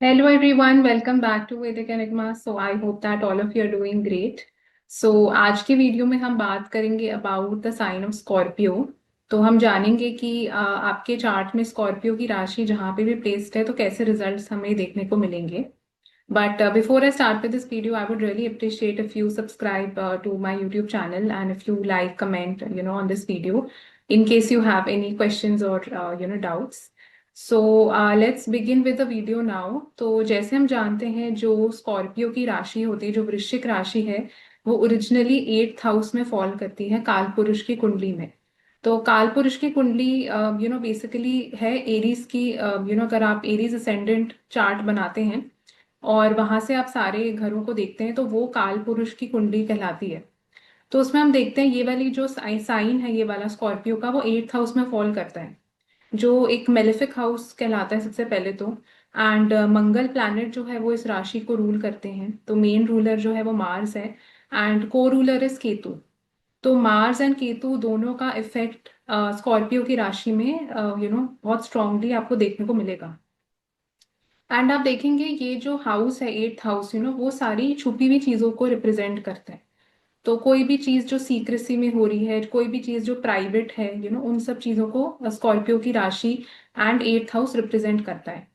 Hello everyone, welcome back to Vedic Enigma. So I hope that all of you are doing great. So आज की video में हम बात करेंगे about the sign of Scorpio. तो हम जानेंगे कि आपके चार्ट में स्कॉर्पियो की राशि जहाँ पे भी प्लेस्ड है तो कैसे रिजल्ट्स हमें देखने को मिलेंगे। But before I start with this video, I would really appreciate if you subscribe to my YouTube channel and if you like, comment, on this video, in case you have any questions or doubts. So let's begin with the video now. तो जैसे हम जानते हैं जो Scorpio की राशि होती है, जो वृश्चिक राशि है, वो ओरिजिनली 8th हाउस में फॉल करती है काल पुरुष की कुंडली में। तो काल पुरुष की कुंडली बेसिकली है एरीज की। अगर आप एरीज असेंडेंट चार्ट बनाते हैं और वहां से आप सारे घरों को देखते हैं तो वो काल पुरुष की कुंडली कहलाती है। तो उसमें हम देखते हैं ये वाली जो साइन है, ये वाला स्कॉर्पियो का, वो 8th हाउस में फॉल करता है, जो एक मेलेफिक हाउस कहलाता है सबसे पहले तो। एंड मंगल प्लैनेट जो है वो इस राशि को रूल करते हैं। तो मेन रूलर जो है वो मार्स है एंड को रूलर इज केतु। तो मार्स एंड केतु दोनों का इफेक्ट स्कॉर्पियो की राशि में बहुत स्ट्रांगली आपको देखने को मिलेगा। एंड आप देखेंगे ये जो हाउस है 8th हाउस, वो सारी छुपी हुई चीजों को रिप्रेजेंट करता है। तो कोई भी चीज जो सीक्रेसी में हो रही है, कोई भी चीज जो प्राइवेट है, उन सब चीजों को स्कॉर्पियो की राशि एंड 8th हाउस रिप्रेजेंट करता है।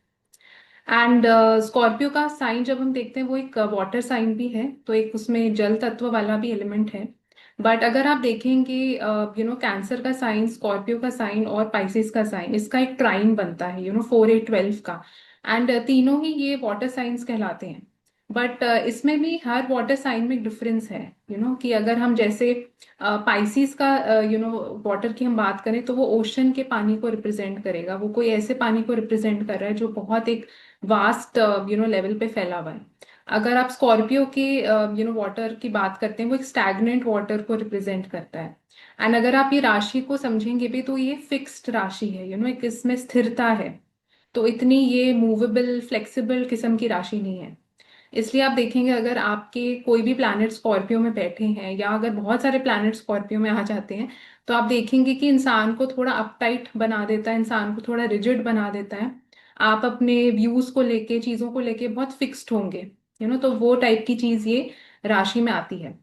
एंड स्कॉर्पियो का साइन जब हम देखते हैं वो एक वाटर साइन भी है, तो एक उसमें जल तत्व वाला भी एलिमेंट है। बट अगर आप देखेंगे कैंसर का साइन, स्कॉर्पियो का साइन और पाइसेस का साइन, इसका एक ट्राइन बनता है 4 8 12 का। एंड तीनों ही ये वाटर साइंस कहलाते हैं। बट इसमें भी हर वाटर साइन में एक डिफरेंस है। कि अगर हम जैसे पाइसिस का वाटर की हम बात करें तो वो ओशन के पानी को रिप्रेजेंट करेगा, वो कोई ऐसे पानी को रिप्रेजेंट कर रहा है जो बहुत एक वास्ट लेवल पे फैला हुआ है। अगर आप स्कॉर्पियो के वाटर की बात करते हैं, वो एक स्टैग्नेंट वाटर को रिप्रेजेंट करता है। एंड अगर आप ये राशि को समझेंगे भी तो ये फिक्स्ड राशि है, एक इसमें स्थिरता है। तो इतनी ये मूवेबल फ्लेक्सिबल किस्म की राशि नहीं है। इसलिए आप देखेंगे अगर आपके कोई भी प्लैनेट स्कॉर्पियो में बैठे हैं या अगर बहुत सारे प्लैनेट स्कॉर्पियो में आ जाते हैं तो आप देखेंगे कि इंसान को थोड़ा अपटाइट बना देता है, इंसान को थोड़ा रिजिड बना देता है। आप अपने व्यूज को लेके, चीजों को लेके बहुत फिक्स्ड होंगे। तो वो टाइप की चीज ये राशि में आती है।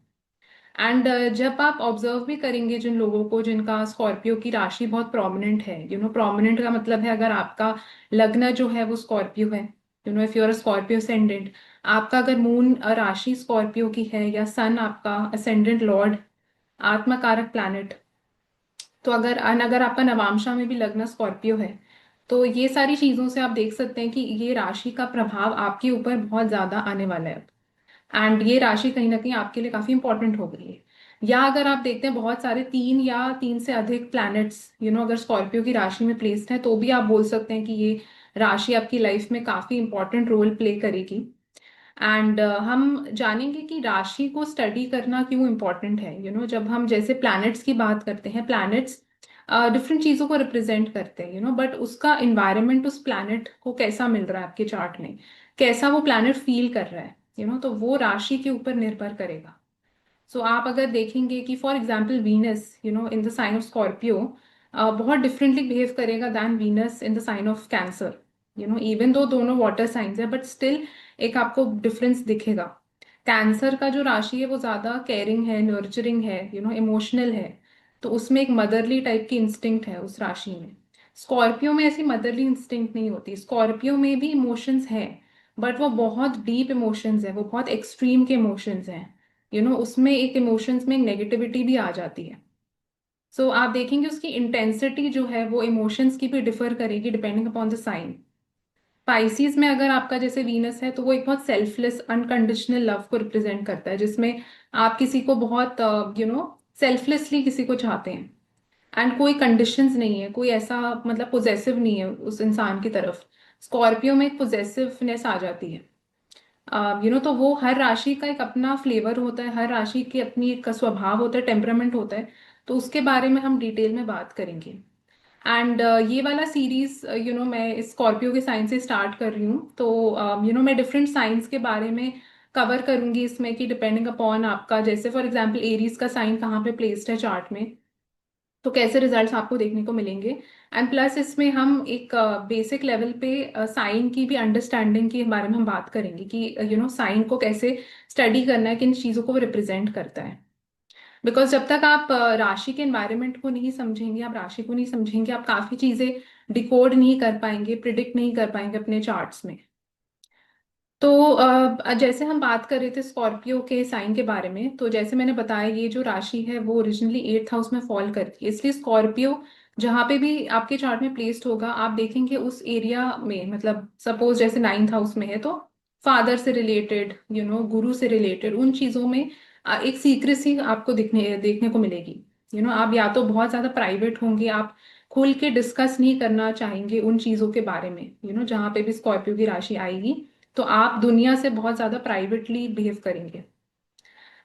एंड जब आप ऑब्जर्व भी करेंगे जिन लोगों को जिनका स्कॉर्पियो की राशि बहुत प्रोमिनेंट है, प्रोमिनेंट का मतलब है अगर आपका लग्न जो है वो स्कॉर्पियो है, if you are Scorpio ascendant, आपका अगर मून राशि स्कॉर्पियो की है या सन आपका असेंडेंट लॉर्ड, आत्मकारक प्लैनेट, तो अगर आपका नवांशा में भी लग्न स्कॉर्पियो है तो ये सारी चीजों से आप देख सकते हैं कि ये राशि का प्रभाव आपके ऊपर बहुत ज्यादा आने वाला है। एंड ये राशि कहीं ना कहीं आपके लिए काफी इंपॉर्टेंट हो गई है। या अगर आप देखते हैं बहुत सारे 3 या 3 से अधिक प्लैनेट्स अगर स्कॉर्पियो की राशि में प्लेस्ड है तो भी आप बोल सकते हैं कि ये राशि आपकी लाइफ में काफी इंपॉर्टेंट रोल प्ले करेगी। एंड हम जानेंगे कि राशि को स्टडी करना क्यों इम्पोर्टेंट है। जब हम जैसे प्लैनेट्स की बात करते हैं, प्लैनेट्स डिफरेंट चीजों को रिप्रेजेंट करते हैं, बट उसका इन्वायरमेंट उस प्लैनेट को कैसा मिल रहा है आपके चार्ट में, कैसा वो प्लैनेट फील कर रहा है, तो वो राशि के ऊपर निर्भर करेगा। सो आप अगर देखेंगे कि for example Venus in the sign of Scorpio बहुत डिफरेंटली बिहेव करेगा than Venus in the sign of Cancer. Even though दोनों वाटर साइंस है बट स्टिल एक आपको डिफरेंस दिखेगा। कैंसर का जो राशि है वो ज्यादा केयरिंग है, नर्चरिंग है, इमोशनल है। तो उसमें एक मदरली टाइप की इंस्टिंक्ट है उस राशि में। स्कॉर्पियो में ऐसी मदरली इंस्टिंक्ट नहीं होती। स्कॉर्पियो में भी इमोशंस हैं बट वो बहुत डीप इमोशंस है, वो बहुत एक्सट्रीम के इमोशंस हैं। उसमें एक इमोशंस में नेगेटिविटी भी आ जाती है। सो आप देखेंगे उसकी इंटेंसिटी जो है वो इमोशंस की भी डिफर करेगी depending upon the sign. Pisces में अगर आपका जैसे वीनस है तो वो एक बहुत सेल्फलेस अनकंडीशनल लव को रिप्रेजेंट करता है, जिसमें आप किसी को बहुत सेल्फलेसली किसी को चाहते हैं एंड कोई कंडीशंस नहीं है, कोई ऐसा मतलब पोजेसिव नहीं है उस इंसान की तरफ। स्कॉर्पियो में एक पोजेसिवनेस आ जाती है। तो वो हर राशि का एक अपना फ्लेवर होता है, हर राशि की अपनी एक स्वभाव होता है, टेम्परामेंट होता है। तो उसके बारे में हम डिटेल में बात करेंगे। एंड ये वाला सीरीज मैं स्कॉर्पियो के साइन से स्टार्ट कर रही हूँ। तो मैं डिफरेंट साइंस के बारे में कवर करूंगी इसमें कि डिपेंडिंग अपॉन आपका, जैसे फॉर एग्जांपल एरीज का साइन कहाँ पे प्लेस्ड है चार्ट में, तो कैसे रिजल्ट्स आपको देखने को मिलेंगे। एंड प्लस इसमें हम एक बेसिक लेवल पे साइन की भी अंडरस्टैंडिंग के बारे में हम बात करेंगे कि साइन को कैसे स्टडी करना है, किन चीज़ों को वो रिप्रेजेंट करता है। बिकॉज जब तक आप राशि के एनवायरनमेंट को नहीं समझेंगे, आप राशि को नहीं समझेंगे, आप काफ़ी चीज़ें डिकोड नहीं कर पाएंगे, प्रिडिक्ट नहीं कर पाएंगे अपने चार्ट्स में। तो जैसे हम बात कर रहे थे स्कॉर्पियो के साइन के बारे में, तो जैसे मैंने बताया ये जो राशि है वो ओरिजिनली 8th हाउस में फॉल करती है, इसलिए स्कॉर्पियो जहाँ पे भी आपके चार्ट में प्लेस्ड होगा आप देखेंगे उस एरिया में, मतलब सपोज जैसे 9th हाउस में है तो फादर से रिलेटेड, गुरु से रिलेटेड उन चीजों में एक सीक्रेसी आपको दिखने देखने को मिलेगी। आप या तो बहुत ज्यादा प्राइवेट होंगे, आप खुल के डिस्कस नहीं करना चाहेंगे उन चीजों के बारे में, जहाँ पे भी स्कॉर्पियो की राशि आएगी तो आप दुनिया से बहुत ज्यादा प्राइवेटली बिहेव करेंगे।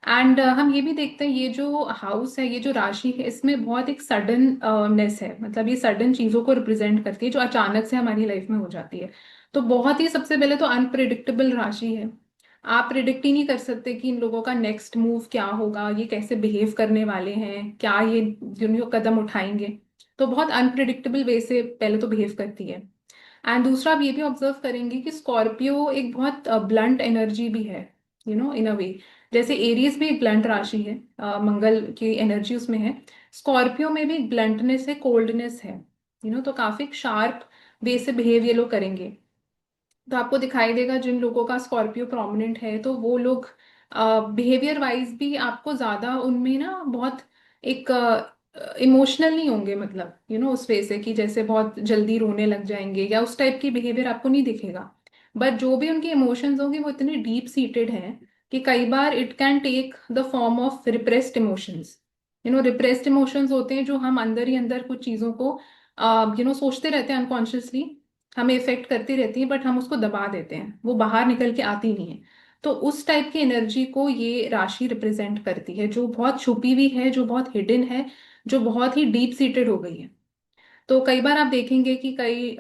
एंड हम ये भी देखते हैं ये जो हाउस है, ये जो राशि है, इसमें बहुत एक सडन नेस है, मतलब ये सडन चीजों को रिप्रेजेंट करती है जो अचानक से हमारी लाइफ में हो जाती है। तो बहुत ही सबसे पहले तो अनप्रिडिक्टेबल राशि है। आप प्रिडिक्ट ही नहीं कर सकते कि इन लोगों का नेक्स्ट मूव क्या होगा, ये कैसे बिहेव करने वाले हैं, क्या ये जो कदम उठाएंगे। तो बहुत अनप्रिडिक्टेबल वे से पहले तो बिहेव करती है। एंड दूसरा आप ये भी ऑब्जर्व करेंगे कि स्कॉर्पियो एक बहुत ब्लंट एनर्जी भी है, इन अ वे। जैसे एरीज भी एक ब्लंट राशि है, मंगल की एनर्जी उसमें है, स्कॉर्पियो में भी एक ब्लंटनेस है, कोल्डनेस है। तो काफी शार्प वे से बिहेव ये लोग करेंगे। तो आपको दिखाई देगा जिन लोगों का स्कॉर्पियो प्रोमिनेंट है तो वो लोग बिहेवियर वाइज भी आपको ज्यादा उनमें ना बहुत एक इमोशनल नहीं होंगे, मतलब उस वे से कि जैसे बहुत जल्दी रोने लग जाएंगे या उस टाइप की बिहेवियर आपको नहीं दिखेगा। बट जो भी उनके इमोशंस होंगे वो इतने डीप सीटेड हैं कि कई बार it can take the form of repressed emotions. Repressed emotions होते हैं जो हम अंदर ही अंदर कुछ चीजों को सोचते रहते हैं अनकॉन्शियसली, हमें इफेक्ट करती रहती है बट हम उसको दबा देते हैं, वो बाहर निकल के आती नहीं है। तो उस टाइप की एनर्जी को ये राशि रिप्रेजेंट करती है जो बहुत छुपी हुई है, जो बहुत हिडन है, जो बहुत ही डीप सीटेड हो गई है। तो कई बार आप देखेंगे कि कई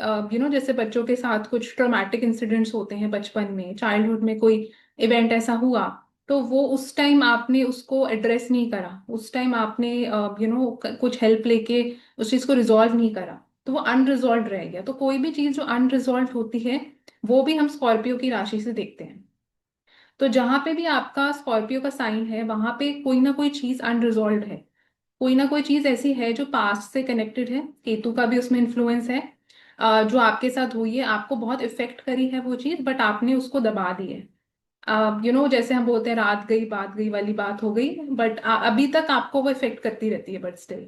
जैसे बच्चों के साथ कुछ ट्रॉमेटिक इंसिडेंट्स होते हैं बचपन में, चाइल्डहुड में कोई इवेंट ऐसा हुआ, तो वो उस टाइम आपने उसको एड्रेस नहीं करा, उस टाइम आपने कुछ हेल्प लेके उस चीज को रिजॉल्व नहीं करा, तो वो अनरिजॉल्व रह गया। तो कोई भी चीज जो अनरिजॉल्व होती है वो भी हम स्कॉर्पियो की राशि से देखते हैं। तो जहां पे भी आपका स्कॉर्पियो का साइन है वहां पे कोई ना कोई चीज अनरिजॉल्व है, कोई ना कोई चीज ऐसी है जो पास्ट से कनेक्टेड है, केतु का भी उसमें इन्फ्लुएंस है। जो आपके साथ हुई है, आपको बहुत इफेक्ट करी है वो चीज बट आपने उसको दबा दी है। जैसे हम बोलते हैं रात गई बात गई वाली बात हो गई, बट अभी तक आपको वो इफेक्ट करती रहती है बट स्टिल।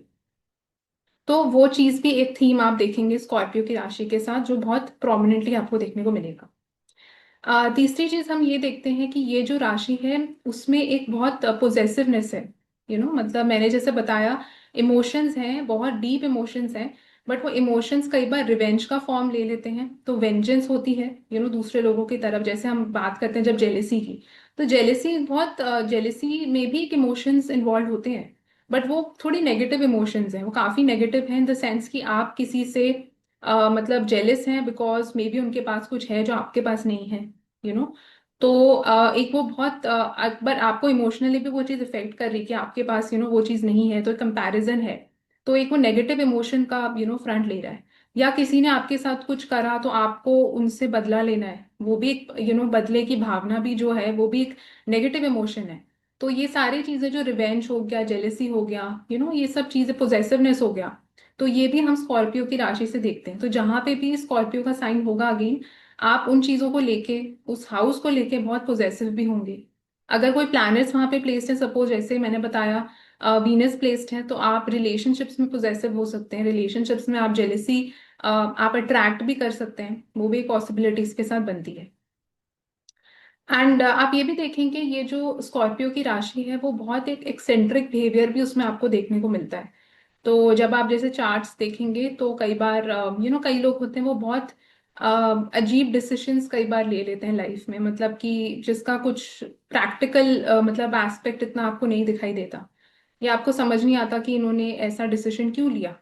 तो वो चीज भी एक थीम आप देखेंगे स्कॉर्पियो की राशि के साथ जो बहुत प्रोमिनेंटली आपको देखने को मिलेगा। तीसरी चीज हम ये देखते हैं कि ये जो राशि है उसमें एक बहुत पोजेसिवनेस है। मतलब मैंने जैसे बताया इमोशंस हैं, बहुत डीप इमोशंस हैं, बट वो इमोशंस कई बार रिवेंज का फॉर्म ले लेते हैं, तो वेंजेंस होती है दूसरे लोगों की तरफ। जैसे हम बात करते हैं जब जेलेसी की, तो जेलेसी बहुत जेलेसी में भी एक इमोशंस इन्वॉल्व होते हैं, बट वो थोड़ी नेगेटिव इमोशंस हैं, वो काफी नेगेटिव है इन द सेंस कि आप किसी से मतलब जेलिस हैं बिकॉज मे बी उनके पास कुछ है जो आपके पास नहीं है। यू नो तो एक वो बहुत बट आपको इमोशनली भी वो चीज इफेक्ट कर रही है कि आपके पास वो चीज नहीं है, तो कंपैरिजन है। तो एक वो नेगेटिव इमोशन का फ्रंट ले रहा है। या किसी ने आपके साथ कुछ करा तो आपको उनसे बदला लेना है, वो भी एक बदले की भावना भी जो है वो भी एक नेगेटिव इमोशन है। तो ये सारी चीजें जो रिवेंज हो गया, जेलेसी हो गया, ये सब चीजें, पोजेसिवनेस हो गया, तो ये भी हम स्कॉर्पियो की राशि से देखते हैं। तो जहां पे भी स्कॉर्पियो का साइन होगा अगेन, आप उन चीजों को लेके, उस हाउस को लेके बहुत पोजेसिव भी होंगे। अगर कोई प्लैनेट्स वहां पे प्लेस्ड है, सपोज जैसे मैंने बताया वीनस प्लेस्ड है, तो आप रिलेशनशिप्स में पोजेसिव हो सकते हैं, रिलेशनशिप्स में आप जेलेसी आप अट्रैक्ट भी कर सकते हैं, वो भी एक पॉसिबिलिटी इसके साथ बनती है। एंड आप ये भी देखेंगे ये जो स्कॉर्पियो की राशि है वो बहुत एक एक्सेंट्रिक बिहेवियर भी उसमें आपको देखने को मिलता है। तो जब आप जैसे चार्ट्स देखेंगे तो कई बार कई लोग होते हैं वो बहुत अजीब डिसीशंस कई बार ले लेते हैं लाइफ में, मतलब कि जिसका कुछ प्रैक्टिकल मतलब एस्पेक्ट इतना आपको नहीं दिखाई देता, या आपको समझ नहीं आता कि इन्होंने ऐसा डिसीजन क्यों लिया।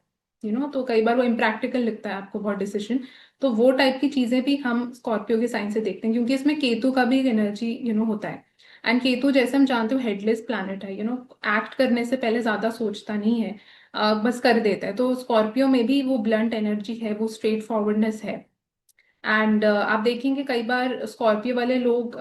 तो कई बार वो इम्प्रैक्टिकल लगता है आपको बहुत डिसीजन। तो वो टाइप की चीजें भी हम स्कॉर्पियो के साइन से देखते हैं क्योंकि इसमें केतु का भी एक एनर्जी होता है। एंड केतु जैसे हम जानते हो हेडलेस प्लैनेट है, एक्ट करने से पहले ज्यादा सोचता नहीं है। बस कर देता है। तो स्कॉर्पियो में भी वो ब्लंट एनर्जी है, वो स्ट्रेट फॉरवर्डनेस है। एंड आप देखेंगे कई बार स्कॉर्पियो वाले लोग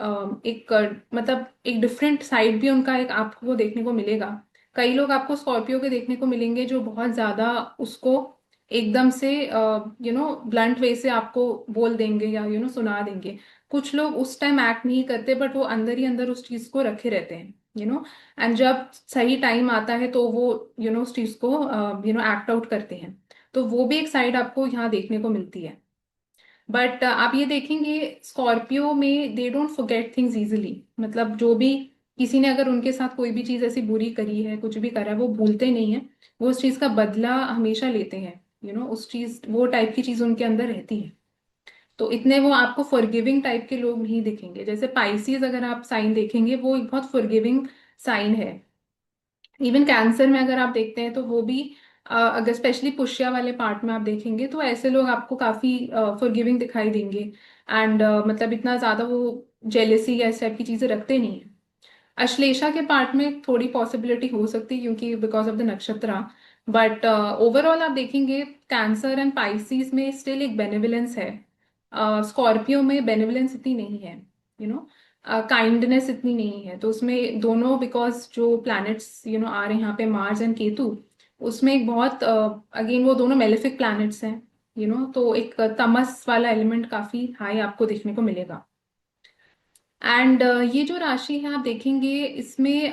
एक मतलब एक डिफरेंट साइड भी उनका एक आपको देखने को मिलेगा। कई लोग आपको स्कॉर्पियो के देखने को मिलेंगे जो बहुत ज्यादा उसको एकदम से ब्लंट वे से आपको बोल देंगे या सुना देंगे। कुछ लोग उस टाइम एक्ट नहीं करते, बट वो अंदर ही अंदर उस चीज को रखे रहते हैं। एंड जब सही टाइम आता है तो वो उस चीज को एक्ट आउट करते हैं। तो वो भी एक साइड आपको यहाँ देखने को मिलती है। बट आप ये देखेंगे स्कॉर्पियो में they don't forget things easily. मतलब जो भी किसी ने अगर उनके साथ कोई भी चीज ऐसी बुरी करी है, कुछ भी करा है, वो भूलते नहीं है। वो उस चीज का बदला हमेशा लेते हैं। उस चीज वो टाइप की चीज उनके अंदर रहती है। तो इतने वो आपको फॉरगिविंग टाइप के लोग नहीं दिखेंगे। जैसे पाइसीज अगर आप साइन देखेंगे, वो एक बहुत फॉरगिविंग साइन है। इवन कैंसर में अगर आप देखते हैं तो वो भी अगर स्पेशली पुष्या वाले पार्ट में आप देखेंगे तो ऐसे लोग आपको काफी फॉरगिविंग दिखाई देंगे। एंड मतलब इतना ज्यादा वो जेलेसी या इस टाइप की चीजें रखते नहीं है। अश्लेषा के पार्ट में थोड़ी पॉसिबिलिटी हो सकती है क्योंकि बिकॉज ऑफ द नक्षत्र। बट ओवरऑल आप देखेंगे कैंसर एंड पाइसिस में स्टिल एक बेनिवलेंस है। स्कॉर्पियो में बेनिवलेंस इतनी नहीं है। नो काइंडनेस इतनी नहीं है। तो उसमें दोनों बिकॉज जो प्लैनेट्स आ रहे हैं यहाँ पे, मार्स एंड केतु, उसमें एक बहुत अगेन वो दोनों मेलेफिक प्लैनेट्स हैं। तो एक तमस वाला एलिमेंट काफी हाई आपको देखने को मिलेगा। एंड ये जो राशि है आप देखेंगे इसमें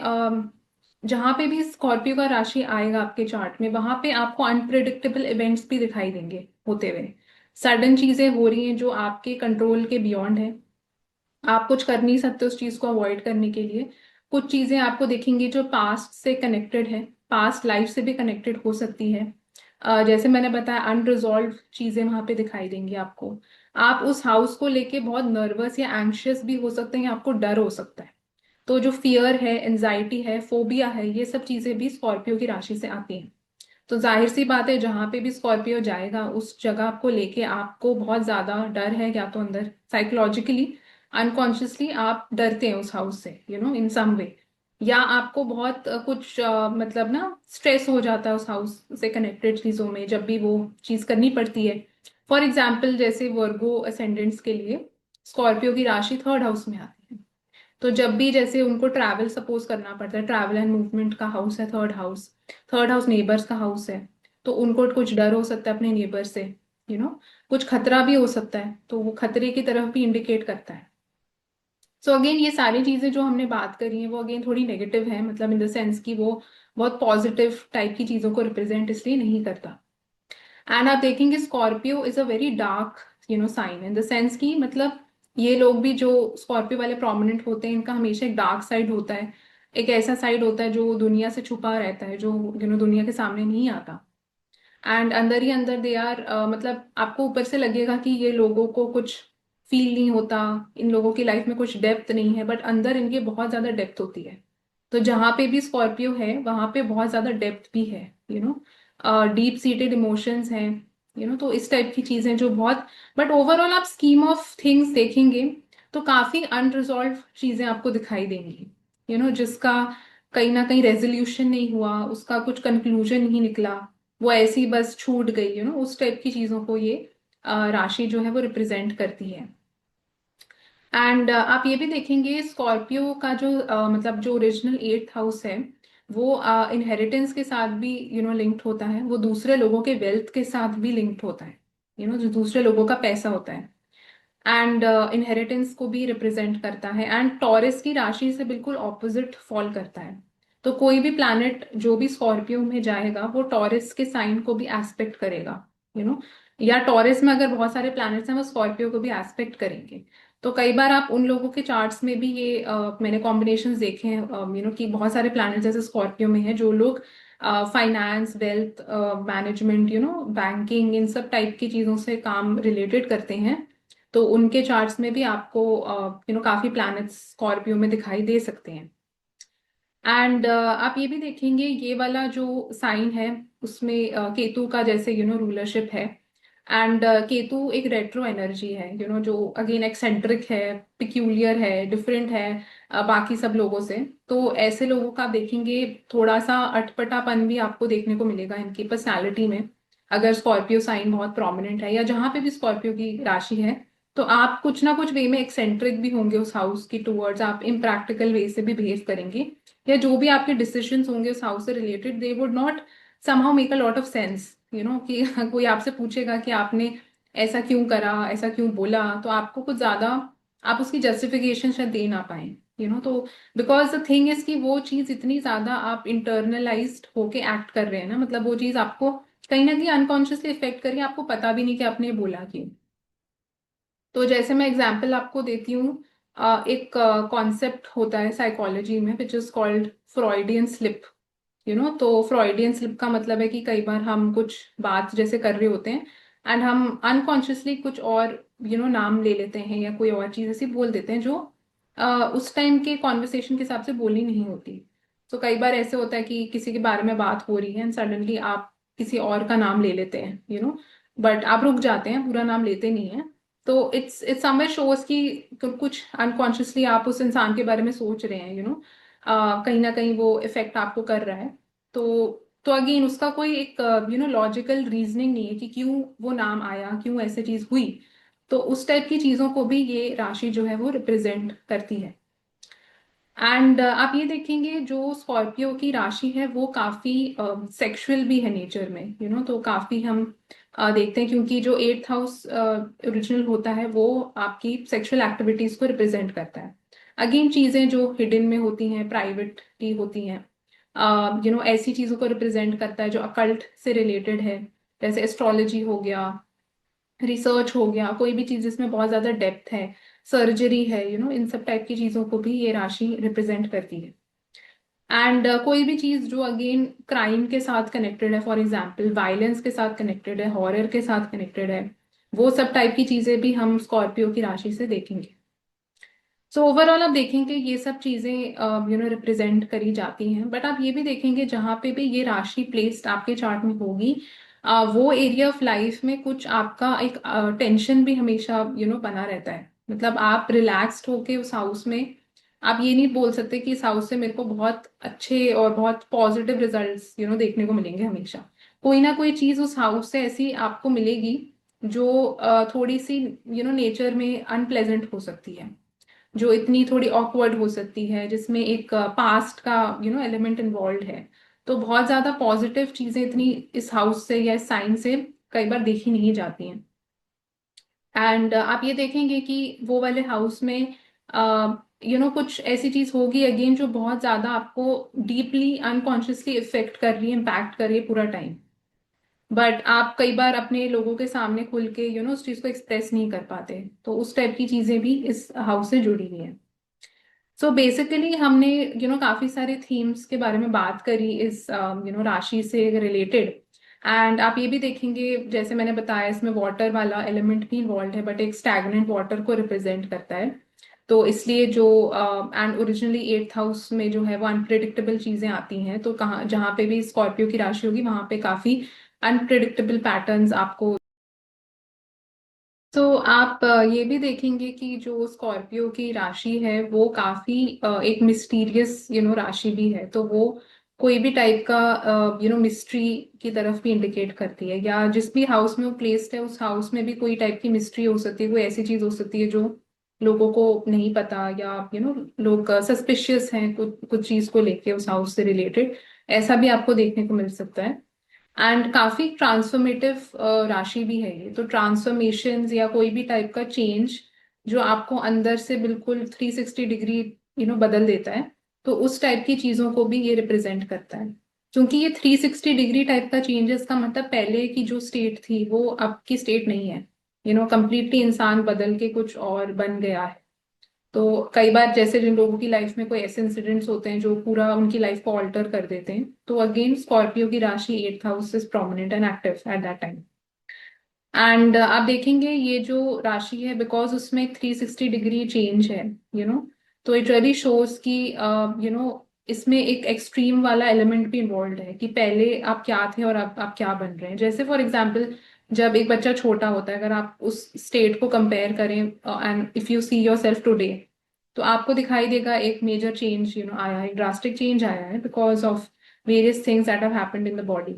जहां पे भी स्कॉर्पियो का राशि आएगा आपके चार्ट में, वहां पे आपको अनप्रिडिक्टेबल इवेंट्स भी दिखाई देंगे होते हुए। सडन चीजें हो रही हैं जो आपके कंट्रोल के बियॉन्ड है। आप कुछ कर नहीं सकते उस चीज को अवॉइड करने के लिए। कुछ चीजें आपको देखेंगी जो पास्ट से कनेक्टेड है, पास्ट लाइफ से भी कनेक्टेड हो सकती है। जैसे मैंने बताया अनरिजॉल्व चीजें वहां पे दिखाई देंगी आपको। आप उस हाउस को लेके बहुत नर्वस या एंग्शियस भी हो सकते हैं, आपको डर हो सकता है। तो जो फियर है, एंजाइटी है, फोबिया है, ये सब चीजें भी स्कॉर्पियो की राशि से आती हैं। तो जाहिर सी बात है जहां पे भी स्कॉर्पियो जाएगा उस जगह को लेके आपको बहुत ज्यादा डर है, या तो अंदर साइकोलॉजिकली अनकॉन्शियसली आप डरते हैं उस हाउस से, इन सम वे। या आपको बहुत कुछ मतलब ना स्ट्रेस हो जाता है उस हाउस से कनेक्टेड चीजों में जब भी वो चीज करनी पड़ती है। फॉर एग्जाम्पल जैसे वर्गो असेंडेंट्स के लिए स्कॉर्पियो की राशि थर्ड हाउस में आती है। तो जब भी जैसे उनको ट्रैवल सपोज करना पड़ता है, ट्रैवल एंड मूवमेंट का हाउस है third house. Third house neighbours का हाउस है। तो उनको कुछ डर हो सकता है अपने नेबर से। कुछ खतरा भी हो सकता है, तो वो खतरे की तरफ भी इंडिकेट करता है। सो अगेन ये सारी चीजें जो हमने बात करी हैं वो अगेन थोड़ी नेगेटिव है, मतलब इन द सेंस कि वो बहुत पॉजिटिव टाइप की चीजों को रिप्रेजेंट इसलिए नहीं करता। एंड आप देखेंगे Scorpio is a very dark sign in the sense कि मतलब ये लोग भी जो स्कॉर्पियो वाले प्रोमिनेंट होते हैं, इनका हमेशा एक डार्क साइड होता है। एक ऐसा साइड होता है जो दुनिया से छुपा रहता है, जो दुनिया के सामने नहीं आता। एंड अंदर ही अंदर दे आर मतलब आपको ऊपर से लगेगा कि ये लोगों को कुछ फील नहीं होता, इन लोगों की लाइफ में कुछ डेप्थ नहीं है, बट अंदर इनके बहुत ज्यादा डेप्थ होती है। तो जहां पे भी स्कॉर्पियो है वहां पे बहुत ज्यादा डेप्थ भी है। डीप सीटेड इमोशंस हैं। तो इस टाइप की चीजें जो बहुत, बट ओवरऑल आप स्कीम ऑफ थिंग्स देखेंगे तो काफी अनरिजॉल्व चीजें आपको दिखाई देंगी। जिसका कहीं ना कहीं रेजोल्यूशन नहीं हुआ, उसका कुछ कंक्लूजन नहीं निकला, वो ऐसी बस छूट गई। उस टाइप की चीजों को ये राशि जो है वो रिप्रेजेंट करती है। एंड आप ये भी देखेंगे स्कॉर्पियो का जो मतलब जो ओरिजिनल एट्थ हाउस है, वो इनहेरिटेंस के साथ भी लिंक्ड होता है। वो दूसरे लोगों के वेल्थ के साथ भी लिंक्ड होता है। जो दूसरे लोगों का पैसा होता है। एंड इनहेरिटेंस को भी रिप्रेजेंट करता है। एंड टॉरस की राशि से बिल्कुल ऑपोजिट फॉल करता है। तो कोई भी प्लैनेट जो भी स्कॉर्पियो में जाएगा वो टॉरस के साइन को भी एस्पेक्ट करेगा। यू नो या टॉरस में अगर बहुत सारे प्लैनेट्स हैं वो स्कॉर्पियो को भी एस्पेक्ट करेंगे। तो कई बार आप उन लोगों के चार्ट्स में भी ये मैंने कॉम्बिनेशंस देखे हैं, कि बहुत सारे प्लैनेट्स जैसे स्कॉर्पियो में है, जो लोग फाइनेंस, वेल्थ मैनेजमेंट, बैंकिंग, इन सब टाइप की चीजों से काम रिलेटेड करते हैं। तो उनके चार्ट्स में भी आपको काफी प्लैनेट्स स्कॉर्पियो में दिखाई दे सकते हैं। एंड आप ये भी देखेंगे ये वाला जो साइन है उसमें केतु का जैसे रूलरशिप है। एंड केतु एक रेट्रो एनर्जी है, जो अगेन एक्सेंट्रिक है, पिक्यूलियर है, डिफरेंट है बाकी सब लोगों से। तो ऐसे लोगों का आप देखेंगे थोड़ा सा अटपटापन भी आपको देखने को मिलेगा इनकी पर्सनालिटी में। अगर स्कॉर्पियो साइन बहुत प्रोमिनेंट है या जहां पे भी स्कॉर्पियो की राशि है, तो आप कुछ ना कुछ वे में एक्सेंट्रिक भी होंगे उस हाउस की टूवर्ड्स, आप इम्प्रैक्टिकल वे से भी बिहेव करेंगे, या जो भी आपके डिसीजंस होंगे उस हाउस से related, they would not somehow make a lot of sense. कि कोई आपसे पूछेगा कि आपने ऐसा क्यों करा, ऐसा क्यों बोला, तो आपको कुछ ज्यादा आप उसकी जस्टिफिकेशन शायद दे ना पाए। तो बिकॉज द थिंग इज कि वो चीज इतनी ज्यादा आप इंटरनलाइज्ड होके एक्ट कर रहे हैं ना, मतलब वो चीज आपको कहीं ना कहीं अनकॉन्शियसली इफेक्ट करिए, आपको पता भी नहीं कि आपने ये बोला क्यों। तो जैसे मैं एग्जांपल आपको देती हूँ, एक कॉन्सेप्ट होता है साइकोलॉजी में which is called Freudian slip. तो फ्रॉइडियन स्लिप का मतलब है कि कई बार हम कुछ बात जैसे कर रहे होते हैं एंड हम अनकॉन्शियसली कुछ और नाम ले लेते हैं या कोई और चीज ऐसी बोल देते हैं जो उस टाइम के कॉन्वर्सेशन के हिसाब से बोली नहीं होती। तो कई बार ऐसे होता है कि किसी के बारे में बात हो रही है एंड सडनली आप किसी और का नाम ले लेते हैं, बट आप रुक जाते हैं, पूरा नाम लेते नहीं है। तो इट्स समवेयर शोज कि कुछ अनकॉन्शियसली आप उस इंसान के बारे में सोच रहे हैं, कहीं ना कहीं वो इफेक्ट आपको कर रहा है। तो अगेन उसका कोई एक लॉजिकल रीजनिंग नहीं है कि क्यों वो नाम आया, क्यों ऐसे चीज हुई। तो उस टाइप की चीजों को भी ये राशि जो है वो रिप्रेजेंट करती है। एंड आप ये देखेंगे जो स्कॉर्पियो की राशि है वो काफी सेक्सुअल भी है नेचर में, तो काफी हम देखते हैं, क्योंकि जो एट्थ हाउस ओरिजिनल होता है वो आपकी सेक्सुअल एक्टिविटीज को रिप्रेजेंट करता है। अगेन चीजें जो हिडन में होती हैं, प्राइवेट की होती हैं, ऐसी चीजों को रिप्रेजेंट करता है जो अकल्ट से रिलेटेड है, जैसे एस्ट्रोलॉजी हो गया, रिसर्च हो गया, कोई भी चीज जिसमें बहुत ज्यादा डेप्थ है, सर्जरी है, इन सब टाइप की चीजों को भी ये राशि रिप्रेजेंट करती है। एंड कोई भी चीज जो अगेन क्राइम के साथ कनेक्टेड है, फॉर एग्जाम्पल वायलेंस के साथ कनेक्टेड है, हॉरर के साथ कनेक्टेड है, वो सब टाइप की चीजें भी हम स्कॉर्पियो की राशि से देखेंगे। सो ओवरऑल आप देखेंगे ये सब चीजें रिप्रेजेंट करी जाती हैं, बट आप ये भी देखेंगे जहाँ पे भी ये राशि प्लेस्ड आपके चार्ट में होगी, वो एरिया ऑफ लाइफ में कुछ आपका एक टेंशन भी हमेशा बना रहता है। मतलब आप रिलैक्स्ड होके उस हाउस में, आप ये नहीं बोल सकते कि इस हाउस से मेरे को बहुत अच्छे और बहुत पॉजिटिव रिजल्ट्स देखने को मिलेंगे हमेशा। कोई ना कोई चीज उस हाउस से ऐसी आपको मिलेगी जो थोड़ी सी नेचर में अनप्लेजेंट हो सकती है, जो इतनी थोड़ी ऑकवर्ड हो सकती है, जिसमें एक पास्ट का एलिमेंट इन्वॉल्व है। तो बहुत ज्यादा पॉजिटिव चीजें इतनी इस हाउस से या इस साइन से कई बार देखी नहीं जाती हैं। एंड आप ये देखेंगे कि वो वाले हाउस में कुछ ऐसी चीज होगी अगेन जो बहुत ज्यादा आपको डीपली अनकॉन्शियसली इफेक्ट कर रही है, इम्पैक्ट कर रही है पूरा टाइम, बट आप कई बार अपने लोगों के सामने खुल के उस चीज को एक्सप्रेस नहीं कर पाते। तो उस टाइप की चीजें भी इस हाउस से जुड़ी हुई हैं। सो बेसिकली हमने काफी सारे थीम्स के बारे में बात करी इस राशि से रिलेटेड। एंड आप ये भी देखेंगे, जैसे मैंने बताया, इसमें वाटर वाला एलिमेंट भी इन्वॉल्व है, बट एक स्टैग्नेंट वाटर को रिप्रेजेंट करता है। तो इसलिए जो एंड ओरिजिनली एट्थ हाउस में जो है वो अनप्रिडिक्टेबल चीजें आती हैं, तो कहाँ जहाँ पे भी स्कॉर्पियो की राशि होगी वहां पे काफी अनप्रिडिक्टेबल पैटर्न्स आपको। तो आप ये भी देखेंगे कि जो स्कॉर्पियो की राशि है वो काफी एक मिस्टीरियस राशि भी है। तो वो कोई भी टाइप का मिस्ट्री की तरफ भी इंडिकेट करती है, या जिस भी हाउस में वो प्लेस्ड है उस हाउस में भी कोई टाइप की मिस्ट्री हो सकती है, कोई ऐसी चीज हो सकती है जो लोगों को नहीं पता, या लोग सस्पिशियस हैं कुछ कुछ चीज को लेके उस हाउस से रिलेटेड। ऐसा भी आपको देखने को मिल सकता है। एंड काफी ट्रांसफॉर्मेटिव राशि भी है ये। तो ट्रांसफॉर्मेशन या कोई भी टाइप का चेंज जो आपको अंदर से बिल्कुल 360 डिग्री बदल देता है, तो उस टाइप की चीजों को भी ये रिप्रेजेंट करता है। क्योंकि ये 360 डिग्री टाइप का चेंजेस का मतलब पहले की जो स्टेट थी वो अब की स्टेट नहीं है, कंप्लीटली इंसान बदल के कुछ और बन गया है। तो कई बार जैसे जिन लोगों की लाइफ में कोई ऐसे इंसिडेंट्स होते हैं जो पूरा उनकी लाइफ को ऑल्टर कर देते हैं, तो अगेन स्कॉर्पियो की राशि eighth house is prominent and active at that time. And आप देखेंगे ये जो राशि है, बिकॉज उसमें 360 डिग्री चेंज है, यू नो तो इट रियली शोज कि इसमें एक एक्सट्रीम वाला एलिमेंट भी इन्वॉल्व है कि पहले आप क्या थे और अब आप क्या बन रहे हैं। जैसे फॉर एग्जाम्पल जब एक बच्चा छोटा होता है, अगर आप उस स्टेट को कंपेयर करें and if you see your self today, तो आपको दिखाई देगा एक मेजर चेंज आया है, एक ड्रास्टिक चेंज आया है because of various things that have happened in the body.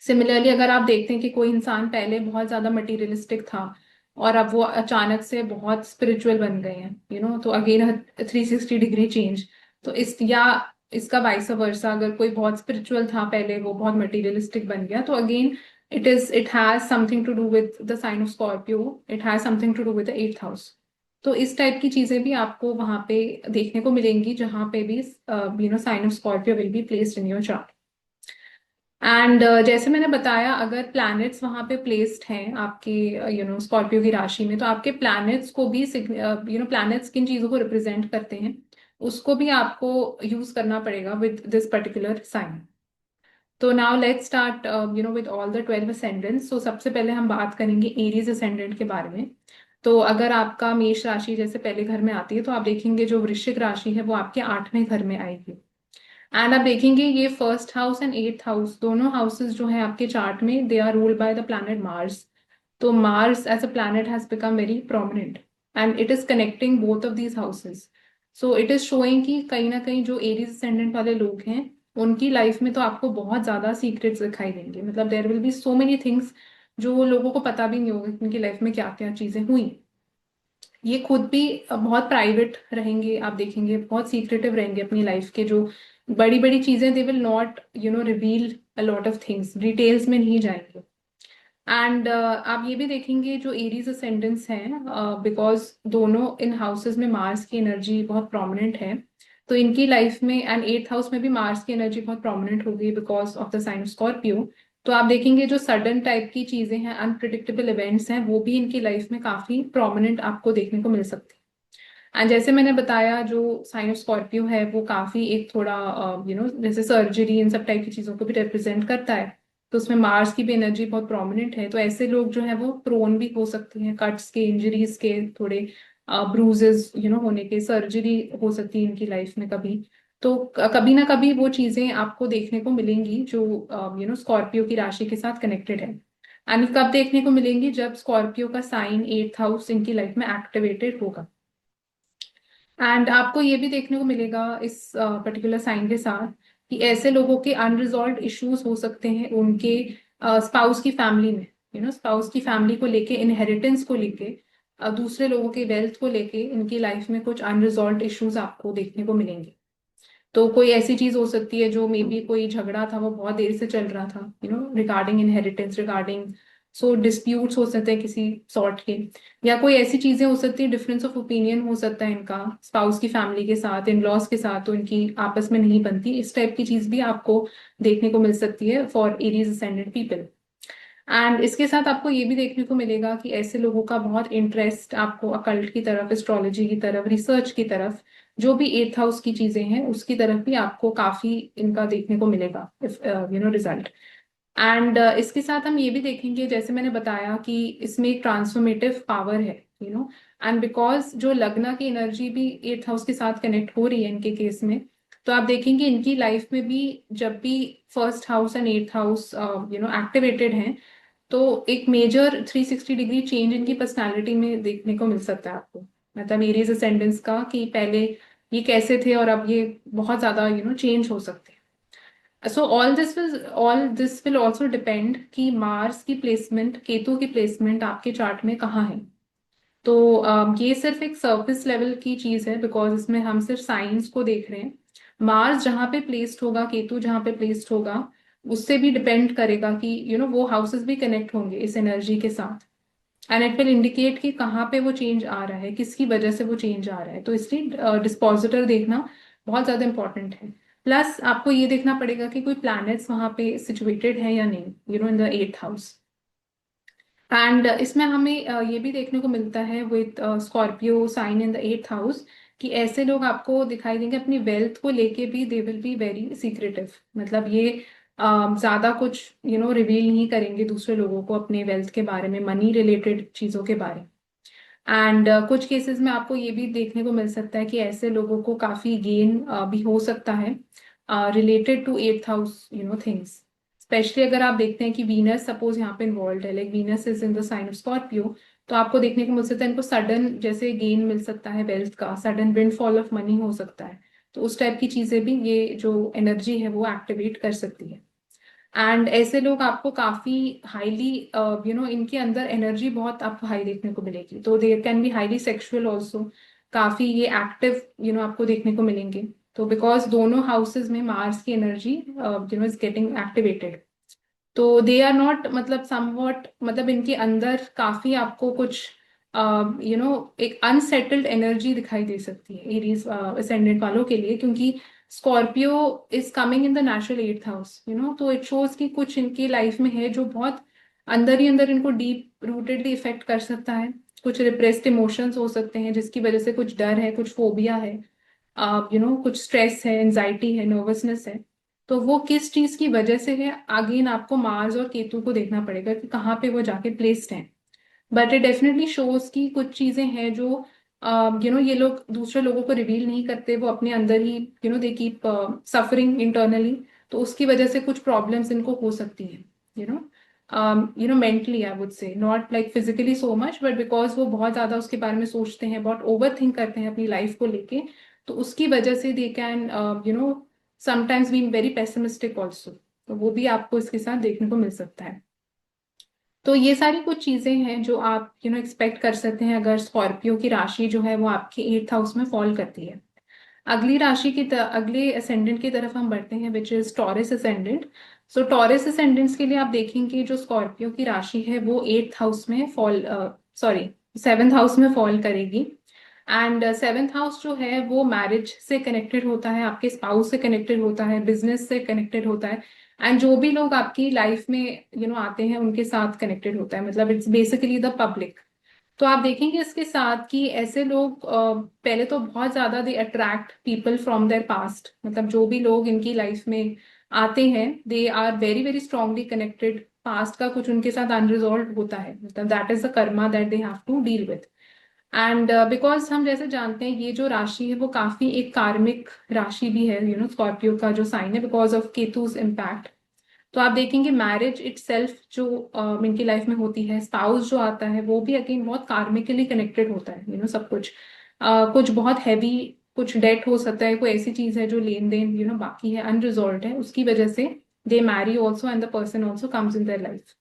Similarly अगर आप देखते हैं कि कोई इंसान पहले बहुत ज्यादा मटेरियलिस्टिक था और अब वो अचानक से बहुत स्पिरिचुअल बन गए हैं, तो अगेन 360 डिग्री चेंज। तो इसका वाइस वर्सा, अगर कोई बहुत स्पिरिचुअल था पहले, वो बहुत मटेरियलिस्टिक बन गया, तो again it has something to do with the sign of Scorpio, it has something to do with the 8th house. तो इस टाइप की चीजें भी आपको वहां पे देखने को मिलेंगी, जहां पे भी sign of Scorpio will be placed in your chart. And जैसे मैंने बताया, अगर प्लैनेट्स वहां पे प्लेस्ड हैं आपके स्कॉर्पियो की राशि में, तो आपके प्लैनेट्स को भी प्लैनेट्स किन चीजों को रिप्रेजेंट करते हैं, उसको भी आपको यूज करना पड़ेगा विद दिस पर्टिकुलर साइन। तो now let's start with all the 12 ascendants. तो सबसे पहले हम बात करेंगे एरीज असेंडेंट के बारे में। तो अगर आपका मेष राशि जैसे पहले घर में आती है, तो आप देखेंगे जो वृश्चिक राशि है वो आपके 8वें घर में आएगी। एंड आप देखेंगे ये 1st house and 8th house दोनों हाउसेस जो है आपके चार्ट में, they are ruled by the planet Mars. तो Mars as a planet has become very prominent and it is connecting both of these houses. So it is showing कि कहीं ना कहीं जो एरीज असेंडेंट वाले लोग हैं, उनकी लाइफ में तो आपको बहुत ज्यादा सीक्रेट्स दिखाई देंगे। मतलब there will be so many things जो लोगों को पता भी नहीं होगा कि उनकी लाइफ में क्या क्या चीजें हुई। ये खुद भी बहुत प्राइवेट रहेंगे, आप देखेंगे बहुत सीक्रेटिव रहेंगे अपनी लाइफ के। जो बड़ी बड़ी चीजें, दे will not reveal a lot of things, details में नहीं जाएंगे। एंड आप ये भी देखेंगे जो एरीज असेंडेंट्स हैं, बिकॉज दोनों इन हाउसेस में मार्स की एनर्जी बहुत प्रोमिनेंट है, तो इनकी लाइफ में, एंड 8th हाउस में भी मार्स की एनर्जी बहुत प्रोमिनेंट हो गई because of the sign Scorpio. तो आप देखेंगे जो सडन टाइप की चीजें हैं, अनप्रिडिक्टेबल इवेंट्स हैं, वो भी इनकी लाइफ में काफी प्रोमिनेंट आपको देखने को मिल सकती है। एंड जैसे मैंने बताया, जो साइन ऑफ स्कॉर्पियो है वो काफी एक थोड़ा जैसे सर्जरी, इन सब टाइप की चीजों को भी रिप्रेजेंट करता है। तो उसमें मार्स की भी एनर्जी बहुत प्रोमिनेंट है, तो ऐसे लोग जो है वो प्रोन भी हो सकते हैं कट्स के, इंजरीज के, थोड़े ब्रूजेस होने के, सर्जरी हो सकती है इनकी लाइफ में कभी। तो कभी ना कभी वो चीजें आपको देखने को मिलेंगी जो स्कॉर्पियो की राशि के साथ कनेक्टेड है। एंड कब देखने को मिलेंगी, जब स्कॉर्पियो का साइन 8th हाउस इनकी लाइफ में एक्टिवेटेड होगा। एंड आपको ये भी देखने को मिलेगा इस पर्टिकुलर साइन के साथ कि ऐसे लोगों के अनरिजॉल्व इश्यूज हो सकते हैं उनके स्पाउस की फैमिली में, स्पाउस की फैमिली को लेके, इनहेरिटेंस को लेके, दूसरे लोगों के वेल्थ को लेके इनकी लाइफ में कुछ अनरिजॉल्व इश्यूज आपको देखने को मिलेंगे। तो कोई ऐसी चीज हो सकती है जो मे बी कोई झगड़ा था वो बहुत देर से चल रहा था, रिगार्डिंग इनहेरिटेंस, रिगार्डिंग सो डिस्प्यूट्स हो सकते हैं किसी सॉर्ट के, या कोई ऐसी चीजें हो सकती है, डिफरेंस ऑफ ओपिनियन हो सकता है इनका स्पाउस की फैमिली के साथ, इन लॉज के साथ, तो इनकी आपस में नहीं बनती। इस टाइप की चीज भी आपको देखने को मिल सकती है for Aries ascendant people. And इसके साथ आपको ये भी देखने को मिलेगा कि ऐसे लोगों का बहुत इंटरेस्ट आपको अकल्ट की तरफ, एस्ट्रोलॉजी की तरफ, रिसर्च की तरफ, जो भी 8th हाउस की चीजें हैं उसकी तरफ भी आपको काफी इनका देखने को मिलेगा रिजल्ट। एंड इसके साथ हम ये भी देखेंगे, जैसे मैंने बताया कि इसमें एक ट्रांसफॉर्मेटिव पावर है, एंड बिकॉज जो लग्न की एनर्जी भी 8th हाउस के साथ कनेक्ट हो रही है इनके केस में, तो आप देखेंगे इनकी लाइफ में भी जब भी 1st house and 8th house activated हैं, तो एक मेजर 360 डिग्री चेंज इनकी पर्सनालिटी में देखने को मिल सकता है आपको। मतलब एरीज असेंडेंस का, कि पहले ये कैसे थे और अब ये बहुत ज्यादा चेंज हो सकते हैं। So all this will also depend कि मार्स की प्लेसमेंट, केतु की प्लेसमेंट आपके चार्ट में कहाँ है। तो ये सिर्फ एक सरफेस लेवल की चीज है बिकॉज इसमें हम सिर्फ साइंस को देख रहे हैं। मार्स जहाँ पे प्लेस्ड होगा, केतु जहाँ पे प्लेस्ड होगा, उससे भी डिपेंड करेगा कि वो हाउसेस भी कनेक्ट होंगे इस एनर्जी के साथ। एंड इट विल इंडिकेट कि कहाँ पे वो चेंज आ रहा है, किसकी वजह से वो चेंज आ रहा है। तो इसलिए डिस्पोजिटर देखना बहुत ज्यादा इंपॉर्टेंट है। प्लस आपको ये देखना पड़ेगा कि कोई प्लैनेट्स वहां पे सिचुएटेड है या नहीं, इन द 8th हाउस। एंड इसमें हमें ये भी देखने को मिलता है with Scorpio sign in the 8th house, कि ऐसे लोग आपको दिखाई देंगे अपनी वेल्थ को लेके भी, they will be very secretive. मतलब ये ज्यादा कुछ रिवील नहीं करेंगे दूसरे लोगों को अपने वेल्थ के बारे में, मनी रिलेटेड चीजों के बारे में। एंड कुछ केसेस में आपको ये भी देखने को मिल सकता है कि ऐसे लोगों को काफी गेन भी हो सकता है related to 8th house things. Specially अगर आप देखते हैं कि वीनस सपोज यहाँ पे इन्वॉल्व है, like Venus is in the sign of Scorpio, तो आपको देखने को मिल सकता है इनको सडन जैसे गेन मिल सकता है वेल्थ का, सडन विंडफॉल ऑफ मनी हो सकता है। तो उस टाइप की चीजें भी ये जो एनर्जी है वो एक्टिवेट कर सकती है। एंड ऐसे लोग आपको काफी हाईली इनके अंदर एनर्जी बहुत आपको हाई देखने को मिलेगी, तो there can be highly sexual also, काफी ये एक्टिव आपको देखने को मिलेंगे। तो बिकॉज दोनों हाउसेज में मार्स की एनर्जी इज गेटिंग एक्टिवेटेड, तो दे आर नॉट मतलब समवॉट मतलब इनके अंदर काफी आपको कुछ एक अनसेटल्ड एनर्जी दिखाई दे सकती है एरीज असेंडेंट वालों के लिए, क्योंकि Scorpio is coming in the natural eighth house, तो इट शोज कि कुछ इनकी लाइफ में है जो बहुत अंदर ही अंदर इनको डीप रूटेडली इफेक्ट कर सकता है। कुछ रिप्रेस्ड इमोशंस हो सकते हैं जिसकी वजह से कुछ डर है, कुछ फोबिया है, कुछ स्ट्रेस है, एंजाइटी है, नर्वसनेस है। तो वो किस चीज की वजह से है, अगेन आपको मार्स और केतु को देखना पड़ेगा कि कहाँ पे वो जाके प्लेस्ड हैं। बट इट डेफिनेटली शोज की कुछ चीजें हैं जो ये लोग दूसरे लोगों को रिवील नहीं करते, वो अपने अंदर ही दे कीप सफरिंग इंटरनली। तो उसकी वजह से कुछ प्रॉब्लम्स इनको हो सकती हैं, mentally I would say, not like physically so much, but because वो बहुत ज्यादा उसके बारे में सोचते हैं, बहुत ओवर थिंक करते हैं अपनी लाइफ को लेके। तो उसकी वजह से they can sometimes be very pessimistic also. तो वो भी आपको इसके साथ देखने को मिल सकता है। तो ये सारी कुछ चीजें हैं जो आप एक्सपेक्ट कर सकते हैं अगर स्कॉर्पियो की राशि जो है वो आपके एट्थ हाउस में फॉल करती है। अगली राशि अगले असेंडेंट की तरफ हम बढ़ते हैं, which is taurus ascendant. So taurus ascendants के लिए आप देखेंगे जो स्कॉर्पियो की राशि है वो एट्थ हाउस में फॉल, सॉरी, सेवेंथ हाउस में फॉल करेगी। एंड सेवेंथ हाउस जो है वो मैरिज से कनेक्टेड होता है, आपके स्पाउस से कनेक्टेड होता है, बिजनेस से कनेक्टेड होता है। एंड जो भी लोग आपकी लाइफ में आते हैं उनके साथ कनेक्टेड होता है, मतलब इट्स बेसिकली द पब्लिक। तो आप देखेंगे इसके साथ कि ऐसे लोग पहले तो बहुत ज्यादा they attract people from their past, मतलब जो भी लोग इनकी लाइफ में आते हैं they are very very strongly connected, past का कुछ उनके साथ अनरिजॉल्व होता है, मतलब that is the karma that they have to deal with. And because हम जैसे जानते हैं ये जो राशि है वो काफी एक कार्मिक राशि भी है, स्कॉर्पियो का जो साइन है, बिकॉज ऑफ केतुज इम्पैक्ट। तो आप देखेंगे मैरिज इटसेल्फ जो इनकी लाइफ में होती है, स्पाउस जो आता है वो भी अगेन बहुत कार्मिकली कनेक्टेड होता है, सब कुछ कुछ बहुत हैवी, कुछ डेट हो सकता है, कोई ऐसी चीज है जो लेन देन बाकी है, अनरिजॉल्व है, उसकी वजह से they marry also and the person also comes in their life.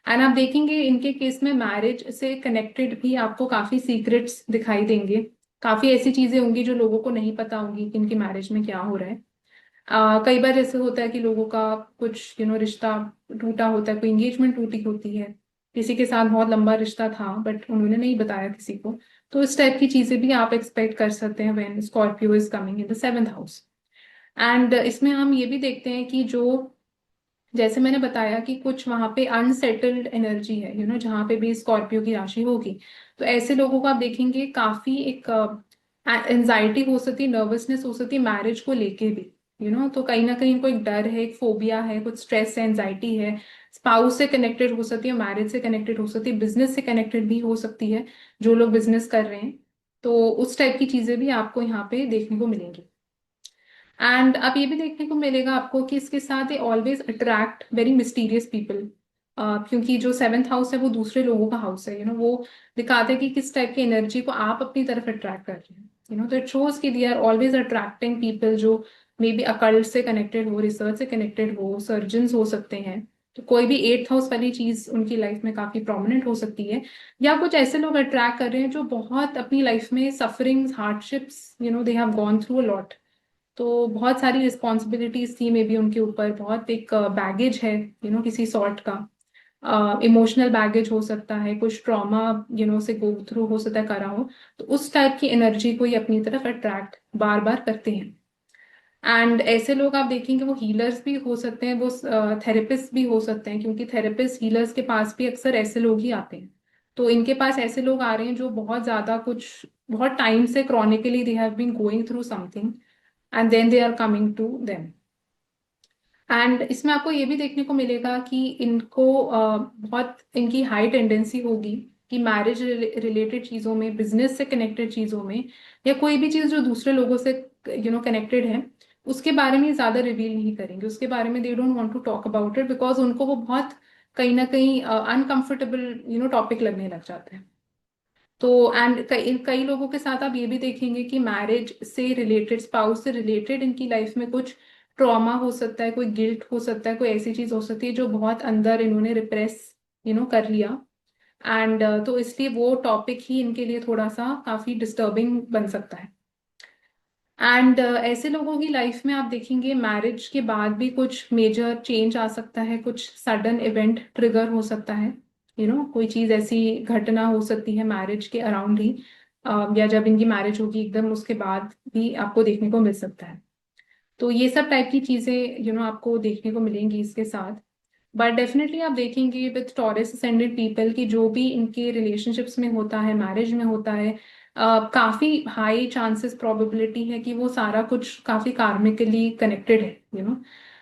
एंड आप देखेंगे इनके केस में मैरिज से कनेक्टेड भी आपको काफी सीक्रेट्स दिखाई देंगे, काफी ऐसी चीजें होंगी जो लोगों को नहीं पता होंगी कि इनकी मैरिज में क्या हो रहा है। कई बार जैसे होता है कि लोगों का कुछ रिश्ता टूटा होता है, कोई एंगेजमेंट टूटी होती है, किसी के साथ बहुत लंबा रिश्ता था बट उन्होंने नहीं बताया किसी को। तो इस टाइप की चीजें भी आप एक्सपेक्ट कर सकते हैं when Scorpio is coming in the seventh house. And इसमें हम ये भी देखते हैं कि जो जैसे मैंने बताया कि कुछ वहां पे अनसेटल्ड एनर्जी है, जहाँ पे भी स्कॉर्पियो की राशि होगी, तो ऐसे लोगों को आप देखेंगे काफी एक एंजाइटी हो सकती है, नर्वसनेस हो सकती है मैरिज को लेके भी, तो कहीं ना कहीं इनको एक डर है, एक फोबिया है, कुछ स्ट्रेस है, एंजाइटी है। स्पाउस से कनेक्टेड हो सकती है, मैरिज से कनेक्टेड हो सकती है, बिजनेस से कनेक्टेड भी हो सकती है, जो लोग बिजनेस कर रहे हैं। तो उस टाइप की चीजें भी आपको यहाँ पे देखने को मिलेंगी। एंड अब ये भी देखने को मिलेगा आपको कि इसके साथ ये always attract very mysterious people, क्योंकि जो सेवेंथ हाउस है वो दूसरे लोगों का हाउस है, वो दिखाते हैं कि किस टाइप की एनर्जी को आप अपनी तरफ अट्रैक्ट कर रहे हैं। तो इट शोज कि they are always attracting people जो मे बी अकल्ट से कनेक्टेड हो, रिसर्च से कनेक्टेड हो, सर्जन्स हो सकते हैं। तो कोई भी एट्थ हाउस वाली चीज उनकी लाइफ में काफी प्रोमिनेंट हो सकती है। या कुछ ऐसे लोग अट्रैक्ट कर रहे हैं जो बहुत अपनी लाइफ में sufferings, hardships, they have gone through a lot. तो बहुत सारी रिस्पॉन्सिबिलिटीज थी मे बी उनके ऊपर, बहुत एक बैगेज है किसी सॉर्ट का, इमोशनल बैगेज हो सकता है, कुछ ट्रॉमा से गो थ्रू हो सकता है करा हो। तो उस टाइप की एनर्जी को ये अपनी तरफ अट्रैक्ट बार बार करते हैं। एंड ऐसे लोग आप देखेंगे वो हीलर्स भी हो सकते हैं, वो थेरेपिस्ट भी हो सकते हैं, क्योंकि थेरेपिस्ट हीलर्स के पास भी अक्सर ऐसे लोग ही आते हैं। तो इनके पास ऐसे लोग आ रहे हैं जो बहुत ज्यादा कुछ बहुत टाइम से chronically they have been going through something and then they are coming to them. And इसमें आपको ये भी देखने को मिलेगा कि इनको बहुत इनकी हाई टेंडेंसी होगी कि मैरिज रिलेटेड चीजों में, बिजनेस से कनेक्टेड चीजों में, या कोई भी चीज जो दूसरे लोगों से कनेक्टेड है, उसके बारे में ज्यादा रिवील नहीं करेंगे, उसके बारे में they don't want to talk about it, because उनको वो बहुत कहीं ना कहीं अनकंफर्टेबल टॉपिक लगने लग जाते हैं। तो एंड कई कई लोगों के साथ आप ये भी देखेंगे कि मैरिज से रिलेटेड, स्पाउस से रिलेटेड इनकी लाइफ में कुछ ट्रॉमा हो सकता है, कोई गिल्ट हो सकता है, कोई ऐसी चीज हो सकती है जो बहुत अंदर इन्होंने रिप्रेस कर लिया। एंड तो इसलिए वो टॉपिक ही इनके लिए थोड़ा सा काफी डिस्टर्बिंग बन सकता है। एंड ऐसे लोगों की लाइफ में आप देखेंगे मैरिज के बाद भी कुछ मेजर चेंज आ सकता है, कुछ सडन इवेंट ट्रिगर हो सकता है। कोई चीज ऐसी घटना हो सकती है मैरिज के अराउंड ही, या जब इनकी मैरिज होगी एकदम उसके बाद भी आपको देखने को मिल सकता है। तो ये सब टाइप की चीजें आपको देखने को मिलेंगी इसके साथ। बट डेफिनेटली आप देखेंगे विथ टॉरस असेंडेड पीपल की जो भी इनके रिलेशनशिप्स में होता है, मैरिज में होता है, काफी हाई चांसेस प्रोबेबिलिटी है कि वो सारा कुछ काफी कार्मिकली कनेक्टेड है।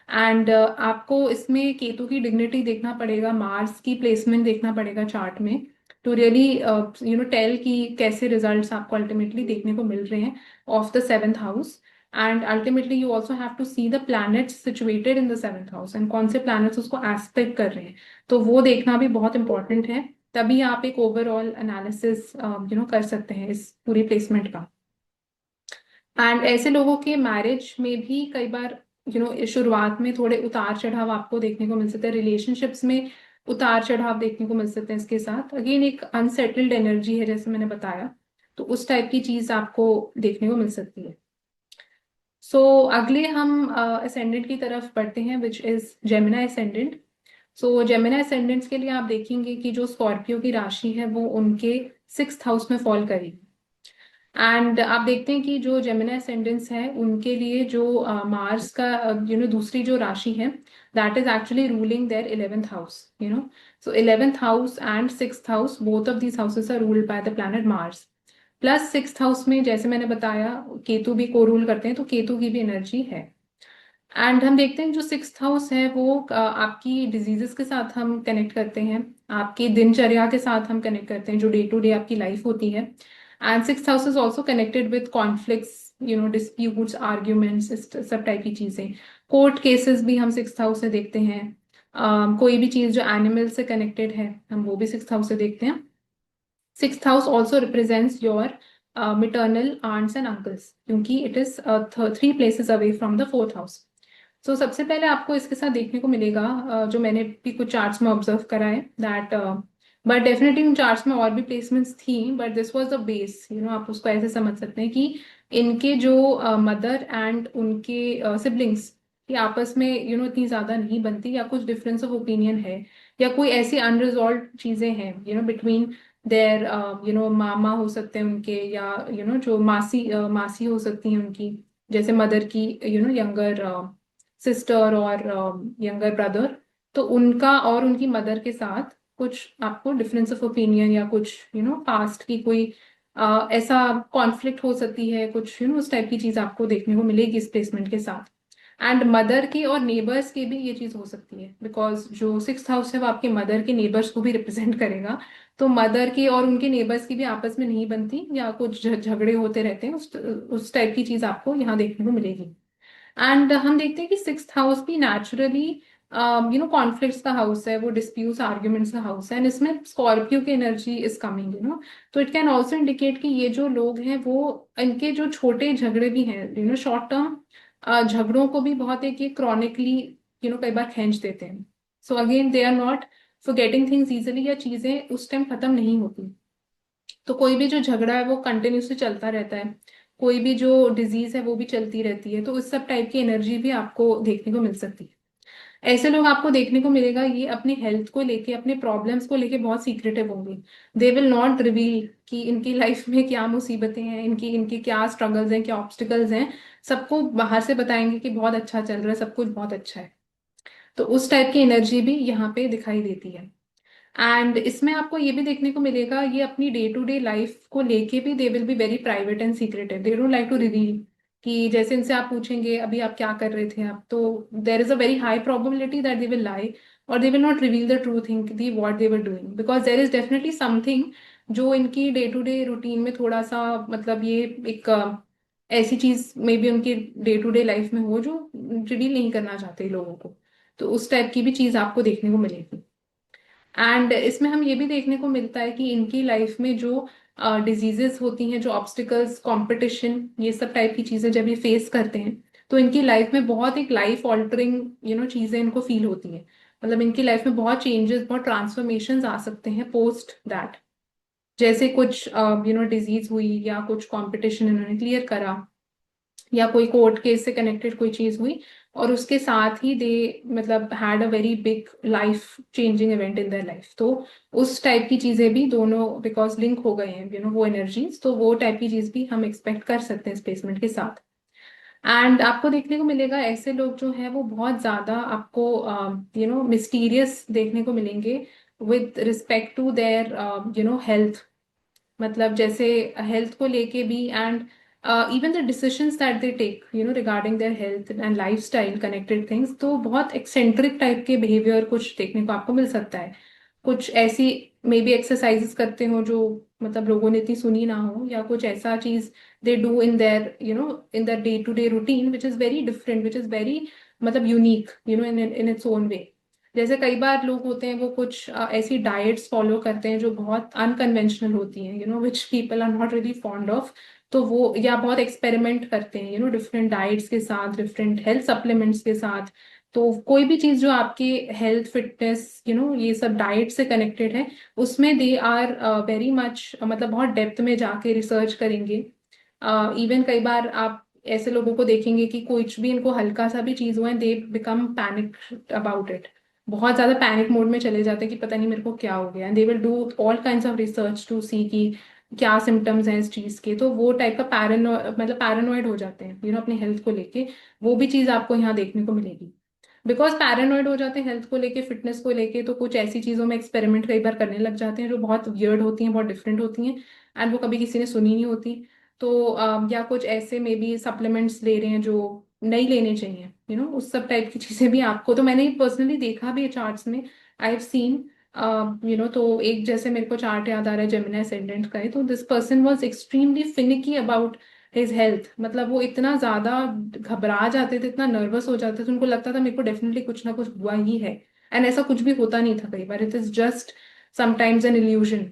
एंड आपको इसमें केतु की डिग्निटी देखना पड़ेगा, मार्स की प्लेसमेंट देखना पड़ेगा चार्ट में, टू रियली टेल कि कैसे रिजल्ट्स आपको अल्टीमेटली देखने को मिल रहे हैं of the seventh house. And ultimately you also have to see the planets situated in the seventh house and कौन से प्लैनेट्स उसको एस्पेक्ट कर रहे हैं। तो वो देखना भी बहुत इंपॉर्टेंट है, तभी आप एक ओवरऑल एनालिसिस कर सकते हैं इस पूरी प्लेसमेंट का। एंड ऐसे लोगों के मैरिज में भी कई बार शुरुआत में थोड़े उतार चढ़ाव आपको देखने को मिल सकते हैं, रिलेशनशिप्स में उतार चढ़ाव देखने को मिल सकते हैं। इसके साथ अगेन एक अनसेटल्ड एनर्जी है जैसे मैंने बताया, तो उस टाइप की चीज आपको देखने को मिल सकती है। सो अगले हम असेंडेंट की तरफ बढ़ते हैं, which is जेमिना ascendant. So जेमिना ascendants के लिए आप देखेंगे कि जो स्कॉर्पियो की राशि है वो उनके सिक्स्थ हाउस में फॉल करेगी। एंड आप देखते हैं कि जो जेमिना असेंडेंट्स है उनके लिए जो मार्स का दूसरी जो राशि है, that is actually ruling their eleventh house. So eleventh house and sixth house, both of these houses are ruled by the planet Mars. Plus sixth house में जैसे मैंने बताया केतु भी को रूल करते हैं, तो केतु की भी एनर्जी है। एंड हम देखते हैं जो सिक्स्थ हाउस है वो आपकी डिजीजेस के साथ हम कनेक्ट करते हैं, आपकी दिनचर्या के साथ हम कनेक्ट करते हैं, जो डे टू डे आपकी लाइफ होती है। And sixth house is also connected with conflicts, disputes, arguments, इस सब टाइप की चीजें। कोर्ट केसेस भी हम सिक्स्थ हाउस से देखते हैं। कोई भी चीज जो एनिमल से कनेक्टेड है हम वो भी सिक्स्थ हाउस से देखते हैं। Sixth house also represents your maternal aunts and uncles, क्योंकि it is 3 places away from the fourth house. So सबसे पहले आपको इसके साथ देखने को मिलेगा, जो मैंने भी कुछ चार्ट्स में ऑब्जर्व करा है, दैट बट डेफिनेटली उन चार्ट्स में और भी प्लेसमेंट्स थी, but this was the base. आप उसको ऐसे समझ सकते हैं कि इनके जो मदर एंड उनके सिबलिंग्स की आपस में इतनी ज्यादा नहीं बनती, या कुछ डिफरेंस ऑफ ओपिनियन है, या कोई ऐसी अनरिजॉल्व चीजें हैं बिटवीन देयर, मामा हो सकते हैं उनके, या जो मासी हो सकती हैं उनकी, जैसे मदर की यंगर सिस्टर और यंगर ब्रदर। तो उनका और उनकी मदर के साथ कुछ आपको डिफरेंस ऑफ ओपिनियन या कुछ पास्ट की कोई ऐसा कॉन्फ्लिक्ट हो सकती है, कुछ उस टाइप की चीज आपको देखने को मिलेगी इस प्लेसमेंट के साथ। एंड मदर की और नेबर्स की भी ये चीज हो सकती है, बिकॉज जो सिक्स्थ हाउस है वो आपके मदर के नेबर्स को भी रिप्रेजेंट करेगा। तो मदर की और उनके नेबर्स की भी आपस में नहीं बनती, या कुछ झगड़े होते रहते हैं, उस टाइप की चीज आपको यहाँ देखने को मिलेगी। एंड हम देखते हैं कि सिक्स्थ हाउस भी नेचुरली कॉन्फ्लिक्ट्स का हाउस है, वो डिस्प्यूट्स आर्ग्यूमेंट्स का हाउस है, एंड इसमें स्कॉर्पियो की एनर्जी इज कमिंग। तो इट कैन ऑल्सो इंडिकेट कि ये जो लोग हैं वो, इनके जो छोटे झगड़े भी हैं, शॉर्ट टर्म झगड़ों को भी बहुत एक ये क्रॉनिकली कई बार खींच देते हैं। So again they are not forgetting things easily, या चीजें उस टाइम खत्म नहीं होती। तो कोई भी जो झगड़ा है वो कंटिन्यूसली चलता रहता है, कोई भी जो डिजीज है वो भी चलती रहती है, तो इस सब टाइप की एनर्जी भी आपको देखने को मिल सकती है। ऐसे लोग आपको देखने को मिलेगा ये अपनी हेल्थ को लेके, अपने प्रॉब्लम्स को लेके बहुत सीक्रेटिव होंगे। दे विल नॉट रिवील कि इनकी लाइफ में क्या मुसीबतें हैं, इनकी इनके क्या स्ट्रगल्स हैं, क्या ऑब्स्टिकल्स हैं। सबको बाहर से बताएंगे कि बहुत अच्छा चल रहा है, सब कुछ बहुत अच्छा है। तो उस टाइप की एनर्जी भी यहाँ पे दिखाई देती है। एंड इसमें आपको ये भी देखने को मिलेगा ये अपनी डे टू डे लाइफ को लेके भी they will be very private and secretive, they don't like to reveal. कि जैसे इनसे आप पूछेंगे अभी आप क्या कर रहे थे आप, तो there is a very high probability that they will lie, और they will not reveal the true thing the what they were doing, because there is definitely something जो इनकी डे टू डे रूटीन में थोड़ा सा, मतलब ये एक ऐसी चीज मे बी उनके डे टू डे लाइफ में हो जो डील नहीं करना चाहते लोगों को, तो उस टाइप की भी चीज आपको देखने को मिलेगी। एंड इसमें हम ये भी देखने को मिलता है कि इनकी लाइफ में जो डिजीजेस होती हैं, जो ऑब्स्टिकल्स, कंपटीशन, ये सब टाइप की चीजें जब ये फेस करते हैं, तो इनकी लाइफ में बहुत एक लाइफ ऑल्टरिंग चीजें इनको फील होती हैं। मतलब इनकी लाइफ में बहुत चेंजेस, बहुत ट्रांसफॉर्मेशंस आ सकते हैं पोस्ट दैट। जैसे कुछ डिजीज हुई, या कुछ कंपटीशन इन्होंने क्लियर करा, या कोई कोर्ट केस से कनेक्टेड कोई चीज हुई, और उसके साथ ही दे मतलब had a very big life changing event in their life. तो उस टाइप की चीजें भी दोनों बिकॉज लिंक हो गए हैं वो एनर्जीज, तो वो टाइप की चीज भी हम एक्सपेक्ट कर सकते हैं इस प्लेसमेंट के साथ। एंड आपको देखने को मिलेगा ऐसे लोग जो हैं वो बहुत ज्यादा आपको मिस्टीरियस देखने को मिलेंगे with respect to their health. मतलब जैसे हेल्थ को लेके भी, and even the decisions that they take regarding their health and lifestyle connected things, तो बहुत एक्सेंट्रिक टाइप के बिहेवियर कुछ देखने को आपको मिल सकता है। कुछ ऐसी मे बी एक्सरसाइजेस करते हो जो मतलब लोगों ने इतनी सुनी ना हो, या कुछ ऐसा चीज they do in their in the day to day routine which is very different, which is very मतलब unique in its own way. जैसे कई बार लोग होते हैं वो कुछ ऐसी डाइट्स फॉलो करते हैं जो बहुत अनकन्वेंशनल होती हैं, which people are not really fond of. तो वो या बहुत एक्सपेरिमेंट करते हैं डिफरेंट डाइट्स के साथ, डिफरेंट हेल्थ सप्लीमेंट्स के साथ। तो कोई भी चीज जो आपकी हेल्थ, फिटनेस, ये सब डाइट से कनेक्टेड है, उसमें दे आर वेरी मच मतलब बहुत डेप्थ में जाके रिसर्च करेंगे। इवन कई बार आप ऐसे लोगों को देखेंगे कि कुछ भी इनको हल्का सा भी चीज हुआ है, they become panic about it. बहुत ज्यादा पैनिक मोड में चले जाते हैं कि पता नहीं मेरे को क्या हो गया, and they will do all kinds of research to see कि क्या सिम्टम्स हैं इस चीज के। तो वो टाइप का मतलब पैरानॉइड हो जाते हैं अपनी हेल्थ को लेके। वो भी चीज आपको यहाँ देखने को मिलेगी। बिकॉज पैरानॉइड हो जाते हैं हेल्थ को लेके, फिटनेस को लेके, तो कुछ ऐसी चीजों में एक्सपेरिमेंट कई बार करने लग जाते हैं जो बहुत वियर्ड होती हैं, बहुत डिफरेंट होती हैं, एंड वो कभी किसी ने सुनी नहीं होती। तो या कुछ ऐसे में भी सप्लीमेंट्स ले रहे हैं जो नहीं लेने चाहिए, उस सब टाइप की चीजें भी आपको, तो मैंने पर्सनली देखा भी है चार्ट्स में। आई हैव सीन तो एक जैसे मेरे को चार्ट याद आ रहा है जेमिनी असेंडेंट का है, तो this person was extremely finicky about his health. मतलब वो इतना ज्यादा घबरा जाते थे, इतना नर्वस हो जाते थे, उनको लगता था मेरे को डेफिनेटली कुछ ना कुछ हुआ ही है। एंड ऐसा कुछ भी होता नहीं था, कई बार it is just sometimes an illusion.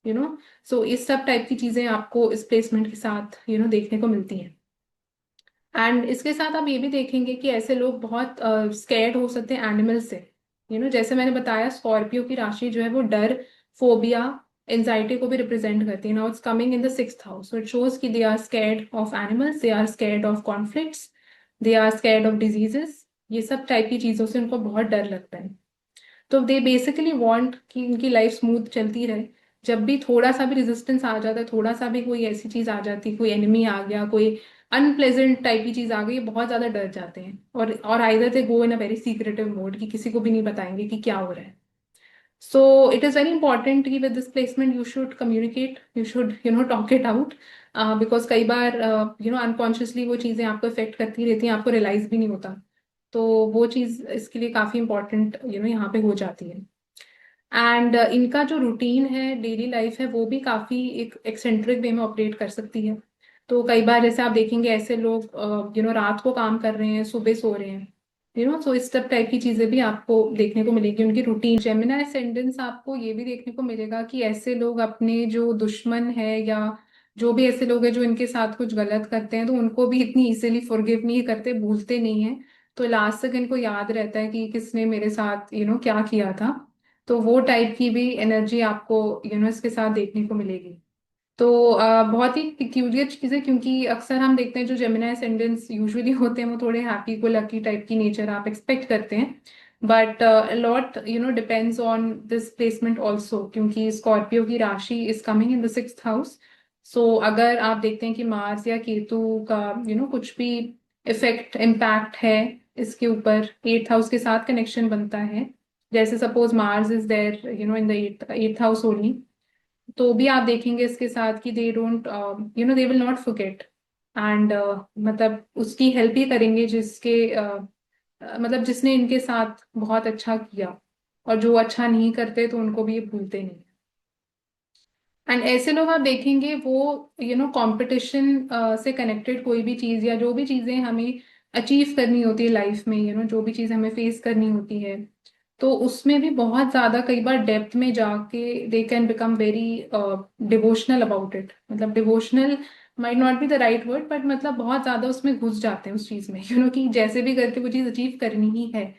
You know so इस सब टाइप की चीजें आपको इस प्लेसमेंट के साथ देखने को मिलती हैं। एंड इसके साथ आप ये भी देखेंगे कि ऐसे लोग बहुत स्कैर्ड हो सकते हैं एनिमल से। जैसे मैंने बताया, स्कॉर्पियो की राशि जो है वो डर, फोबिया, एंजाइटी को भी रिप्रेजेंट करती है। Now it's coming in the sixth house, so it shows कि they are scared of animals, they are scared of conflicts, they are scared of diseases. ये सब टाइप की चीजों से उनको बहुत डर लगता है। तो दे बेसिकली वांट कि उनकी लाइफ स्मूथ चलती रहे। जब भी थोड़ा सा भी रेजिस्टेंस आ जाता है, थोड़ा सा भी कोई ऐसी चीज आ जाती, कोई एनिमी आ गया, कोई अनप्लेजेंट टाइप की चीज आ गई, ये बहुत ज्यादा डर जाते हैं, और either they go in a very secretive mode कि किसी को भी नहीं बताएंगे कि क्या हो रहा है। So it is very important कि with this placement you should communicate, you should talk it out. Because कई बार अनकॉन्शियसली वो चीजें आपको इफेक्ट करती रहती हैं, आपको रियलाइज भी नहीं होता। तो वो चीज इसके लिए काफी इंपॉर्टेंट यहाँ पे हो जाती है। एंड इनका जो रूटीन है, डेली लाइफ है, वो भी काफी एक एक्सेंट्रिक वे में ऑपरेट कर सकती है। तो कई बार जैसे आप देखेंगे ऐसे लोग रात को काम कर रहे हैं, सुबह सो रहे हैं, सो इस सब टाइप की चीजें भी आपको देखने को मिलेगी उनकी रूटीन। जेमिनी असेंडेंस आपको ये भी देखने को मिलेगा कि ऐसे लोग अपने जो दुश्मन है, या जो भी ऐसे लोग हैं जो इनके साथ कुछ गलत करते हैं, तो उनको भी इतनी इजीली फॉरगिव नहीं करते, भूलते नहीं है। तो लास्ट तक इनको याद रहता है कि किसने मेरे साथ क्या किया था। तो वो टाइप की भी एनर्जी आपको इसके साथ देखने को मिलेगी। तो बहुत ही पिक्यूलियर चीज है, क्योंकि अक्सर हम देखते हैं जो जेमिनी असेंडेंट्स यूजुअली होते हैं वो थोड़े हैप्पी गो लकी टाइप की नेचर आप एक्सपेक्ट करते हैं। But lot depends on this placement also, क्योंकि स्कॉर्पियो की राशि is coming in the sixth house. So अगर आप देखते हैं कि मार्स या केतु का कुछ भी इफेक्ट इम्पैक्ट है इसके ऊपर, एट्थ हाउस के साथ कनेक्शन बनता है, जैसे suppose Mars is there in the eighth house only, तो भी आप देखेंगे इसके साथ कि they don't they will not forget. And मतलब उसकी हेल्प ही करेंगे जिसके मतलब जिसने इनके साथ बहुत अच्छा किया, और जो अच्छा नहीं करते तो उनको भी ये भूलते नहीं। एंड ऐसे लोग आप देखेंगे वो कंपटीशन से कनेक्टेड कोई भी चीज या जो भी चीजें हमें अचीव करनी होती है लाइफ में, जो भी चीज हमें फेस करनी होती है, तो उसमें भी बहुत ज्यादा कई बार डेप्थ में जाके they can become very devotional about it. मतलब devotional might not be the right word, but मतलब बहुत ज्यादा उसमें घुस जाते हैं उस चीज में, कि जैसे भी करके वो चीज अचीव करनी ही है।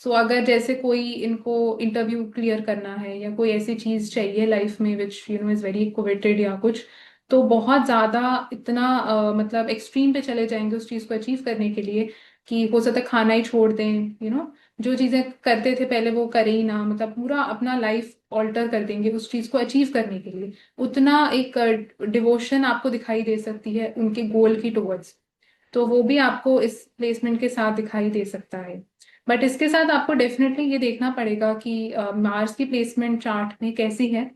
सो अगर जैसे कोई इनको इंटरव्यू क्लियर करना है या कोई ऐसी चीज चाहिए लाइफ में विच इज वेरी कोवेटेड या कुछ, तो बहुत ज्यादा इतना मतलब एक्सट्रीम पे चले जाएंगे उस चीज को अचीव करने के लिए, कि हो सकता है खाना ही छोड़ दें, जो चीजें करते थे पहले वो करें ही ना, मतलब पूरा अपना लाइफ ऑल्टर कर देंगे उस चीज को अचीव करने के लिए। उतना एक डिवोशन आपको दिखाई दे सकती है उनके गोल की टुवर्ड्स। तो वो भी आपको इस प्लेसमेंट के साथ दिखाई दे सकता है। बट इसके साथ आपको डेफिनेटली ये देखना पड़ेगा कि मार्स की प्लेसमेंट चार्ट में कैसी है,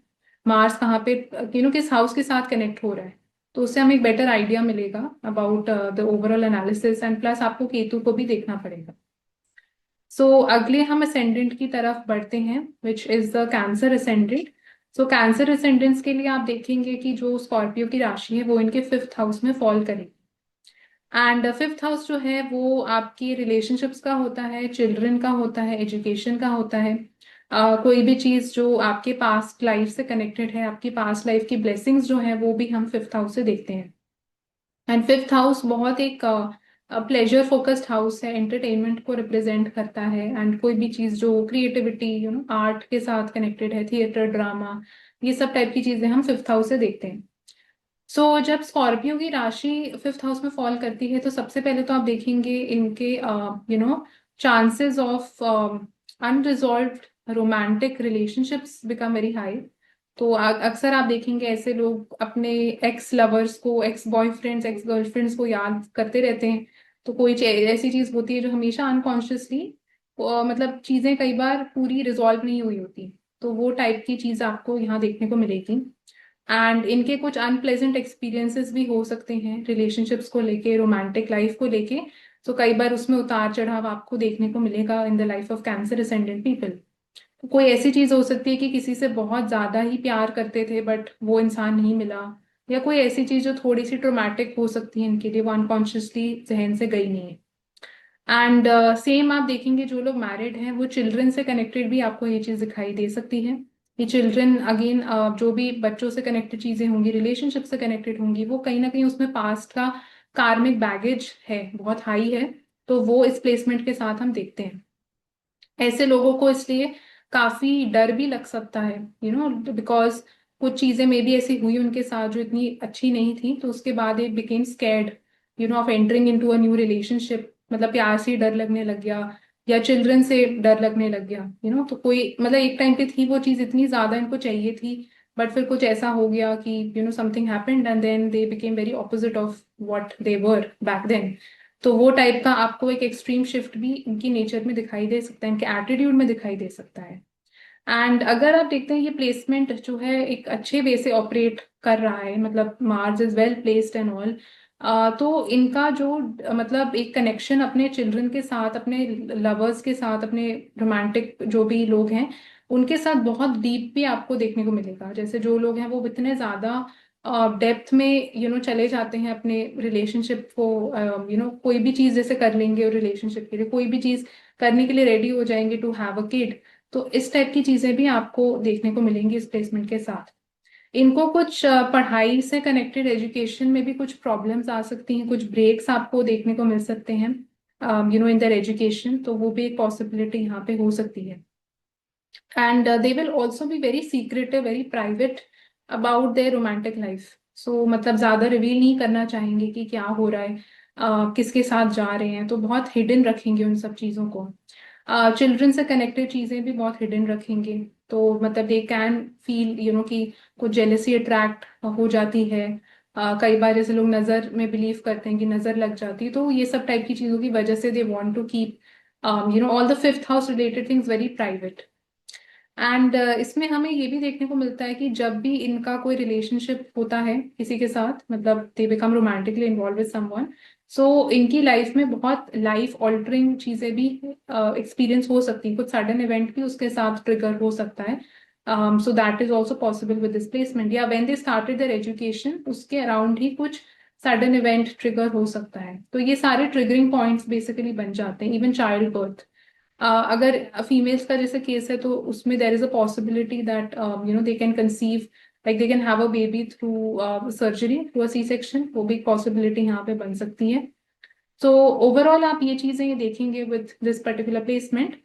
मार्स कहाँ पे किस हाउस के साथ कनेक्ट हो रहा है। तो उससे हमें एक बेटर आइडिया मिलेगा about the overall analysis, and plus आपको केतु को भी देखना पड़ेगा। सो अगले हम असेंडेंट की तरफ बढ़ते हैं, which is the cancer ascendant. So cancer ascendants के लिए आप देखेंगे कि जो स्कॉर्पियो की राशि है वो इनके फिफ्थ हाउस में फॉल करेगी। एंड फिफ्थ हाउस जो है वो आपकी रिलेशनशिप्स का होता है, चिल्ड्रन का होता है, एजुकेशन का होता है। कोई भी चीज जो आपके पास्ट लाइफ से कनेक्टेड है, आपकी पास्ट लाइफ की ब्लेसिंग्स जो है वो भी हम फिफ्थ हाउस से देखते हैं। एंड फिफ्थ हाउस बहुत एक प्लेजर फोकस्ड हाउस है, एंटरटेनमेंट को रिप्रेजेंट करता है। एंड कोई भी चीज जो क्रिएटिविटी आर्ट के साथ कनेक्टेड है, थिएटर, ड्रामा, ये सब टाइप की चीजें हम फिफ्थ हाउस से देखते हैं। जब स्कॉर्पियो की राशि फिफ्थ हाउस में फॉल करती है तो सबसे पहले तो आप देखेंगे इनके chances of unresolved romantic relationships become very high. तो अक्सर आप देखेंगे ऐसे लोग अपने एक्स लवर्स को, एक्स बॉयफ्रेंड्स, एक्स गर्लफ्रेंड्स को याद करते रहते हैं। तो कोई ऐसी चीज होती है जो हमेशा अनकॉन्शियसली, मतलब चीजें कई बार पूरी रिजॉल्व नहीं हुई होती, तो वो टाइप की चीज आपको यहाँ देखने को मिलेगी। एंड इनके कुछ अनप्लेजेंट एक्सपीरियंसेस भी हो सकते हैं रिलेशनशिप्स को लेके, रोमांटिक लाइफ को लेके। तो कई बार उसमें उतार चढ़ाव आपको देखने को मिलेगा in the life of cancer ascendant people. कोई ऐसी चीज हो सकती है कि किसी से बहुत ज्यादा ही प्यार करते थे बट वो इंसान नहीं मिला, या कोई ऐसी चीज जो थोड़ी सी ट्रोमैटिक हो सकती है इनके लिए, वो अनकॉन्शियसली जहन से गई नहीं है। एंड सेम आप देखेंगे जो लोग मैरिड हैं वो चिल्ड्रन से कनेक्टेड भी आपको ये चीज दिखाई दे सकती है। ये चिल्ड्रन अगेन जो भी बच्चों से कनेक्टेड चीजें होंगी, रिलेशनशिप से कनेक्टेड होंगी, वो कहीं ना कहीं उसमें पास्ट का कार्मिक बैगेज है, बहुत हाई है। तो वो इस प्लेसमेंट के साथ हम देखते हैं। ऐसे लोगों को इसलिए काफी डर भी लग सकता है, बिकॉज कुछ चीजें मे भी ऐसी हुई उनके साथ जो इतनी अच्छी नहीं थी, तो उसके बाद ये became scared of entering into a new relationship. मतलब प्यार से डर लगने लग गया, या चिल्ड्रन से डर लगने लग गया, तो कोई मतलब एक टाइम पे थी वो चीज इतनी ज्यादा इनको चाहिए थी, बट फिर कुछ ऐसा हो गया कि something happened and then they became very opposite of what they were back then. तो वो टाइप का आपको एक एक्सट्रीम शिफ्ट भी इनकी नेचर में दिखाई दे सकता है, इनके एटीट्यूड में दिखाई दे सकता है। एंड अगर आप देखते हैं ये प्लेसमेंट जो है एक अच्छे वे से ऑपरेट कर रहा है, मतलब Mars is well placed and all, तो इनका जो मतलब एक कनेक्शन अपने चिल्ड्रन के साथ, अपने लवर्स के साथ, अपने रोमांटिक जो भी लोग हैं उनके साथ बहुत डीप भी आपको देखने को मिलेगा। जैसे जो लोग हैं वो इतने ज्यादा डेप्थ में चले जाते हैं अपने रिलेशनशिप को, कोई भी चीज जैसे कर लेंगे रिलेशनशिप के लिए, कोई भी चीज करने के लिए रेडी हो जाएंगे टू हैव अ किड। तो इस टाइप की चीजें भी आपको देखने को मिलेंगी इस प्लेसमेंट के साथ। इनको कुछ पढ़ाई से कनेक्टेड एजुकेशन में भी कुछ प्रॉब्लम्स आ सकती हैं, कुछ ब्रेक्स आपको देखने को मिल सकते हैं इन देयर एजुकेशन, तो वो भी एक पॉसिबिलिटी यहाँ पे हो सकती है। And they will also be very secretive, very private about their romantic life. So मतलब ज्यादा रिवील नहीं करना चाहेंगे कि क्या हो रहा है, किसके साथ जा रहे हैं, तो बहुत हिडन रखेंगे उन सब चीजों को। चिल्ड्रन से कनेक्टेड चीजें भी बहुत हिडन रखेंगे। तो मतलब दे कैन फील कि कुछ जेलेसी अट्रैक्ट हो जाती है। कई बार जैसे लोग नजर में बिलीव करते हैं कि नजर लग जाती है, तो ये सब टाइप की चीजों की वजह से they want to keep all the fifth house related things very private. And इसमें हमें ये भी देखने को मिलता है कि जब भी इनका कोई रिलेशनशिप होता है किसी के साथ, मतलब they become romantically involve with someone, so इनकी लाइफ में बहुत लाइफ ऑल्टरिंग चीजें भी एक्सपीरियंस हो सकती हैं, कुछ सडन इवेंट भी उसके साथ ट्रिगर हो सकता है। So that is also possible with this placement, या when they started their education उसके अराउंड ही कुछ सडन इवेंट ट्रिगर हो सकता है। तो ये सारे ट्रिगरिंग पॉइंट्स बेसिकली बन जाते हैं। इवन चाइल्ड बर्थ, अगर फीमेल्स का जैसे केस है तो उसमें there is a possibility that they can conceive, like they can have a baby through surgery, through a C section, वो भी पॉसिबिलिटी यहाँ पे बन सकती है। सो ओवरऑल आप ये चीजें देखेंगे with this particular placement.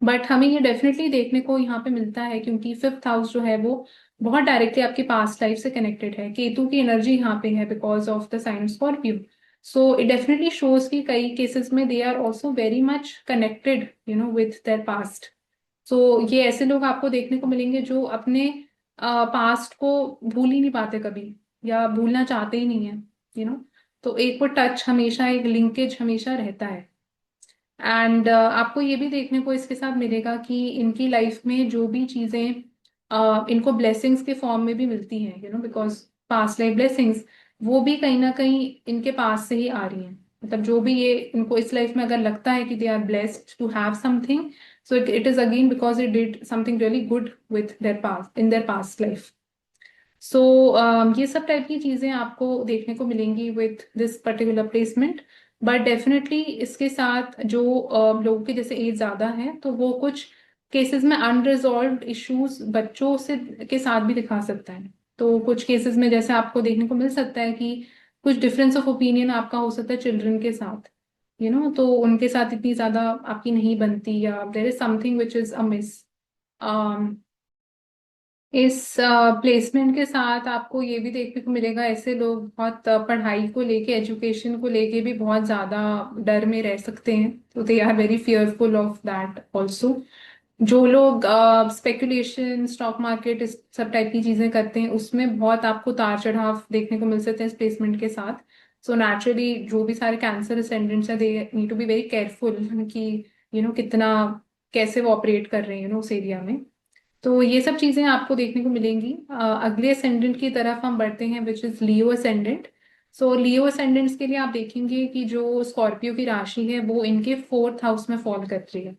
But हमें ये डेफिनेटली देखने को यहाँ पे मिलता है क्योंकि फिफ्थ हाउस जो है वो बहुत डायरेक्टली आपकी पास्ट लाइफ से कनेक्टेड है। केतु की एनर्जी यहाँ पे है because of the sign Scorpio. So it definitely shows कि कई केसेस में they are also very much connected with their past. So ये ऐसे लोग आपको देखने को मिलेंगे जो अपने पास्ट को भूल ही नहीं पाते कभी, या भूलना चाहते ही नहीं है। तो एक वो टच हमेशा, एक लिंकेज हमेशा रहता है। एंड आपको ये भी देखने को इसके साथ मिलेगा कि इनकी लाइफ में जो भी चीजें इनको ब्लेसिंग्स के फॉर्म में भी मिलती हैं, बिकॉज पास्ट लाइफ ब्लेसिंग्स वो भी कहीं ना कहीं इनके पास से ही आ रही हैं। मतलब जो भी ये इनको इस लाइफ में अगर लगता है कि they are blessed to have something, so it is again because it did something really good with their past, in their past life. So ये सब टाइप की चीजें आपको देखने को मिलेंगी with this particular placement. But definitely इसके साथ जो लोगों की जैसे एज ज्यादा है तो वो कुछ केसेस में अनरिजॉल्व्ड इश्यूज बच्चों से के साथ भी दिखा सकता है। तो कुछ केसेस में जैसे आपको देखने को मिल सकता है कि कुछ डिफरेंस ऑफ ओपिनियन आपका हो सकता है चिल्ड्रन के साथ, तो उनके साथ इतनी ज्यादा आपकी नहीं बनती, या there is something which is amiss. इस प्लेसमेंट के साथ आपको ये भी देखने को मिलेगा, ऐसे लोग बहुत पढ़ाई को लेके, एजुकेशन को लेके भी बहुत ज्यादा डर में रह सकते हैं। तो they are very fearful of that also. जो लोग स्पेकुलेशन, स्टॉक मार्केट, इस सब टाइप की चीजें करते हैं उसमें बहुत आपको उतार चढ़ाव देखने को मिल सकते हैं इस प्लेसमेंट के साथ। सो नेचुरली जो भी सारे कैंसर असेंडेंट्स हैं they need to be very careful कि कितना, कैसे वो ऑपरेट कर रहे हैं उस एरिया में। तो ये सब चीजें आपको देखने को मिलेंगी। अगले असेंडेंट की तरफ हम बढ़ते हैं which is Leo ascendant. So Leo ascendants के लिए आप देखेंगे कि जो स्कॉर्पियो की राशि है वो इनके फोर्थ हाउस में फॉल कर रही है।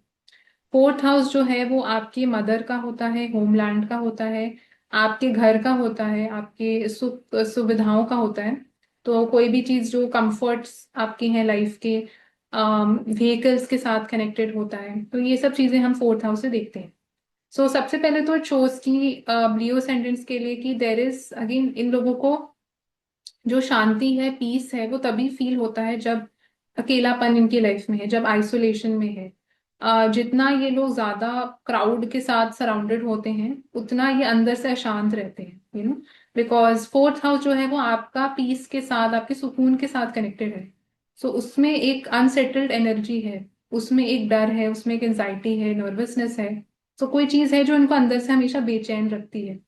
फोर्थ हाउस जो है वो आपके मदर का होता है, होमलैंड का होता है, आपके घर का होता है, आपके सुख सुविधाओं का होता है। तो कोई भी चीज जो कंफर्ट्स आपकी हैं लाइफ के, व्हीकल्स के साथ कनेक्टेड होता है, तो ये सब चीजें हम फोर्थ हाउस से देखते हैं। सो सबसे पहले तो शोज की लियो सेंटेंस के लिए कि देर इज अगेन इन लोगों को जो शांति है, पीस है, वो तभी फील होता है जब अकेलापन इनकी लाइफ में है, जब आइसोलेशन में है। जितना ये लोग ज्यादा क्राउड के साथ सराउंडेड होते हैं उतना ये अंदर से अशांत रहते हैं, बिकॉज फोर्थ हाउस जो है वो आपका पीस के साथ, आपके सुकून के साथ कनेक्टेड है। सो उसमें एक अनसेटल्ड एनर्जी है, उसमें एक डर है, उसमें एक एंजाइटी है, नर्वसनेस है। तो कोई चीज है जो इनको अंदर से हमेशा बेचैन रखती है।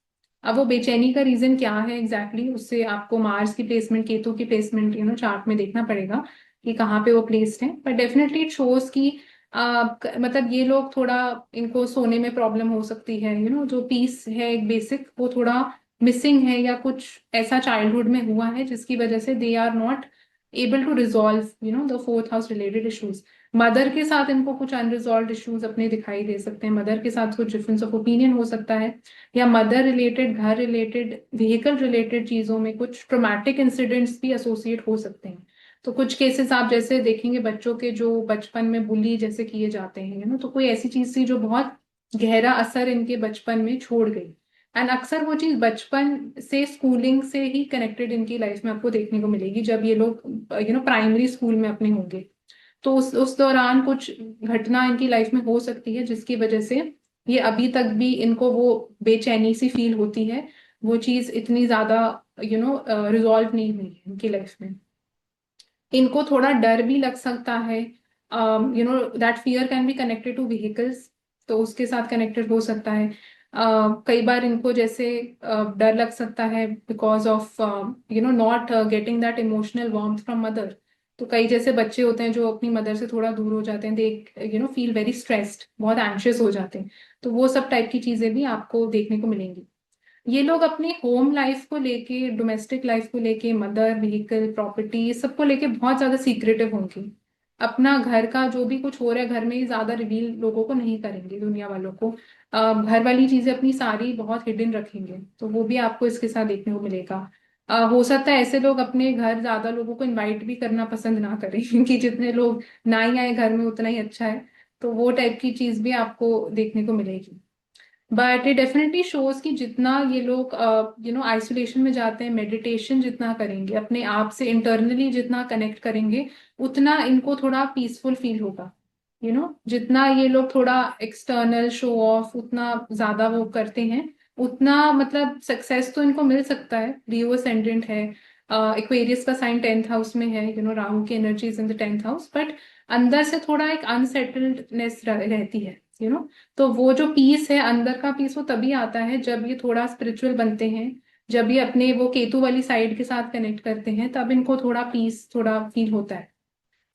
अब वो बेचैनी का रीजन क्या है एग्जैक्टली उससे आपको मार्स की प्लेसमेंट, केतु की प्लेसमेंट चार्ट में देखना पड़ेगा कि कहाँ पे वो प्लेस्ड है। बट डेफिनेटली इट शोज कि मतलब ये लोग थोड़ा, इनको सोने में प्रॉब्लम हो सकती है, जो पीस है एक बेसिक वो थोड़ा मिसिंग है, या कुछ ऐसा चाइल्डहुड में हुआ है जिसकी वजह से they are not able to resolve the fourth house related issues. Mother के साथ इनको कुछ अनरिजॉल्व इश्यूज अपने दिखाई दे सकते हैं, मदर के साथ कुछ डिफरेंस ऑफ ओपिनियन हो सकता है, या मदर रिलेटेड, घर रिलेटेड, व्हीकल रिलेटेड चीजों में कुछ ट्रोमैटिक इंसिडेंट्स भी एसोसिएट हो सकते हैं। तो कुछ केसेस आप जैसे देखेंगे बच्चों के जो बचपन में बुली जैसे किए जाते हैं, तो कोई ऐसी चीज थी जो बहुत गहरा असर इनके बचपन में छोड़ गई। एंड अक्सर वो चीज बचपन से, स्कूलिंग से ही कनेक्टेड इनकी लाइफ में आपको देखने को मिलेगी जब ये लोग प्राइमरी स्कूल में अपने होंगे। तो उस दौरान कुछ घटना इनकी लाइफ में हो सकती है जिसकी वजह से ये अभी तक भी इनको वो बेचैनी सी फील होती है, वो चीज इतनी ज्यादा रिजॉल्व नहीं हुई है इनकी लाइफ में। इनको थोड़ा डर भी लग सकता है, that fear can be connected two vehicles, तो उसके साथ कनेक्टेड हो सकता है। कई बार इनको जैसे डर लग सकता है because of not getting that emotional warmth from mother. तो कई जैसे बच्चे होते हैं जो अपनी मदर से थोड़ा दूर हो जाते हैं, दे फील वेरी स्ट्रेस्ड, बहुत एंशियस हो जाते हैं। तो वो सब टाइप की चीजें भी आपको देखने को मिलेंगी। ये लोग अपने होम लाइफ को लेके, डोमेस्टिक लाइफ को लेके, मदर, व्हीकल, प्रॉपर्टी, सबको लेके बहुत ज्यादा सीक्रेटिव होंगे। अपना घर का जो भी कुछ हो रहा है घर में ही ज्यादा रिवील लोगों को नहीं करेंगे, दुनिया वालों को। घर वाली चीजें अपनी सारी बहुत हिडन रखेंगे, तो वो भी आपको इसके साथ देखने को मिलेगा। हो सकता है ऐसे लोग अपने घर ज्यादा लोगों को इनवाइट भी करना पसंद ना करें क्योंकि जितने लोग ना ही आए घर में उतना ही अच्छा है। तो वो टाइप की चीज भी आपको देखने को मिलेगी। बट इट डेफिनेटली शोज कि जितना ये लोग आइसोलेशन में जाते हैं, मेडिटेशन जितना करेंगे, अपने आप से इंटरनली जितना कनेक्ट करेंगे, उतना इनको थोड़ा पीसफुल फील होगा। जितना ये लोग थोड़ा एक्सटर्नल शो ऑफ उतना ज्यादा वो करते हैं, उतना मतलब सक्सेस तो इनको मिल सकता है। लियो असेंडेंट है, एक्वेरियस का साइन 10th हाउस में है, राहु की energies in the 10th house, but अंदर से थोड़ा एक अनसेटल्डनेस रहती है। तो वो जो पीस है, अंदर का पीस, वो तभी आता है जब ये थोड़ा स्पिरिचुअल बनते हैं, जब ये अपने वो केतु वाली साइड के साथ कनेक्ट करते हैं, तब इनको थोड़ा पीस थोड़ा फील होता है।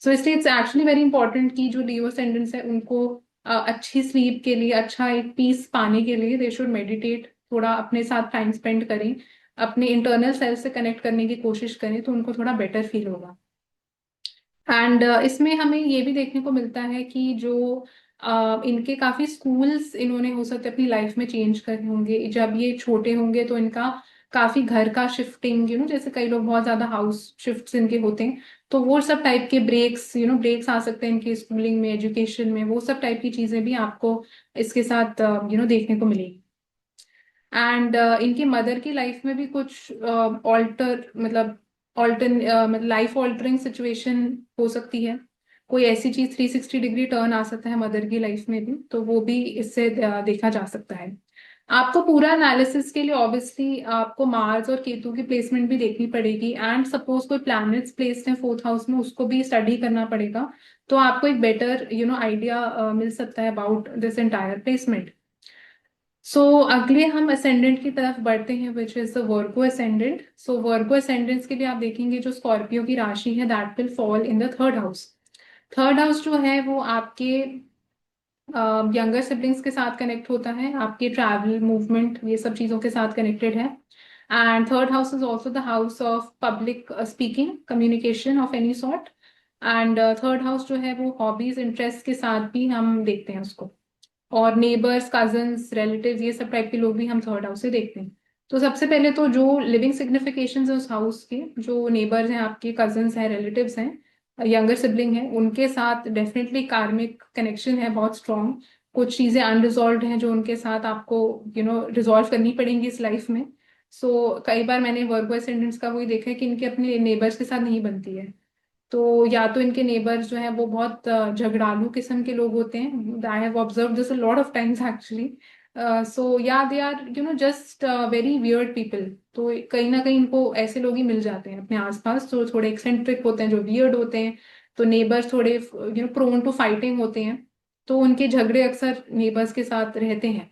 सो इसलिए इट्स एक्चुअली वेरी इंपॉर्टेंट कि जो लियो असेंडेंट्स है उनको अच्छी स्लीप के लिए, अच्छा एक पीस पाने के लिए दे शुड मेडिटेट, थोड़ा अपने साथ टाइम स्पेंड करें, अपने इंटरनल सेल्फ से कनेक्ट करने की कोशिश करें, तो उनको थोड़ा बेटर फील होगा। एंड इसमें हमें ये भी देखने को मिलता है कि जो इनके काफी स्कूल्स इन्होंने हो सकते अपनी लाइफ में चेंज करे होंगे जब ये छोटे होंगे, तो इनका काफी घर का शिफ्टिंग, जैसे कई लोग बहुत ज्यादा हाउस शिफ्ट्स इनके होते हैं, तो वो सब टाइप के ब्रेक्स, ब्रेक्स आ सकते हैं इनके स्कूलिंग में, एजुकेशन में, वो सब टाइप की चीजें भी आपको इसके साथ देखने को मिलेगी। एंड इनकी मदर की लाइफ में भी कुछ ऑल्टर मतलब ऑल्टर मतलब लाइफ ऑल्टरिंग सिचुएशन हो सकती है। कोई ऐसी चीज 360 डिग्री टर्न आ सकता है मदर की लाइफ में भी, तो वो भी इससे देखा जा सकता है। आपको पूरा एनालिसिस के लिए ऑब्वियसली आपको मार्स और केतु की प्लेसमेंट भी देखनी पड़ेगी, एंड सपोज कोई प्लैनेट्स प्लेस्ड है 4th हाउस में, उसको भी स्टडी करना पड़ेगा। तो आपको एक बेटर आइडिया मिल सकता है अबाउट दिस एंटायर प्लेसमेंट। सो अगले हम असेंडेंट की तरफ बढ़ते हैं, which is the Virgo ascendant. So Virgo ascendants के लिए आप देखेंगे जो स्कॉर्पियो की राशि है, that will fall in the 3rd house. 3rd house जो है वो आपके यंगर सिबलिंग्स के साथ कनेक्ट होता है, आपके ट्रैवल मूवमेंट ये सब चीजों के साथ कनेक्टेड है। And 3rd house is also the house of public speaking, communication of any sort. And 3rd house जो है वो हॉबीज इंटरेस्ट के साथ भी हम देखते हैं उसको। और नेबर्स, कजन्स, रिलेटिव्स, ये सब टाइप के लोग भी हम 3rd हाउस से देखते हैं। तो सबसे पहले तो जो लिविंग सिग्निफिकेशंस है उस हाउस के, जो नेबर्स हैं, आपके कजन्स हैं, रिलेटिव्स हैं, यंगर सिबलिंग है, उनके साथ डेफिनेटली कार्मिक कनेक्शन है बहुत स्ट्रॉन्ग। कुछ चीजें अनरिजॉल्व हैं जो उनके साथ आपको रिजॉल्व करनी पड़ेंगी इस लाइफ में। कई बार मैंने वर्गो एसेंडेंट्स का वही देखा है कि इनके अपने नेबर्स के साथ नहीं बनती है। तो या तो इनके नेबर्स जो है वो बहुत झगड़ालू किस्म के लोग होते हैं। I have observe this a lot of times actually. So yeah they are just very weird people. तो कहीं ना कहीं इनको ऐसे लोग ही मिल जाते हैं अपने आसपास जो थोड़े एक्सेंट्रिक होते हैं, जो वियर्ड होते हैं। तो नेबर्स थोड़े प्रोन टू फाइटिंग होते हैं, तो उनके झगड़े अक्सर नेबर्स के साथ रहते हैं।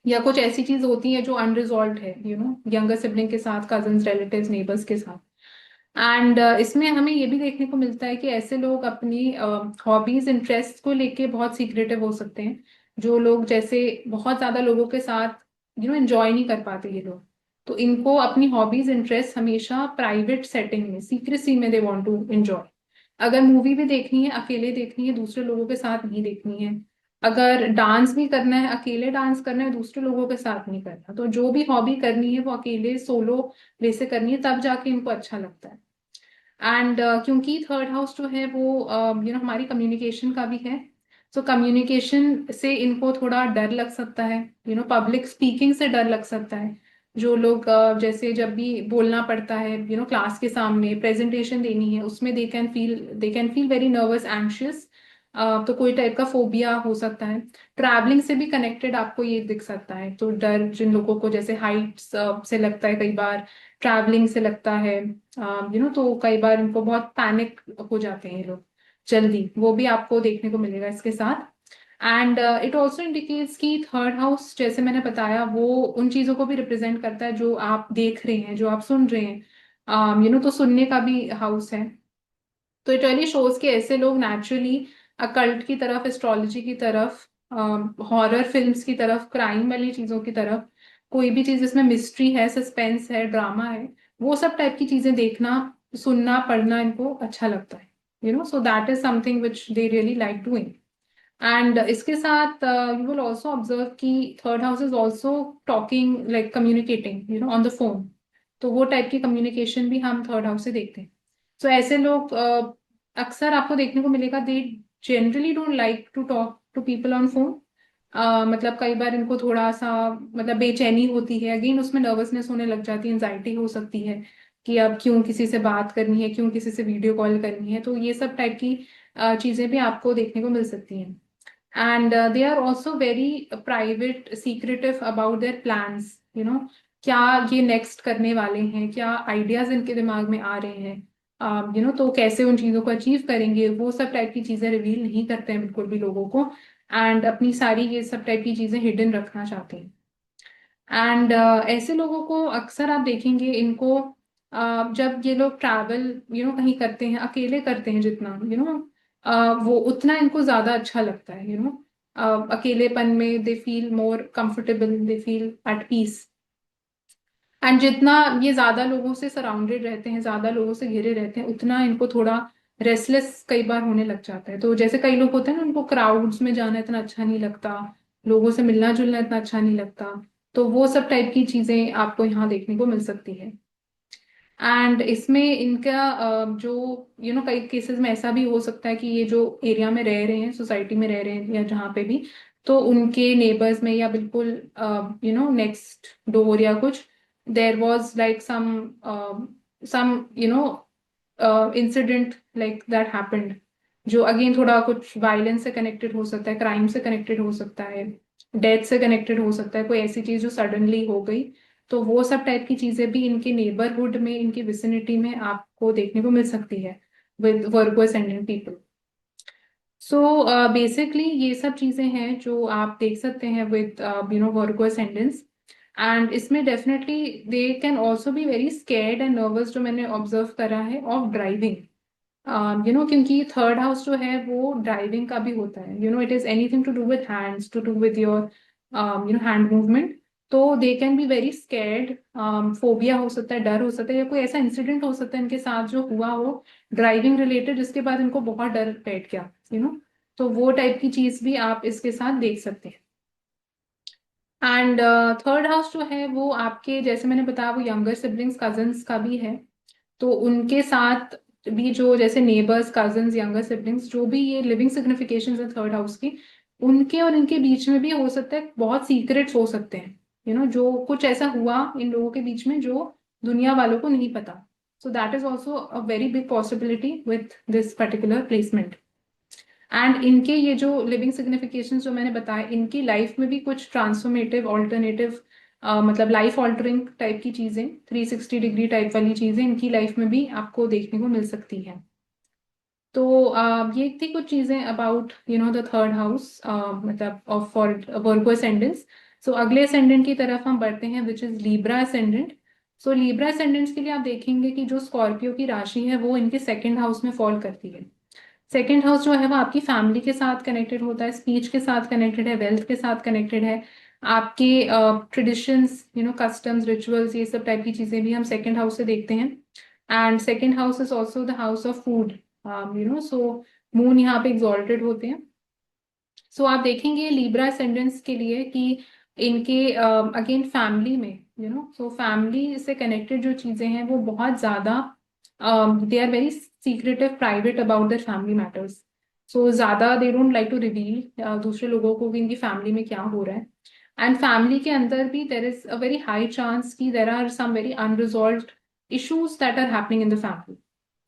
या कुछ ऐसी चीज होती है जो अनरिजॉल्व है, यंगर सिबलिंग के साथ, कजन्स, रिलेटिव्स, नेबर्स के साथ। एंड इसमें हमें ये भी देखने को मिलता है कि ऐसे लोग अपनी हॉबीज इंटरेस्ट को लेके बहुत सीक्रेटिव हो सकते हैं। जो लोग जैसे बहुत ज्यादा लोगों के साथ एंजॉय नहीं कर पाते ये लोग, तो इनको अपनी हॉबीज इंटरेस्ट हमेशा प्राइवेट सेटिंग में, सीक्रेसी में दे वांट टू एंजॉय। अगर मूवी भी देखनी है अकेले देखनी है, दूसरे लोगों के साथ नहीं देखनी है। अगर डांस भी करना है अकेले डांस करना है, दूसरे लोगों के साथ नहीं करना। तो जो भी हॉबी करनी है वो अकेले सोलो वे से करनी है, तब जाके इनको अच्छा लगता है। एंड क्योंकि 3rd हाउस जो है वो हमारी कम्युनिकेशन का भी है। सो कम्युनिकेशन से इनको थोड़ा डर लग सकता है, पब्लिक स्पीकिंग से डर लग सकता है। जो लोग जैसे जब भी बोलना पड़ता है, क्लास के सामने प्रेजेंटेशन देनी है, उसमें they can feel very nervous, anxious. तो कोई टाइप का फोबिया हो सकता है। ट्रैवलिंग से भी कनेक्टेड आपको ये दिख सकता है, तो डर जिन लोगों को जैसे हाइट्स से लगता है, कई बार ट्रैवलिंग से लगता है, तो कई बार इनको बहुत पैनिक हो जाते हैं ये लोग जल्दी, वो भी आपको देखने को मिलेगा इसके साथ। एंड इट ऑल्सो इंडिकेट्स कि 3rd हाउस, जैसे मैंने बताया, वो उन चीजों को भी रिप्रेजेंट करता है जो आप देख रहे हैं, जो आप सुन रहे हैं, तो सुनने का भी हाउस है। तो इट रियली शोज कि ऐसे लोग नेचुरली अकल्ट की तरफ, एस्ट्रोलॉजी की तरफ, हॉरर फिल्म्स की तरफ, क्राइम वाली चीजों की तरफ, कोई भी चीज जिसमें मिस्ट्री है, सस्पेंस है, ड्रामा है, वो सब टाइप की चीजें देखना, सुनना, पढ़ना इनको अच्छा लगता है। So that is something which they really like doing. And इसके साथ यू विल ऑल्सो ऑब्जर्व कि third house is also talking like communicating on the phone. तो वो टाइप की कम्युनिकेशन भी हम थर्ड हाउस से देखते हैं। सो ऐसे लोग अक्सर आपको देखने को मिलेगा, they generally don't like to talk to people on phone. मतलब कई बार इनको थोड़ा सा मतलब बेचैनी होती है, अगेन उसमें नर्वसनेस होने लग जाती है, एंजाइटी हो सकती है कि अब क्यों किसी से बात करनी है, क्यों किसी से वीडियो कॉल करनी है। तो ये सब टाइप की चीजें भी आपको देखने को मिल सकती हैं। And they are also very private, secretive about their plans, क्या ये नेक्स्ट करने वाले हैं, क्या आइडियाज इनके दिमाग में आ रहे हैं, तो कैसे उन चीजों को अचीव करेंगे, वो सब टाइप की चीजें रिवील नहीं करते हैं बिल्कुल भी लोगों को। एंड अपनी सारी ये सब टाइप की चीजें हिडन रखना चाहते हैं। एंड ऐसे लोगों को अक्सर आप देखेंगे इनको, जब ये लोग ट्रैवल कहीं करते हैं, अकेले करते हैं जितना वो उतना इनको ज्यादा अच्छा लगता है। अकेलेपन में they feel more comfortable, they feel at peace. And जितना ये ज्यादा लोगों से सराउंडेड रहते हैं, ज्यादा लोगों से घिरे रहते हैं, उतना इनको थोड़ा रेस्टलेस कई बार होने लग जाता है। तो जैसे कई लोग होते हैं ना, उनको क्राउड्स में जाना इतना अच्छा नहीं लगता, लोगों से मिलना जुलना इतना अच्छा नहीं लगता। तो वो सब टाइप की चीजें आपको यहाँ देखने को मिल सकती है। एंड इसमें इनका जो कई केसेस में ऐसा भी हो सकता है कि ये जो एरिया में रह रहे हैं, सोसाइटी में रह रहे हैं या जहाँ पे भी, तो उनके नेबर्स में या बिल्कुल नेक्स्ट डोर या कुछ, there was like some incident like that happened, जो अगेन थोड़ा कुछ वायलेंस से कनेक्टेड हो सकता है, क्राइम से कनेक्टेड हो सकता है, डेथ से कनेक्टेड हो सकता है, कोई ऐसी चीज जो सडनली हो गई। तो वो सब टाइप की चीजें भी इनके नेबरहुड में, इनकी विसिनिटी में आपको देखने को मिल सकती है with Virgo ascendant people. So basically ये सब चीजें हैं जो आप देख सकते हैं विद वर्गो असेंडेंस। एंड इसमें definitely they can also be very scared and nervous, जो मैंने ऑब्जर्व करा है, ऑफ ड्राइविंग। क्योंकि थर्ड हाउस जो है वो ड्राइविंग का भी होता है। It is anything to do with hands, to do with your hand movement. तो they can be very scared, phobia हो सकता है, डर हो सकता है, या कोई ऐसा इंसिडेंट हो सकता है इनके साथ जो हुआ हो ड्राइविंग रिलेटेड, जिसके बाद इनको बहुत डर बैठ गया। तो वो टाइप की चीज भी आप इसके साथ देख सकते हैं। एंड थर्ड हाउस जो है वो आपके, जैसे मैंने बताया, वो यंगर सिबलिंग्स, कजन्स का भी है। तो उनके साथ भी जो जैसे नेबर्स, कजन्स, यंगर सिबलिंग्स, जो भी ये लिविंग सिग्निफिकेशंस है थर्ड हाउस की, उनके और इनके बीच में भी हो सकता है बहुत सीक्रेट्स हो सकते हैं। जो कुछ ऐसा हुआ इन लोगों के बीच में जो दुनिया वालों को नहीं पता। सो that is also a very big possibility with this particular placement. And इनके ये जो लिविंग सिग्निफिकेशंस जो मैंने बताया, इनकी लाइफ में भी कुछ ट्रांसफॉर्मेटिव, ऑल्टरनेटिव, मतलब लाइफ ऑल्टरिंग टाइप की चीजें, 360 डिग्री टाइप वाली चीजें इनकी लाइफ में भी आपको देखने को मिल सकती हैं। तो ये थी कुछ चीजें अबाउट द थर्ड हाउस, मतलब ऑफ फॉर वर्गो असेंडेंस। सो अगले असेंडेंट की तरफ हम बढ़ते हैं, which is Libra ascendant. So Libra ascendants के लिए आप देखेंगे कि जो स्कॉर्पियो की राशि है वो इनके सेकंड हाउस में फॉल करती है। सेकेंड हाउस जो है वो आपकी फैमिली के साथ कनेक्टेड होता है, स्पीच के साथ कनेक्टेड है, वेल्थ के साथ कनेक्टेड है। आपके ट्रेडिशंस, कस्टम्स, रिचुअल्स, ये सब टाइप की चीजें भी हम सेकेंड हाउस से देखते हैं। And second house is also the house of food. So moon यहाँ पे एग्जॉल्टेड होते हैं। सो आप देखेंगे लिब्रा असेंडेंट्स के लिए कि इनके अगेन फैमिली में, सो फैमिली से कनेक्टेड जो चीजें हैं वो बहुत ज्यादा, they are very secretive, private about their family matters. So ज्यादा they don't like to reveal दूसरे लोगों को कि इनकी फैमिली में क्या हो रहा है। एंड फैमिली के अंदर भी there is a very high chance कि there are some very unresolved issues that are happening in the family.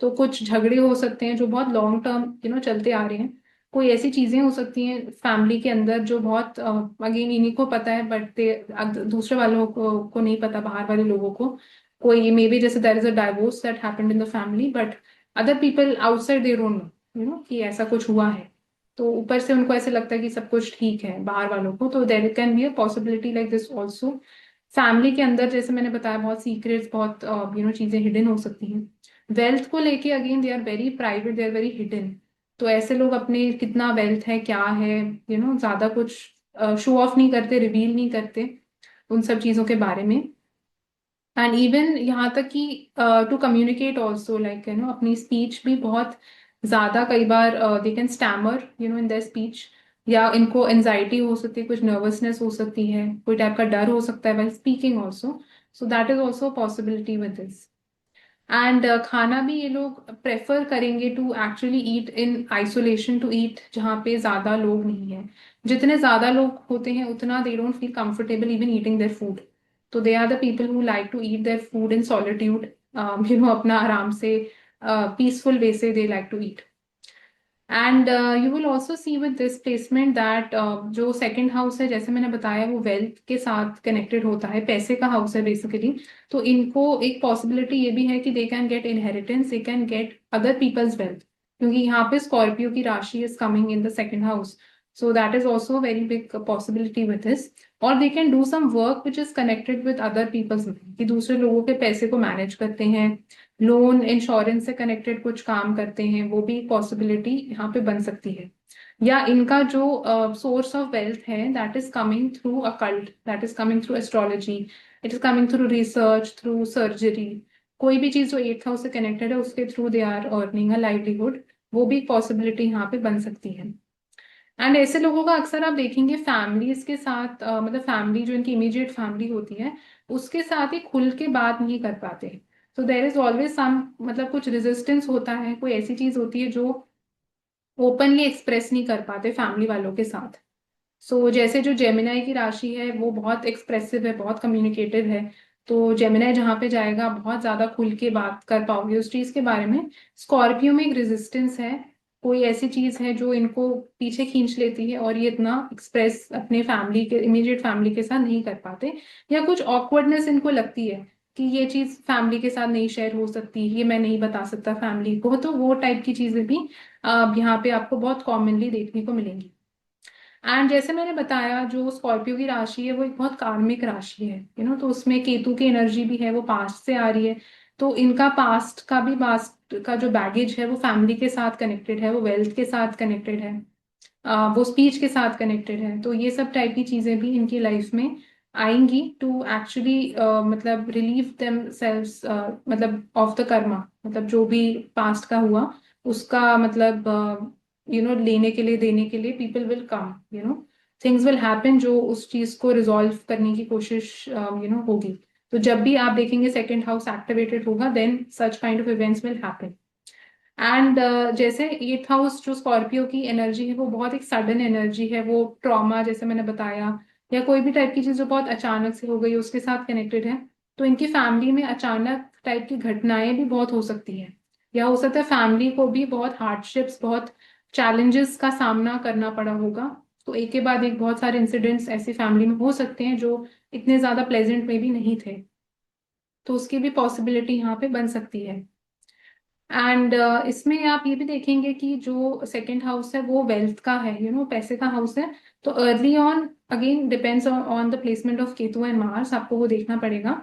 तो कुछ झगड़े हो सकते हैं जो बहुत लॉन्ग टर्म चलते आ रहे हैं। कोई ऐसी चीजें हो सकती हैं फैमिली के अंदर जो बहुत अगेन इन्हीं को पता है, बट दूसरे वालों को नहीं पता, बाहर वाले लोगों को। कोई मे बी जैसे there is a divorce that happened in the family, but other people outside they don't know कि ऐसा कुछ हुआ है। तो ऊपर से उनको ऐसे लगता है कि सब कुछ ठीक है बाहर वालों को। तो there can be a possibility like this also. Family के अंदर जैसे मैंने बताया बहुत सीक्रेट्स, बहुत चीजें हिडन हो सकती हैं। वेल्थ को लेके again they are very private, they are very hidden. तो ऐसे लोग अपने कितना वेल्थ है, क्या है, ज्यादा कुछ शो ऑफ नहीं करते, रिवील नहीं करते उन सब चीजों के बारे में। एंड इवन यहाँ तक कि टू कम्युनिकेट ऑल्सो, लाइक अपनी स्पीच भी बहुत ज्यादा कई बार they can stammer in their speech, या इनको एनजाइटी हो सकती है, कुछ नर्वसनेस हो सकती है, कोई टाइप का डर हो सकता है well speaking also. So that is also possibility with this. And खाना भी ये लोग प्रेफर करेंगे to actually eat in isolation, to eat जहाँ पे ज्यादा लोग नहीं है। जितने ज्यादा लोग होते हैं उतना they don't feel comfortable even eating their food. तो they are the people who like to eat their food in solitude, अपना आराम से पीसफुल वे से they like to eat. And you will also see with this placement that जो second house है जैसे मैंने बताया वो वेल्थ के साथ कनेक्टेड होता है, पैसे का हाउस है बेसिकली। तो इनको एक पॉसिबिलिटी ये भी है कि they can get inheritance, they can get other people's wealth, क्योंकि यहाँ पे स्कॉर्पियो की राशि is coming in the second house. So that is also very big possibility with this. और they can do some work which is connected with other people's, कि दूसरे लोगों के पैसे को मैनेज करते हैं, लोन इंश्योरेंस से कनेक्टेड कुछ काम करते हैं, वो भी पॉसिबिलिटी यहाँ पे बन सकती है। या इनका जो सोर्स ऑफ वेल्थ है that is coming through occult, that is coming through astrology, it is coming through research, through surgery. कोई भी चीज जो एट्थ हाउस से कनेक्टेड है उसके through they are earning a livelihood, वो भी पॉसिबिलिटी यहाँ पे बन सकती है। एंड ऐसे लोगों का अक्सर आप देखेंगे फैमिलीज के साथ, मतलब फैमिली जो इनकी इमीडिएट फैमिली होती है उसके साथ ही खुल के बात नहीं कर पाते। तो देर इज ऑलवेज सम, मतलब कुछ रेजिस्टेंस होता है, कोई ऐसी चीज होती है जो ओपनली एक्सप्रेस नहीं कर पाते फैमिली वालों के साथ। सो जैसे जो जेमिनाई की राशि है वो बहुत एक्सप्रेसिव है, बहुत कम्युनिकेटिव है। तो जेमिनाई जहाँ पे जाएगा बहुत ज्यादा खुल के बात कर पाओगे उस चीज के बारे में। स्कॉर्पियो में एक रेजिस्टेंस है, कोई ऐसी चीज है जो इनको पीछे खींच लेती है और ये इतना एक्सप्रेस अपने फैमिली के, इमीडिएट फैमिली के साथ नहीं कर पाते। या कुछ ऑकवर्डनेस इनको लगती है कि ये चीज फैमिली के साथ नहीं शेयर हो सकती, ये मैं नहीं बता सकता फैमिली को। तो वो टाइप की चीजें भी यहाँ पे आपको बहुत कॉमनली देखने को मिलेंगी। एंड जैसे मैंने बताया जो स्कॉर्पियो की राशि है वो एक बहुत कार्मिक राशि है, तो उसमें केतु की एनर्जी भी है, वो पास्ट से आ रही है। तो इनका पास्ट का जो बैगेज है वो फैमिली के साथ कनेक्टेड है, वो वेल्थ के साथ कनेक्टेड है, वो स्पीच के साथ कनेक्टेड है। तो ये सब टाइप की चीजें भी इनकी लाइफ में आएंगी टू एक्चुअली मतलब रिलीव देम सेल्व्स, मतलब ऑफ द कर्मा, मतलब जो भी पास्ट का हुआ उसका मतलब लेने के लिए देने के लिए people will come, things will happen जो उस चीज को रिजॉल्व करने की कोशिश होगी। तो जब भी आप देखेंगे सेकंड हाउस एक्टिवेटेड होगा then such kind of events will happen. And जैसे एट्थ हाउस जो स्कॉर्पियो की एनर्जी है वो बहुत एक सडन एनर्जी है, वो ट्रॉमा जैसे मैंने बताया या कोई भी टाइप की चीज जो बहुत अचानक से हो गई उसके साथ कनेक्टेड है। तो इनकी फैमिली में अचानक टाइप की घटनाएं भी बहुत हो सकती है, या हो सकता है फैमिली को भी बहुत हार्डशिप्स, बहुत चैलेंजेस का सामना करना पड़ा होगा। तो एक के बाद एक बहुत सारे इंसिडेंट्स ऐसी फैमिली में हो सकते हैं जो इतने ज्यादा प्लेजेंट में भी नहीं थे। तो उसकी भी पॉसिबिलिटी यहाँ पे बन सकती है। एंड इसमें आप ये भी देखेंगे कि जो सेकंड हाउस है वो वेल्थ का है, पैसे का हाउस है। तो early on again depends on the placement of Ketu and Mars, आपको वो देखना पड़ेगा।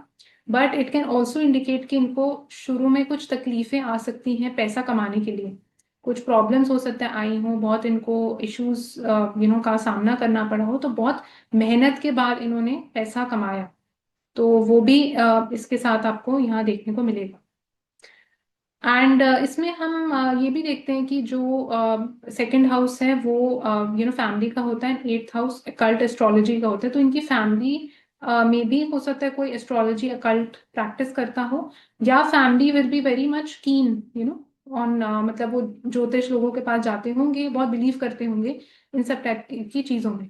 But it can also indicate कि इनको शुरू में कुछ तकलीफें आ सकती हैं पैसा कमाने के लिए, कुछ प्रॉब्लम्स हो सकता है आई हो, बहुत इनको इश्यूज का सामना करना पड़ा हो, तो बहुत मेहनत के बाद इन्होंने पैसा कमाया। तो वो भी इसके साथ आपको यहाँ देखने को मिलेगा। एंड इसमें हम ये भी देखते हैं कि जो सेकंड हाउस है वो फैमिली का होता है, एट्थ हाउस अकल्ट एस्ट्रोलॉजी का होता है। तो इनकी फैमिली में भी हो सकता है कोई एस्ट्रोलॉजी अकल्ट प्रैक्टिस करता हो, या family will be very much keen on, मतलब वो ज्योतिष लोगों के पास जाते होंगे, बहुत बिलीव करते होंगे इन सब टाइप की चीजों में।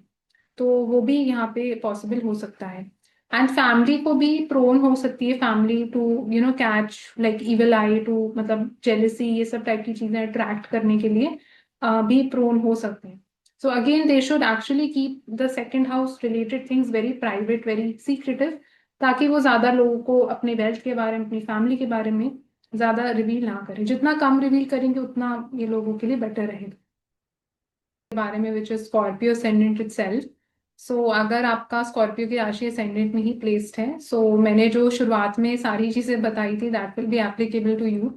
तो वो भी यहाँ पे पॉसिबल हो सकता है। एंड फैमिली को भी प्रोन हो सकती है family to catch like evil eye, to मतलब जेलिसी, ये सब टाइप की चीजें अट्रैक्ट करने के लिए भी प्रोन हो सकते हैं। So again they should actually keep the second house related things very private, very secretive, ताकि वो ज्यादा लोगों को अपने वेल्थ के बारे में, अपनी फैमिली के बारे में ज्यादा रिवील ना करें। जितना कम रिवील करेंगे उतना ये लोगों के लिए बेटर रहेगा बारे में, which is Scorpio ascendant itself. So अगर आपका स्कॉर्पियो की राशि असेंडेंट में ही प्लेस्ड है, सो मैंने जो शुरुआत में सारी चीजें बताई थी that will be applicable to you,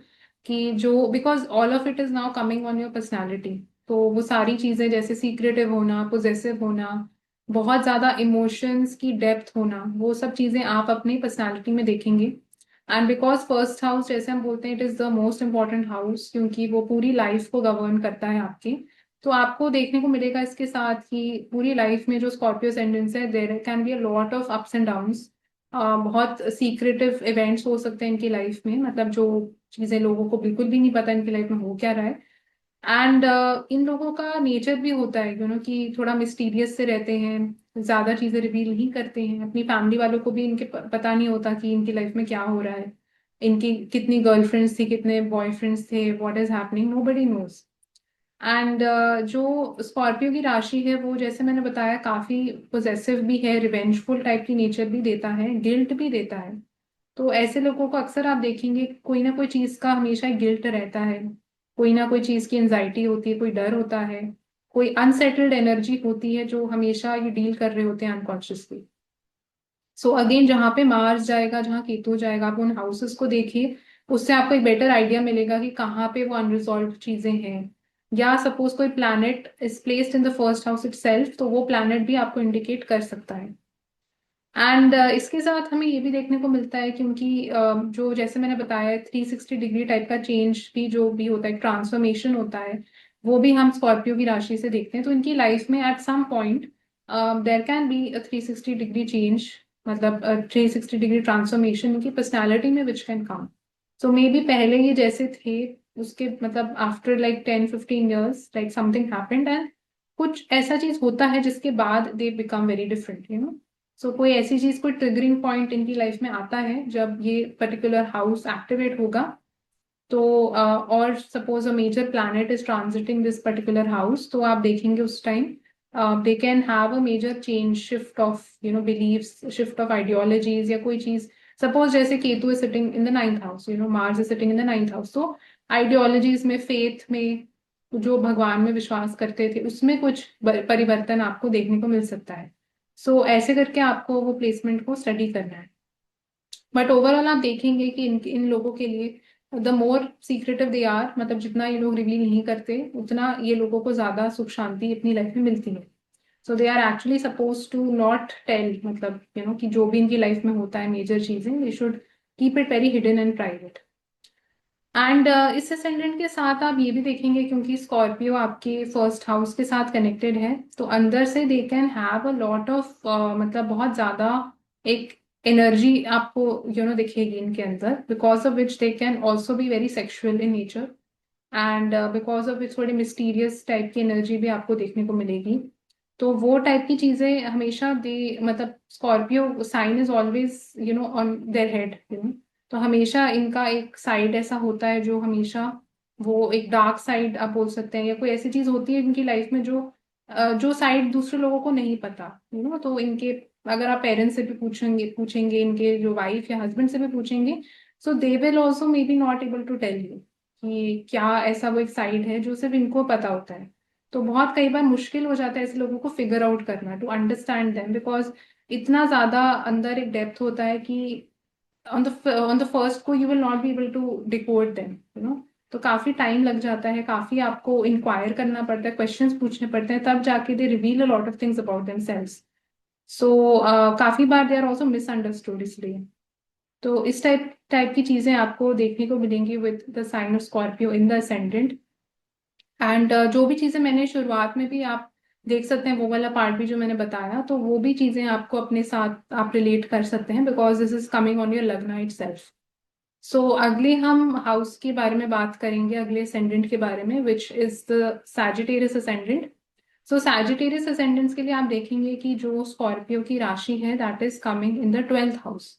कि जो because all of it is now coming on your personality. तो वो सारी चीजें जैसे सीक्रेटिव होना, पोजेसिव होना, बहुत ज्यादा इमोशंस की डेप्थ होना, वो सब चीजें आप अपनी पर्सनैलिटी में देखेंगे। एंड बिकॉज फर्स्ट हाउस जैसे हम बोलते हैं it is the most important house, क्योंकि वो पूरी लाइफ को गवर्न करता है आपकी। तो आपको देखने को मिलेगा इसके साथ कि पूरी लाइफ में जो स्कॉर्पियो असेंडेंस है, there can be a lot of ups and downs. बहुत सीक्रेटिव इवेंट्स हो सकते हैं इनकी लाइफ में, मतलब जो चीजें लोगों को बिल्कुल भी नहीं पता इनकी लाइफ में हो क्या रहा है। एंड इन लोगों का नेचर भी होता है कि थोड़ा मिस्टीरियस से रहते हैं, ज्यादा चीजें रिवील नहीं करते हैं, अपनी फैमिली वालों को भी इनके पता नहीं होता कि इनकी लाइफ में क्या हो रहा है, इनकी कितनी गर्लफ्रेंड्स थी, कितने बॉयफ्रेंड्स थे, what is happening, nobody knows. And जो स्कॉर्पियो की राशि है वो, जैसे मैंने बताया, काफी पोजेसिव भी है, रिवेंजफुल टाइप की नेचर भी देता है, गिल्ट भी देता है। तो ऐसे लोगों को अक्सर आप देखेंगे कोई ना कोई चीज का हमेशा गिल्ट रहता है, कोई ना कोई चीज की एंजाइटी होती है, कोई डर होता है, कोई अनसेटल्ड एनर्जी होती है जो हमेशा ये डील कर रहे होते हैं अनकॉन्शियसली। सो अगेन, जहाँ पे मार्स जाएगा, जहाँ केतु जाएगा, आप उन हाउसेस को देखिए, उससे आपको एक बेटर आइडिया मिलेगा कि कहाँ पे वो अनरिजॉल्व चीजें हैं। या सपोज कोई planet is placed in the first house itself, तो वो प्लैनेट भी आपको इंडिकेट कर सकता है। एंड इसके साथ हमें ये भी देखने को मिलता है, क्योंकि जो जैसे मैंने बताया 360 डिग्री टाइप का चेंज भी जो भी होता है, ट्रांसफॉर्मेशन होता है, वो भी हम स्कॉर्पियो की राशि से देखते हैं। तो इनकी लाइफ में at some point there can be a 360 degree change, मतलब 360 डिग्री ट्रांसफॉर्मेशन इनकी पर्सनैलिटी में which can come. So may be पहले ये जैसे थे, उसके मतलब after like 10-15 years like something happened, and कुछ ऐसा चीज होता है जिसके बाद दे बिकम वेरी डिफरेंट। सो कोई ऐसी चीज, कोई ट्रिगरिंग पॉइंट इनकी लाइफ में आता है जब ये पर्टिकुलर हाउस एक्टिवेट होगा। तो और suppose a major planet is transiting this particular house, तो आप देखेंगे उस time they can have a major change, shift of beliefs, shift of ideologies, या कोई चीज। सपोज जैसे Ketu is sitting in the 9th house, Mars is sitting in the 9th house, तो ideologies में, फेथ में, जो भगवान में विश्वास करते थे उसमें कुछ परिवर्तन आपको देखने को मिल सकता है। सो ऐसे करके आपको वो प्लेसमेंट को स्टडी करना है। बट ओवरऑल आप देखेंगे कि इन लोगों के लिए the more secretive they are, मतलब जितना ये लोग रिवील नहीं करते, उतना ये लोगों को ज्यादा सुख शांति अपनी लाइफ में मिलती है। So they are actually suppose to not tell, मतलब कि जो भी इनकी लाइफ में होता है मेजर चीजें, they should keep it very hidden and private. And इस असेंडेंट के साथ आप ये भी देखेंगे, क्योंकि स्कॉर्पियो आपके फर्स्ट हाउस के साथ कनेक्टेड है, तो अंदर से दे can have a lot of, मतलब बहुत ज्यादा एक एनर्जी आपको दिखेगी इनके अंदर, because of which they can also be very sexual in nature. And because of विच थोड़ी मिस्टीरियस टाइप की एनर्जी भी आपको देखने को मिलेगी। तो वो टाइप की चीजें हमेशा दे, मतलब Scorpio sign is always on their head. तो हमेशा इनका एक साइड ऐसा होता है जो हमेशा, वो एक डार्क साइड आप बोल सकते हैं, या कोई ऐसी चीज होती है इनकी लाइफ में जो जो साइड दूसरे लोगों को नहीं पता। तो इनके, अगर आप पेरेंट्स से भी पूछेंगे पूछेंगे इनके जो वाइफ या हस्बैंड से भी पूछेंगे, so they will also may be not able to tell you कि क्या ऐसा वो एक साइड है जो सिर्फ इनको पता होता है। तो बहुत कई बार मुश्किल हो जाता है ऐसे लोगों को फिगर आउट करना, टू अंडरस्टैंड देम, बिकॉज इतना ज्यादा अंदर एक डेप्थ होता है कि on the first go you will not be able to decode them. तो काफी टाइम लग जाता है, काफी आपको इंक्वायर करना पड़ता है, क्वेश्चंस पूछने पड़ते हैं, तब जाके they reveal a lot of things about themselves. So काफी बार दे आर ऑल्सो मिसअंडरस्टूड, इसलिए। तो इस टाइप टाइप की चीजें आपको देखने को मिलेंगी with the sign of Scorpio in the ascendant. And जो भी चीजें मैंने शुरुआत में भी आप देख सकते हैं, वो वाला पार्ट भी जो मैंने बताया, तो वो भी चीजें आपको अपने साथ आप रिलेट कर सकते हैं, because this is coming on your लग्न इटसेल्फ। सो अगले हम हाउस के बारे में बात करेंगे, अगले असेंडेंट के बारे में, which is the Sagittarius ascendant. So Sagittarius ascendants के लिए आप देखेंगे कि जो स्कॉर्पियो की राशि है, that is coming in the 12th house.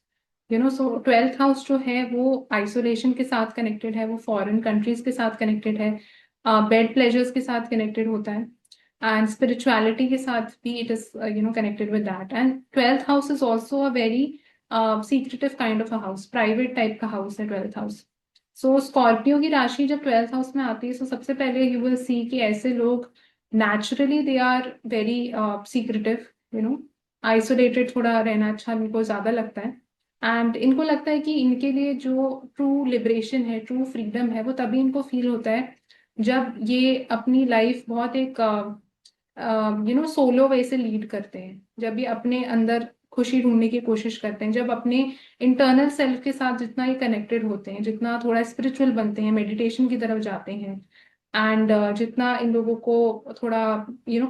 So 12th house जो है वो आइसोलेशन के साथ कनेक्टेड है, वो फॉरेन कंट्रीज के साथ कनेक्टेड है, बेड प्लेजर्स के साथ कनेक्टेड होता है, एंड स्पिरिचुअलिटी के साथ भी it is connected with that. And 12th house is also a very secretive kind of a house, private type का हाउस है 12th हाउस। सो स्कॉर्पियो की राशि जब 12th हाउस में आती है, तो सबसे पहले यू विल सी कि ऐसे लोग naturally they are very secretive, isolated, थोड़ा रहना अच्छा इनको ज्यादा लगता है। एंड इनको लगता है कि इनके लिए जो ट्रू लिबरेशन है, ट्रू फ्रीडम है, वो तभी इनको फील होता है जब ये अपनी लाइफ बहुत एक सोलो वे से लीड करते हैं, जब ये अपने अंदर खुशी ढूंढने की कोशिश करते हैं, जब अपने इंटरनल सेल्फ के साथ जितना ये कनेक्टेड होते हैं, जितना थोड़ा स्पिरिचुअल बनते हैं, मेडिटेशन की तरफ जाते हैं, एंड जितना इन लोगों को थोड़ा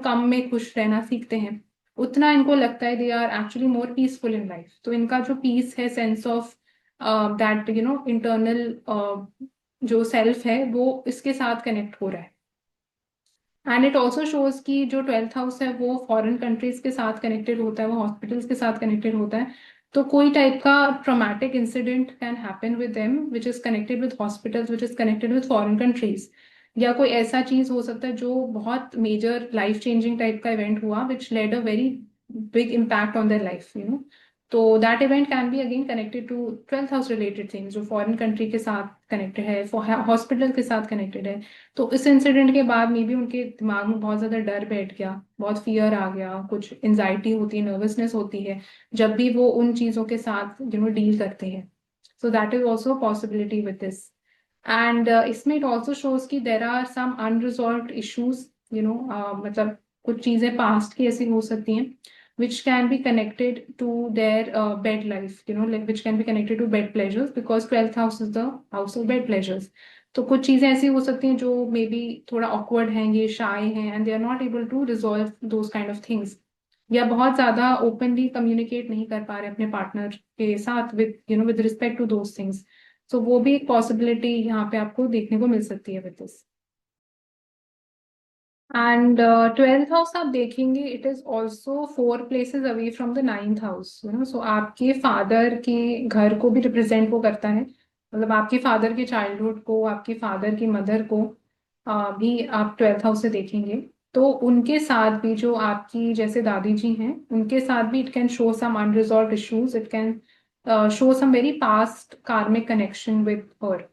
कम में खुश रहना सीखते हैं, उतना इनको लगता है they are actually more peaceful in life. तो इनका जो पीस है, सेंस ऑफ दैट इंटरनल जो सेल्फ है, वो इसके साथ कनेक्ट हो रहा है। एंड इट ऑल्सो शोज कि जो 12th हाउस है वो फॉरेन कंट्रीज के साथ कनेक्टेड होता है, वो हॉस्पिटल्स के साथ कनेक्टेड होता है। तो कोई टाइप का traumatic incident can happen with them which is connected with hospitals, which is connected with foreign countries. या कोई ऐसा चीज हो सकता है जो बहुत मेजर लाइफ चेंजिंग टाइप का इवेंट हुआ which led a very big impact on their life. तो that event can be again connected to 12th house related things, जो फॉरेन कंट्री के साथ कनेक्टेड है, हॉस्पिटल के साथ कनेक्टेड है। तो इस इंसिडेंट के बाद मे बी उनके दिमाग में बहुत ज्यादा डर बैठ गया, बहुत फियर आ गया, कुछ एंजाइटी होती है, नर्वसनेस होती है जब भी वो उन चीजों के साथ डील करते हैं। So that is also possibility with this. And इसमें इट ऑल्सो शोज कि there are some unresolved issues, मतलब कुछ चीजें पास्ट की ऐसी हो सकती हैं which can be connected to their bed life, like which can be connected to bed pleasures, because 12th house is the house of bed pleasures. तो कुछ चीजें ऐसी हो सकती हैं जो मे बी थोड़ा ऑकवर्ड हैं, ये शाय हैं, and they are not able to resolve those kind of things, या बहुत ज्यादा ओपनली कम्युनिकेट नहीं कर पा रहे अपने पार्टनर के साथ with with respect to those things. तो वो भी एक पॉसिबिलिटी यहाँ पे आपको देखने को मिल सकती है with this. And 12th house आप देखेंगे, it is also 4 places away from the 9th house. So आपके फादर के घर को भी रिप्रेजेंट वो करता है, मतलब आपके फादर के चाइल्डहुड को, आपके फादर की मदर को भी आप 12th हाउस से देखेंगे। तो उनके साथ भी जो आपकी जैसे दादी जी हैं, उनके साथ भी it can show some unresolved issues, it can show some very past karmic connection with her.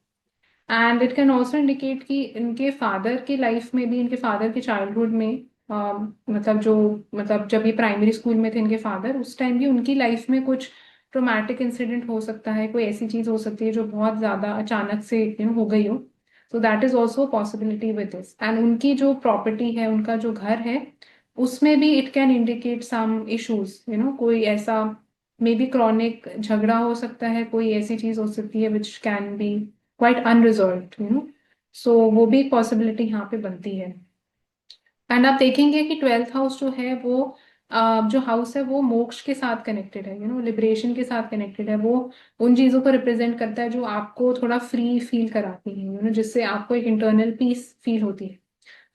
And it can also indicate कि इनके फादर की लाइफ में भी, इनके फादर के चाइल्डहुड में, मतलब जो, मतलब जब ये प्राइमरी स्कूल में थे इनके फादर, उस टाइम भी उनकी लाइफ में कुछ ट्रोमैटिक इंसिडेंट हो सकता है, कोई ऐसी चीज हो सकती है जो बहुत ज्यादा अचानक से हो गई हो। तो that is also possibility with this. And उनकी जो प्रॉपर्टी है, उनका जो घर है, उसमें भी it can indicate some issues, कोई ऐसा मे बी क्रॉनिक झगड़ा हो सकता है, कोई ऐसी चीज हो सकती है which can be quite unresolved. So वो भी एक पॉसिबिलिटी यहाँ पे बनती है। एंड आप देखेंगे कि 12th हाउस जो है वो जो हाउस है वो मोक्ष के साथ कनेक्टेड है, लिबरेशन के साथ कनेक्टेड है। वो उन चीजों को रिप्रेजेंट करता है जो आपको थोड़ा फ्री फील कराती है, जिससे आपको एक इंटरनल पीस फील होती है।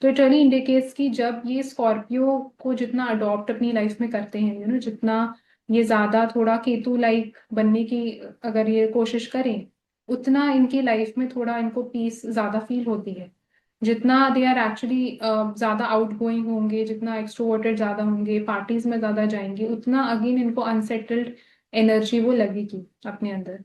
तो इट रियली इंडिकेट्स कि जब ये स्कॉर्पियो को जितना अडॉप्ट अपनी लाइफ में करते हैं, जितना ये ज्यादा थोड़ा केतु लाइक बनने की अगर ये कोशिश करें, उतना इनकी लाइफ में थोड़ा इनको पीस ज्यादा फील होती है। जितना दे आर एक्चुअली ज्यादा आउट गोइंग होंगे, जितना एक्सट्रोवर्टेड ज्यादा होंगे, पार्टीज में ज्यादा जाएंगे, उतना अगेन इनको अनसेटल्ड एनर्जी वो लगेगी अपने अंदर।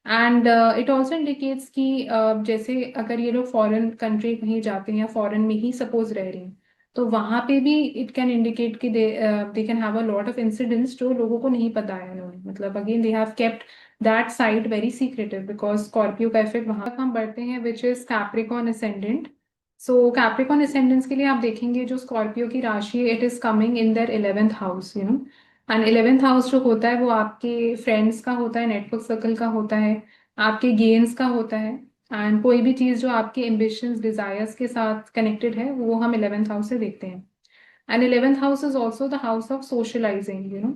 एंड इट ऑल्सो इंडिकेट्स कि जैसे अगर ये लोग फॉरेन कंट्री कहीं जाते हैं या फॉरेन में ही सपोज रह रहे हैं, तो वहां पे भी इट कैन इंडिकेट कि they can have a lot of incidents जो लोगों को नहीं पता है उन्होंने, मतलब again they have kept that side very secretive, because Scorpio का इफेक्ट वहां तक हम बढ़ते हैं which is Capricorn ascendant. So Capricorn ascendants के लिए आप देखेंगे जो स्कॉर्पियो की राशि है, it is coming in their 11th house. And 11th house जो होता है वो आपके फ्रेंड्स का होता है, नेटवर्क सर्कल का होता है, आपके गेन्स का होता है। एंड कोई भी चीज जो आपके एम्बिशंस डिजायर्स के साथ कनेक्टेड है, वो हम 11th हाउस से देखते हैं। And 11th house is also the house of socializing.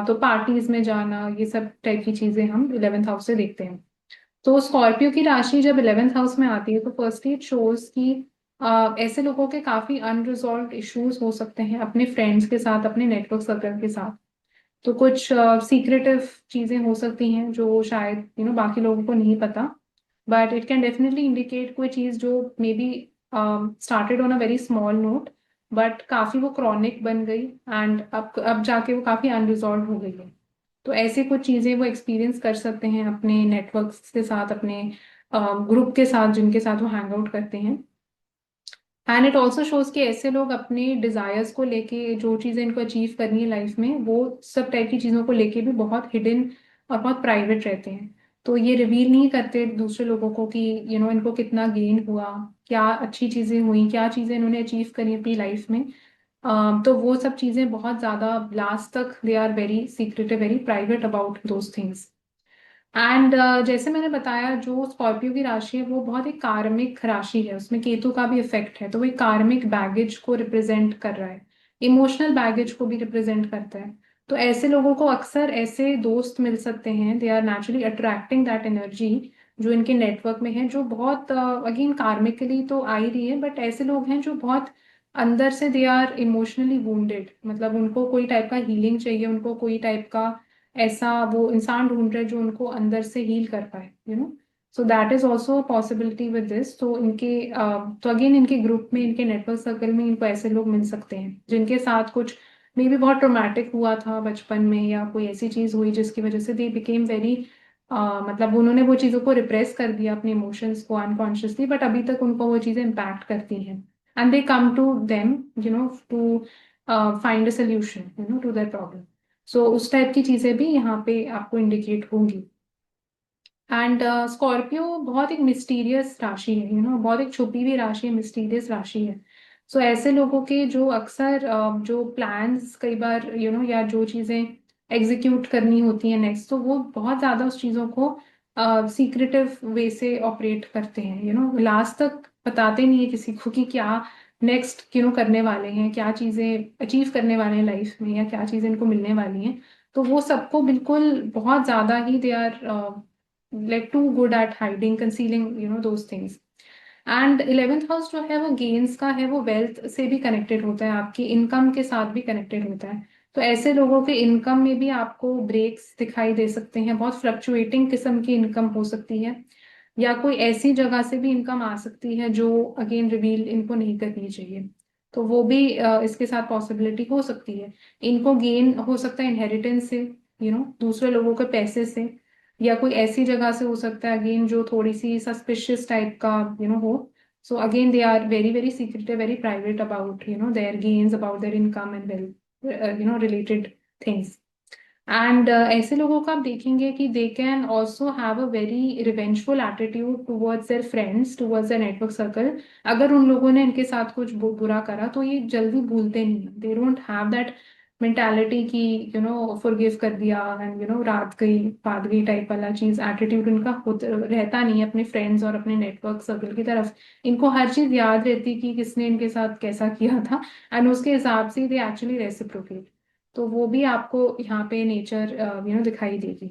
तो पार्टीज में जाना, ये सब टाइप की चीजें हम 11th हाउस से देखते हैं। तो स्कॉर्पियो की राशि जब 11th हाउस में आती है, तो फर्स्टली इट शोज कि ऐसे लोगों के काफी अनरिजॉल्व इश्यूज हो सकते हैं अपने फ्रेंड्स के साथ, अपने नेटवर्क सर्कल के साथ। तो कुछ सीक्रेटिव चीजें हो सकती हैं जो शायद बाकी लोगों को नहीं पता, but it can definitely indicate कोई चीज जो may be started on a very small note, but काफी वो क्रॉनिक बन गई, एंड अब जाके वो काफी अनरिजॉल्व हो गई है। तो ऐसे कुछ चीजें वो एक्सपीरियंस कर सकते हैं अपने नेटवर्क्स के साथ, अपने ग्रुप के साथ जिनके साथ वो हैंग आउट करते हैं। एंड इट ऑल्सो शोज कि ऐसे लोग अपने डिजायर्स को लेके, जो चीजें इनको अचीव करनी है लाइफ में, वो सब टाइप की चीजों को लेके भी बहुत हिडन और बहुत प्राइवेट रहते हैं। तो ये रिवील नहीं करते दूसरे लोगों को कि इनको कितना गेन हुआ, क्या अच्छी चीजें हुई, क्या चीजें इन्होंने अचीव करी अपनी लाइफ में। तो वो सब चीजें बहुत ज्यादा लास्ट तक they are very secretive, very private about those things. And जैसे मैंने बताया, जो स्कॉर्पियो की राशि है वो बहुत एक कार्मिक राशि है, उसमें केतु का भी इफेक्ट है, तो वो एक कार्मिक बैगेज को रिप्रेजेंट कर रहा है, इमोशनल बैगेज को भी रिप्रेजेंट करता है। तो ऐसे लोगों को अक्सर ऐसे दोस्त मिल सकते हैं, they are naturally attracting that energy जो इनके नेटवर्क में है, जो बहुत अगेन कार्मिकली तो आ ही रही है, बट ऐसे लोग हैं जो बहुत अंदर से दे आर इमोशनली वुंडेड, मतलब उनको कोई टाइप का हीलिंग चाहिए, उनको कोई टाइप का ऐसा वो इंसान ढूंढ रहे हैं जो उनको अंदर से हील कर पाए, सो that is also possibility with this. तो तो अगेन इनके ग्रुप में, इनके नेटवर्क सर्कल में इनको ऐसे लोग मिल सकते हैं जिनके साथ कुछ मे बी बहुत ट्रोमैटिक हुआ था बचपन में, या कोई ऐसी चीज हुई जिसकी वजह से दे बिकेम वेरी, मतलब उन्होंने वो चीजों को रिप्रेस कर दिया, अपने इमोशंस को अनकॉन्शियसली, बट अभी तक उनको वो चीजें इम्पैक्ट करती हैं, and they come to them to find a solution to their problem. So उस टाइप की चीजें भी यहाँ पे आपको इंडिकेट होंगी। एंड स्कॉर्पियो बहुत एक मिस्टीरियस राशि है, बहुत एक छुपी हुई राशि है, मिस्टीरियस राशि है। सो ऐसे लोगों के जो अक्सर जो प्लान्स कई बार या जो चीजें एग्जीक्यूट करनी होती हैं नेक्स्ट, तो वो बहुत ज्यादा उस चीजों को सीक्रेटिव वे से ऑपरेट करते हैं, लास्ट तक बताते नहीं है किसी को कि क्या नेक्स्ट करने वाले हैं, क्या चीजें अचीव करने वाले हैं लाइफ में, या क्या चीजें इनको मिलने वाली हैं। तो वो सबको बिल्कुल बहुत ज्यादा ही they are like too good at hiding, concealing those things। And 11th house जो है वो गेन्स का है, वो वेल्थ से भी कनेक्टेड होता है, आपकी इनकम के साथ भी कनेक्टेड होता है। तो ऐसे लोगों के इनकम में भी आपको ब्रेक्स दिखाई दे सकते हैं, बहुत फ्लक्चुएटिंग किस्म की इनकम हो सकती है, या कोई ऐसी जगह से भी इनकम आ सकती है जो अगेन रिवील इनको नहीं करनी चाहिए। तो वो भी इसके साथ पॉसिबिलिटी हो सकती है। इनको गेन हो सकता है इनहेरिटेंस से, दूसरे लोगों के पैसे से, या कोई ऐसी जगह से हो सकता है अगेन जो थोड़ी सी सस्पिशियस टाइप का हो। So again they are very very secretive, very private about their gains, about their income and well related things. And ऐसे लोगों को आप देखेंगे कि they can also have a very revengeful attitude towards their friends, towards their network circle. अगर उन लोगों ने इनके साथ कुछ बुरा करा तो ये जल्दी भूलते नहीं, they don't have that mentality की फॉरगिव कर दिया एंड रात गई बात गई टाइप वाला चीज, एटीट्यूड इनका रहता नहीं है अपने फ्रेंड्स और अपने नेटवर्क सर्कल की तरफ। इनको हर चीज याद रहती कि किसने इनके साथ कैसा किया था, एंड उसके हिसाब से दे एक्चुअली रेसिप्रोकेट। तो वो भी आपको यहाँ पे नेचर दिखाई देगी।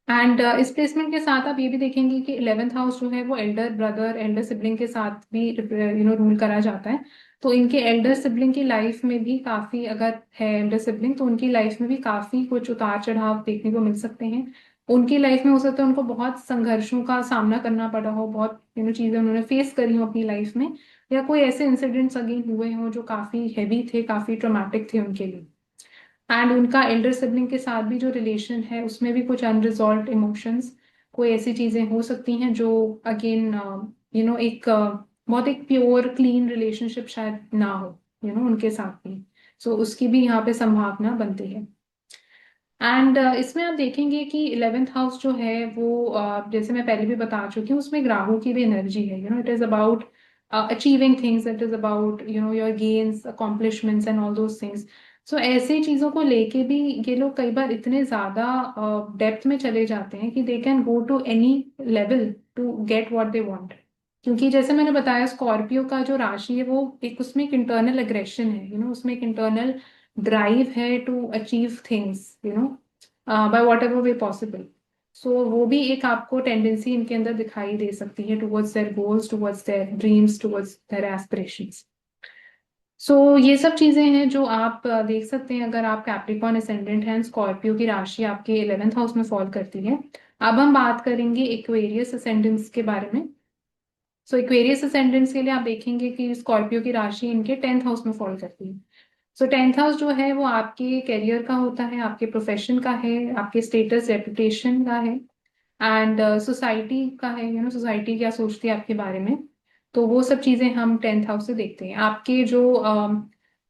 एंड इस प्लेसमेंट के साथ आप ये भी देखेंगे कि 11th हाउस जो है वो एल्डर ब्रदर, एल्डर सिबलिंग के साथ भी रूल करा जाता है। तो इनके एल्डर सिबलिंग की लाइफ में भी काफी, अगर है एल्डर सिबलिंग तो उनकी लाइफ में भी काफी कुछ उतार चढ़ाव देखने को मिल सकते हैं। उनकी लाइफ में हो सकता है उनको बहुत संघर्षों का सामना करना पड़ा हो, बहुत चीजें उन्होंने फेस करी हो अपनी लाइफ में, या कोई ऐसे इंसिडेंट्स अगेन हुए हों जो काफी हैवी थे, काफी ट्रॉमेटिक थे उनके लिए। एंड उनका एल्डर सिबलिंग के साथ भी जो रिलेशन है उसमें भी कुछ अनरिजॉल्व इमोशंस, कोई ऐसी चीजें हो सकती हैं जो अगेन एक बहुत एक प्योर क्लीन रिलेशनशिप शायद ना हो उनके साथ भी। सो उसकी भी यहाँ पे संभावना बनती है। एंड इसमें आप देखेंगे कि 11th हाउस जो है वो जैसे मैं पहले भी बता चुकी हूँ, उसमें राहु की भी एनर्जी है, it is about achieving things, it is about your gains, accomplishments and all those things. So ऐसी चीजों को लेके भी ये लोग कई बार इतने ज्यादा डेप्थ में चले जाते हैं कि they can go to any level to get what they want. क्योंकि जैसे मैंने बताया, स्कॉर्पियो का जो राशि है वो एक, उसमें एक इंटरनल एग्रेशन है, उसमें एक इंटरनल ड्राइव है to achieve things by whatever way possible. So वो भी एक आपको टेंडेंसी इनके अंदर दिखाई दे सकती है towards their goals, towards their dreams, towards their aspirations. So ये सब चीजें हैं जो आप देख सकते हैं अगर आप कैप्रिकॉर्न असेंडेंट हैं, स्कॉर्पियो की राशि आपके 11th हाउस में फॉल करती है। अब हम बात करेंगे एक्वेरियस असेंडेंट्स के बारे में। सो एक्वेरियस असेंडेंट्स के लिए आप देखेंगे कि स्कॉर्पियो की राशि इनके 10th हाउस में फॉल करती है। सो 10th हाउस जो है वो आपके करियर का होता है, आपके प्रोफेशन का है, आपके स्टेटस रेपुटेशन का है, एंड सोसाइटी का है, सोसाइटी क्या सोचती है आपके बारे में। तो वो सब चीजें हम 10th हाउस से देखते हैं। आपके जो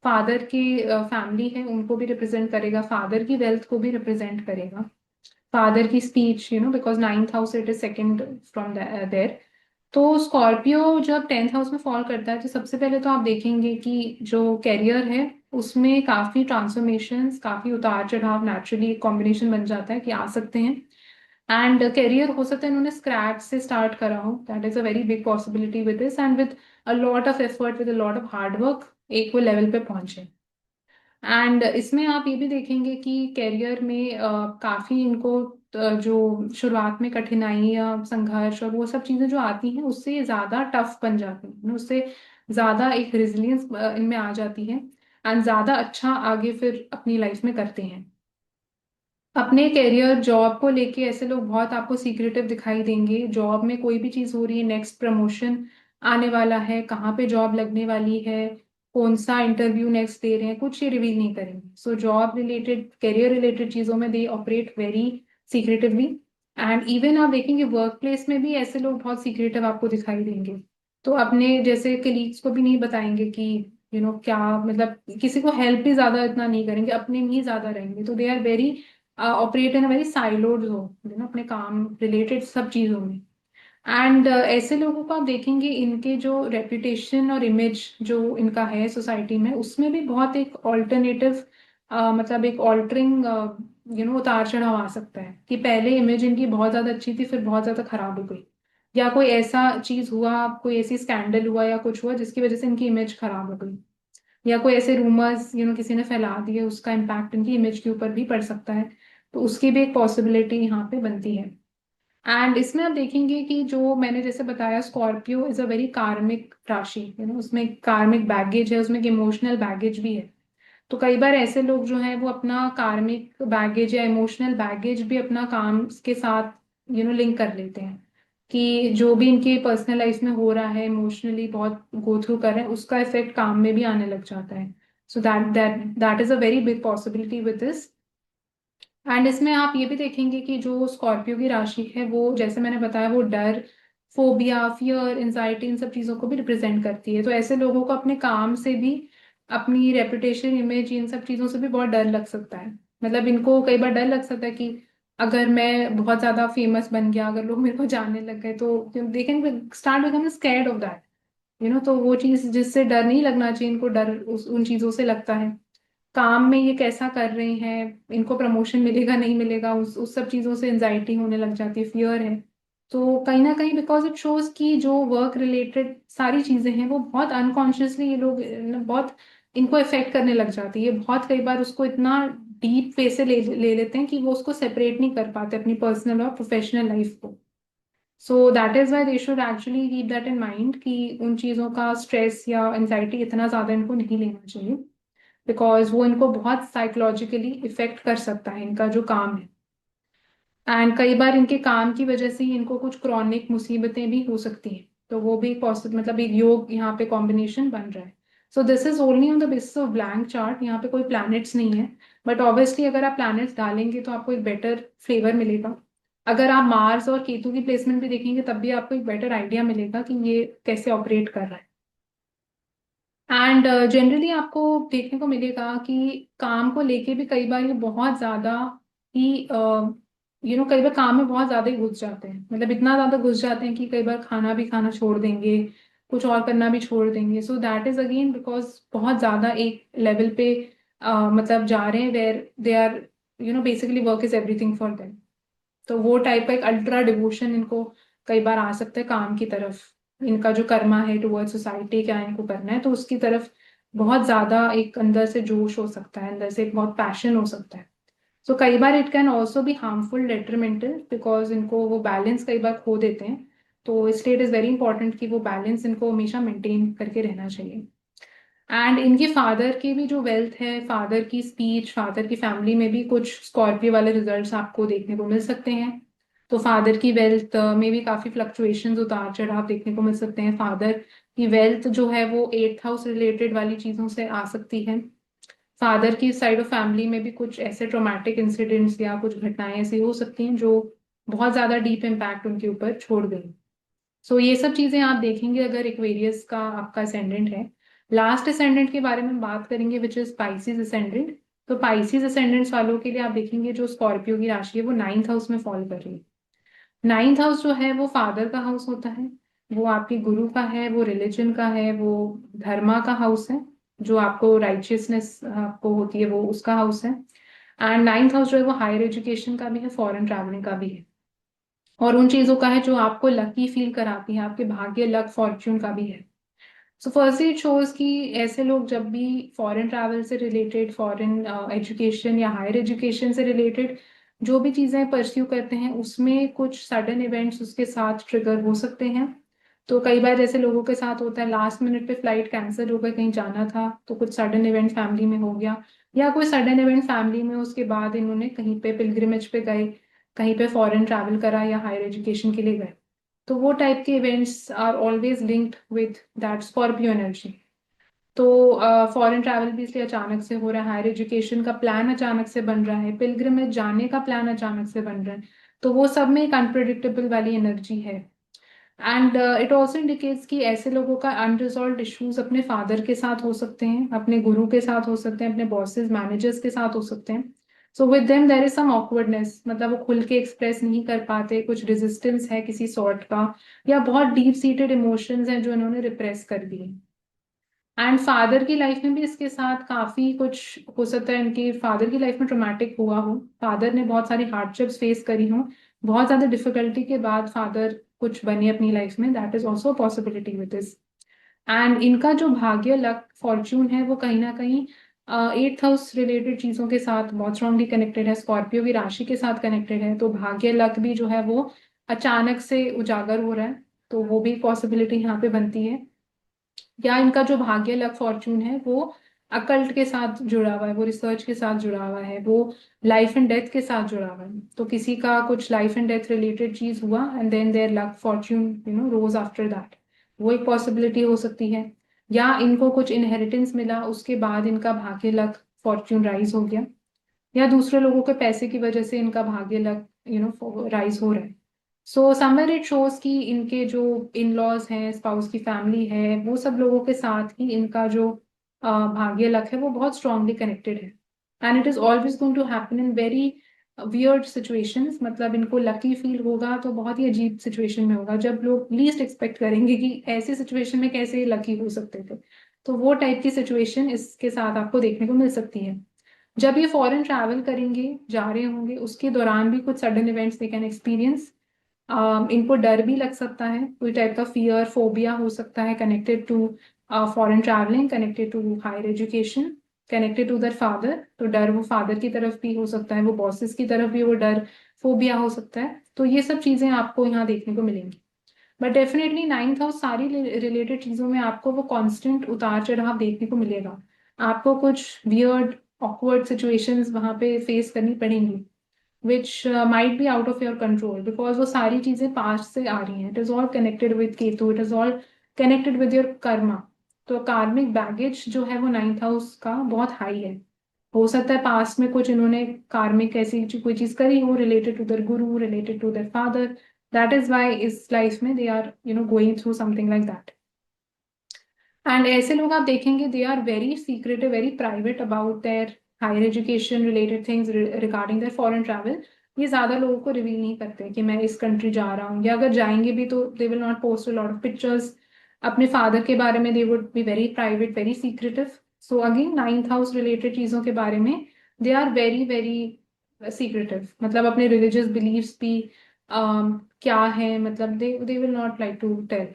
फादर की फैमिली है उनको भी रिप्रेजेंट करेगा, फादर की वेल्थ को भी रिप्रेजेंट करेगा, फादर की speech, because 9th house it is second from there. तो स्कॉर्पियो जब 10th हाउस में फॉल करता है तो सबसे पहले तो आप देखेंगे कि जो कैरियर है उसमें काफी ट्रांसफॉर्मेशंस, काफी उतार चढ़ाव नेचुरली एक कॉम्बिनेशन बन जाता है कि आ सकते हैं। एंड करियर हो सकता है इन्होंने स्क्रैच से स्टार्ट करा हो, that is a very big possibility with this, and with a lot of effort, with a lot of hard work एक वो लेवल पे पहुंचे। एंड इसमें आप ये भी देखेंगे कि कैरियर में काफी इनको जो शुरुआत में कठिनाइयाँ, संघर्ष और वो सब चीजें जो आती हैं उससे ये ज्यादा टफ बन जाती हैं, उससे ज्यादा एक रेजिलियंस इनमें आ जाती है, एंड ज्यादा अच्छा आगे फिर अपनी लाइफ में करते हैं। अपने करियर जॉब को लेके ऐसे लोग बहुत आपको सीक्रेटिव दिखाई देंगे। जॉब में कोई भी चीज हो रही है, नेक्स्ट प्रमोशन आने वाला है, कहाँ पे जॉब लगने वाली है, कौन सा इंटरव्यू नेक्स्ट दे रहे हैं, कुछ ये रिवील नहीं करेंगे। So job related, career related चीजों में they operate very secretively. And even आप देखेंगे वर्क प्लेस में भी ऐसे लोग बहुत सीक्रेटिव आपको दिखाई देंगे। तो अपने जैसे कलीग्स को भी नहीं बताएंगे कि क्या, मतलब किसी को हेल्प भी ज्यादा इतना नहीं करेंगे, अपने में ही ज्यादा रहेंगे। तो they are very operate in a very siloed zone, अपने काम रिलेटेड सब चीजों में। एंड ऐसे लोगों को आप देखेंगे इनके जो रेपुटेशन और इमेज जो इनका है सोसाइटी में, उसमें भी बहुत एक ऑल्टरनेटिव, मतलब एक ऑल्टरिंग उतार चढ़ाव आ सकता है कि पहले इमेज इनकी बहुत ज्यादा अच्छी थी, फिर बहुत ज्यादा खराब हो गई, या कोई ऐसा चीज हुआ, कोई ऐसी स्कैंडल हुआ या कुछ हुआ जिसकी वजह से इनकी इमेज खराब हो गई, या कोई ऐसे रूमर्स किसी ने फैला दिए, उसका इम्पैक्ट इनकी इमेज के ऊपर भी पड़ सकता है। तो उसकी भी एक पॉसिबिलिटी यहाँ पे बनती है। एंड इसमें आप देखेंगे कि जो मैंने जैसे बताया, स्कॉर्पियो इज अ वेरी कार्मिक राशि, उसमें कार्मिक बैगेज है, उसमें इमोशनल बैगेज भी है। तो कई बार ऐसे लोग जो हैं वो अपना कार्मिक बैगेज या इमोशनल बैगेज भी अपना काम के साथ लिंक कर लेते हैं, कि जो भी इनकी पर्सनल लाइफ में हो रहा है, इमोशनली बहुत गो थ्रू कर रहे हैं, उसका इफेक्ट काम में भी आने लग जाता है। So that that that is a very big possibility with this. And इसमें आप ये भी देखेंगे कि जो स्कॉर्पियो की राशि है वो, जैसे मैंने बताया, वो डर, फोबिया, फियर, एंजाइटी, इन सब चीजों को भी रिप्रेजेंट करती है। तो ऐसे लोगों को अपने काम से भी, अपनी रेपुटेशन, इमेज, इन सब चीजों से भी बहुत डर लग सकता है। मतलब इनको कई बार डर लग सकता है कि अगर मैं बहुत ज्यादा फेमस बन गया, अगर लोग मेरे को जानने लग गए, तो they can start become scared of that. तो वो चीज जिससे डर नहीं लगना चाहिए, इनको डर उन चीजों से लगता है। काम में ये कैसा कर रहे हैं, इनको प्रमोशन मिलेगा नहीं मिलेगा, उस सब चीजों से एंजाइटी होने लग जाती है, फियर है। तो कहीं ना कहीं बिकॉज इट शोज कि जो वर्क रिलेटेड सारी चीजें हैं वो बहुत अनकॉन्शियसली ये लोग बहुत इनको इफेक्ट करने लग जाती है। बहुत कई बार उसको इतना डीप वे से ले लेते हैं कि वो उसको सेपरेट नहीं कर पाते अपनी पर्सनल और प्रोफेशनल लाइफ को। सो that is why they should actually keep that in mind कि उन चीजों का स्ट्रेस या एंजाइटी इतना ज्यादा इनको नहीं लेना चाहिए, बिकॉज वो इनको बहुत साइकोलॉजिकली इफेक्ट कर सकता है, इनका जो काम है। एंड कई बार इनके काम की वजह से ही इनको कुछ क्रॉनिक मुसीबतें भी हो सकती हैं। तो वो भी पॉसिबल, मतलब एक योग यहाँ पे कॉम्बिनेशन बन रहा है। So this is only on the basis of blank chart, यहाँ पे कोई प्लैनेट्स नहीं है। बट ऑब्वियसली अगर आप प्लैनेट्स डालेंगे तो आपको एक बेटर फ्लेवर मिलेगा। अगर आप मार्स और केतु की प्लेसमेंट भी देखेंगे तब भी आपको एक बेटर आइडिया मिलेगा कि ये कैसे ऑपरेट कर रहा है। एंड जनरली आपको देखने को मिलेगा कि काम को लेके भी कई बार ये बहुत ज्यादा ही कई बार काम में बहुत ज्यादा ही घुस जाते हैं, मतलब इतना ज्यादा घुस जाते हैं कि कई बार खाना भी खाना छोड़ देंगे, कुछ और करना भी छोड़ देंगे। So that is again because बहुत ज्यादा एक लेवल पे मतलब जा रहे हैं where they are basically work is everything for them. तो वो टाइप का एक अल्ट्रा डिवोशन इनको कई बार आ सकता है काम की तरफ। इनका जो कर्मा है टुवर्ड सोसाइटी, क्या इनको करना है, तो उसकी तरफ बहुत ज्यादा एक अंदर से जोश हो सकता है, अंदर से एक बहुत पैशन हो सकता है। सो कई बार it can also be harmful, detrimental, because इनको वो बैलेंस कई बार खो देते हैं। तो इसलिए इट इज वेरी इंपॉर्टेंट कि वो बैलेंस इनको हमेशा मेंटेन करके रहना चाहिए। एंड इनके फादर की भी जो वेल्थ है, फादर की स्पीच, फादर की फैमिली में भी कुछ स्कॉर्पियो वाले रिजल्ट्स आपको देखने को मिल सकते हैं। तो फादर की वेल्थ में भी काफी फ्लक्चुएशंस, उतार चढ़ाव देखने को मिल सकते हैं। फादर की वेल्थ जो है वो एट्थ हाउस रिलेटेड वाली चीजों से आ सकती है। फादर की साइड ऑफ फैमिली में भी कुछ ऐसे ट्रोमैटिक इंसिडेंट्स या कुछ घटनाएं ऐसी हो सकती हैं जो बहुत ज्यादा डीप इम्पैक्ट उनके ऊपर छोड़ गई। सो ये सब चीजें आप देखेंगे अगर एक्वेरियस का आपका असेंडेंट है। लास्ट असेंडेंट के बारे में बात करेंगे विच इज पाइसिस असेंडेंट। तो पाइसिस असेंडेंट्स वालों के लिए आप देखेंगे जो स्कॉर्पियो की राशि है वो नाइन्थ हाउस में फॉल कर रही है। नाइन्थ हाउस जो है वो फादर का हाउस होता है, वो आपके गुरु का है, वो रिलीजन का है, वो धर्मा का हाउस है, जो आपको राइचियसनेस आपको होती है वो उसका हाउस है। एंड नाइन्थ हाउस जो है वो हायर एजुकेशन का भी है, फॉरेन ट्रैवलिंग का भी है। और उन चीजों का है जो आपको लकी फील कराती है, आपके भाग्य, लक, फॉर्च्यून का भी है। सो फर्स्टली इट शोज कि ऐसे लोग जब भी फॉरेन ट्रैवल से रिलेटेड, फॉरेन एजुकेशन या हायर एजुकेशन से रिलेटेड जो भी चीजें परस्यू करते हैं, उसमें कुछ सडन इवेंट्स उसके साथ ट्रिगर हो सकते हैं। तो कई बार जैसे लोगों के साथ होता है, लास्ट मिनट पे फ्लाइट कैंसिल हो गई, कहीं जाना था तो कुछ सडन इवेंट फैमिली में हो गया, या कोई सडन इवेंट फैमिली में उसके बाद इन्होंने कहीं पे पिलग्रिमेज पे गए, कहीं पे फॉरेन ट्रैवल करा या हायर एजुकेशन के लिए गए। तो वो टाइप के events are always linked with that Scorpio energy. तो फॉरेन ट्रैवल भी इसलिए अचानक से हो रहा है, हायर एजुकेशन का प्लान अचानक से बन रहा है, पिलग्रिमेज जाने का प्लान अचानक से बन रहा है। तो वो सब में एक अनप्रिडिक्टेबल वाली एनर्जी है। एंड इट ऑल्सो इंडिकेट्स कि ऐसे लोगों का अनरिजॉल्व इश्यूज अपने फादर के साथ हो सकते हैं, अपने गुरु के साथ हो सकते हैं, अपने बॉसेस मैनेजर्स के साथ हो सकते हैं। So with them there is some awkwardness, मतलब वो खुल के एक्सप्रेस नहीं कर पाते, कुछ रेजिस्टेंस है किसी सॉर्ट का, या बहुत डीप सीटेड इमोशंस हैं जो इन्होंने रिप्रेस कर दिए। एंड फादर की लाइफ में भी इसके साथ काफी कुछ हो सकता है, इनकी फादर की लाइफ में ट्रोमैटिक हुआ हो, फादर ने बहुत सारी हार्डशिप्स फेस करी हो, बहुत ज्यादा डिफिकल्टी के बाद फादर कुछ बने अपनी लाइफ में, that is also possibility with this. And इनका जो भाग्य, लक, फॉर्च्यून है, वो कहीं ना कहीं एट्थ हाउस रिलेटेड चीजों के साथ बहुत स्ट्रांगली कनेक्टेड है, स्कॉर्पियो की राशि के साथ कनेक्टेड है। तो भाग्य, लक भी जो है वो अचानक से उजागर हो रहा है, तो वो भी पॉसिबिलिटी यहाँ पे बनती है। या इनका जो भाग्य, लक, फॉर्चून है वो अकल्ट के साथ जुड़ा हुआ है, वो रिसर्च के साथ जुड़ा हुआ है, वो लाइफ एंड डेथ के साथ जुड़ा हुआ है। तो किसी का कुछ लाइफ एंड डेथ रिलेटेड चीज हुआ and then their luck, fortune rose after that, वो एक पॉसिबिलिटी हो सकती है। या इनको कुछ इनहेरिटेंस मिला, उसके बाद इनका भाग्य, लक, फॉर्चून राइज हो गया। या दूसरे लोगों के पैसे की वजह से इनका भाग्य, लक राइज हो रहा है। सो समवेयर इट शोज कि इनके जो इन लॉज हैं, स्पाउस की फैमिली है, वो सब लोगों के साथ ही इनका जो भाग्य, लक है, वो बहुत स्ट्रांगली कनेक्टेड है। And it is always going to happen in very weird situations, मतलब इनको लकी फील होगा तो बहुत ही अजीब सिचुएशन में होगा, जब लोग लीस्ट एक्सपेक्ट करेंगे कि ऐसी सिचुएशन में कैसे लकी हो सकते थे। तो वो टाइप की सिचुएशन इसके साथ आपको देखने को मिल सकती है। जब ये फॉरेन ट्रैवल करेंगे, जा रहे होंगे, उसके दौरान भी कुछ sudden events they can experience. इनको डर भी लग सकता है, कोई टाइप का फियर, फोबिया हो सकता है connected to foreign travelling, connected to higher education, connected to their father. तो डर वो फादर की तरफ भी हो सकता है, वो बॉसेस की तरफ भी वो डर, फोबिया हो सकता है। तो ये सब चीजें आपको यहाँ देखने को मिलेंगी। बट डेफिनेटली नाइन्थ हाउस सारी रिलेटेड चीजों में आपको वो कांस्टेंट उतार चढ़ाव देखने को मिलेगा। आपको कुछ वियर्ड, ऑकवर्ड सिचुएशंस वहां पे फेस करनी पड़ेंगी, which might be out of your control, because वो सारी चीजें पास्ट से आ रही हैं। It is all connected with Ketu, it is all connected with your Karma. तो कार्मिक बैगेज जो है वो नाइन्थ हाउस का बहुत हाई है। हो सकता है पास्ट में कुछ इन्होंने कार्मिक ऐसी कोई चीज करी हो related to their guru, related to their father, that is why इस लाइफ में they are going through something like that. And ऐसे लोग आप देखेंगे they are very secretive, very private about their higher education related things, regarding their foreign travel. ये ज्यादा लोगों को रिवील नहीं करते कि मैं इस कंट्री जा रहा हूँ, या अगर जाएंगे भी तो they will not post a lot of pictures अपने फादर के बारे में, they would be very private, very secretive. So again ninth house related चीजों के बारे में they are very very secretive, मतलब अपने रिलीजियस बिलीव्स भी क्या है, मतलब they will not like to tell.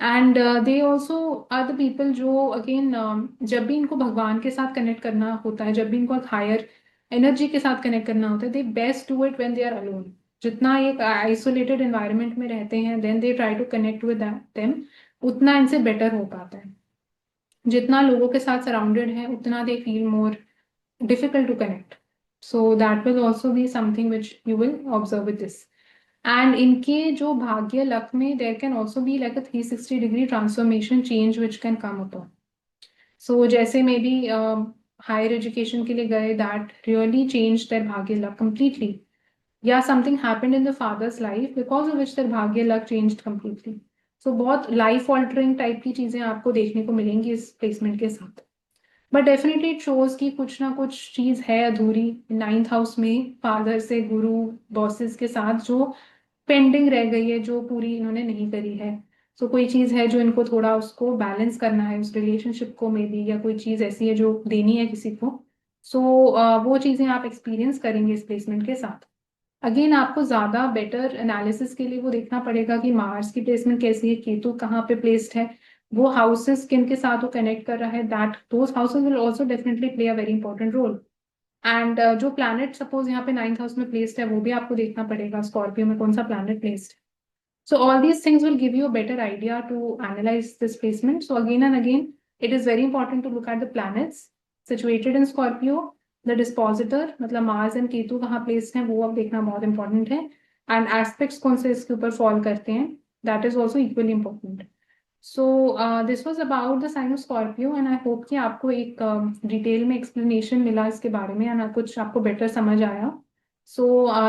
And they also are the people जो अगेन जब भी इनको भगवान के साथ कनेक्ट करना होता है, जब भी इनको हायर एनर्जी के साथ कनेक्ट करना होता है, they best do it when they are alone. जितना एक आइसोलेटेड एनवायरनमेंट में रहते हैं, then they try to connect with them, उतना इनसे बेटर हो पाता है। जितना लोगों के साथ सराउंडेड है, उतना दे feel more difficult to connect. So that will also be something which you will observe with this. And इनके जो भाग्य, लक में there can also be like a 360-degree transformation change which can come upon. So जैसे may be higher education के लिए गए, that really changed their भाग्य, luck completely. या something happened in the father's life because of which their भाग्य, luck changed completely. So बहुत life altering type की चीजें आपको देखने को मिलेंगी इस प्लेसमेंट के साथ। बट डेफिनेटली इट शोज कि कुछ ना कुछ चीज है अधूरी नाइन्थ हाउस में, फादर से, गुरु, बॉसेस के साथ जो पेंडिंग रह गई है, जो पूरी इन्होंने नहीं करी है। सो कोई चीज है जो इनको थोड़ा उसको बैलेंस करना है, उस रिलेशनशिप को मे बी, या कोई चीज ऐसी है जो देनी है किसी को। सो वो चीजें आप एक्सपीरियंस करेंगे इस प्लेसमेंट के साथ। अगेन आपको ज्यादा बेटर एनालिसिस के लिए वो देखना पड़ेगा कि मार्स की प्लेसमेंट कैसी है, केतु कहाँ पे प्लेस्ड है, वो हाउसेस किन के साथ वो कनेक्ट कर रहा है, that those houses will also definitely play a very important role. And जो प्लैनेट सपोज यहाँ पे 9th हाउस में प्लेस्ड है वो भी आपको देखना पड़ेगा, स्कॉर्पियो में कौन सा प्लैनेट प्लेस्ड है। So all these things will give you a better idea to analyze this placement. So again and again, it is very important to look at the planets situated in Scorpio, the dispositor, मतलब Mars and Ketu कहाँ placed हैं वो अब देखना बहुत important है, and aspects कौन से इसके ऊपर fall करते हैं, that is also equally important. So this was about the sign of Scorpio and I hope कि आपको एक डिटेल में explanation मिला इसके बारे में, and कुछ आपको better समझ आया। सो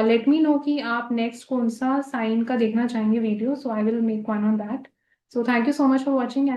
लेट मी नो कि आप नेक्स्ट कौन सा साइन का देखना चाहेंगे video, so I will make one on that. So thank you so much for watching.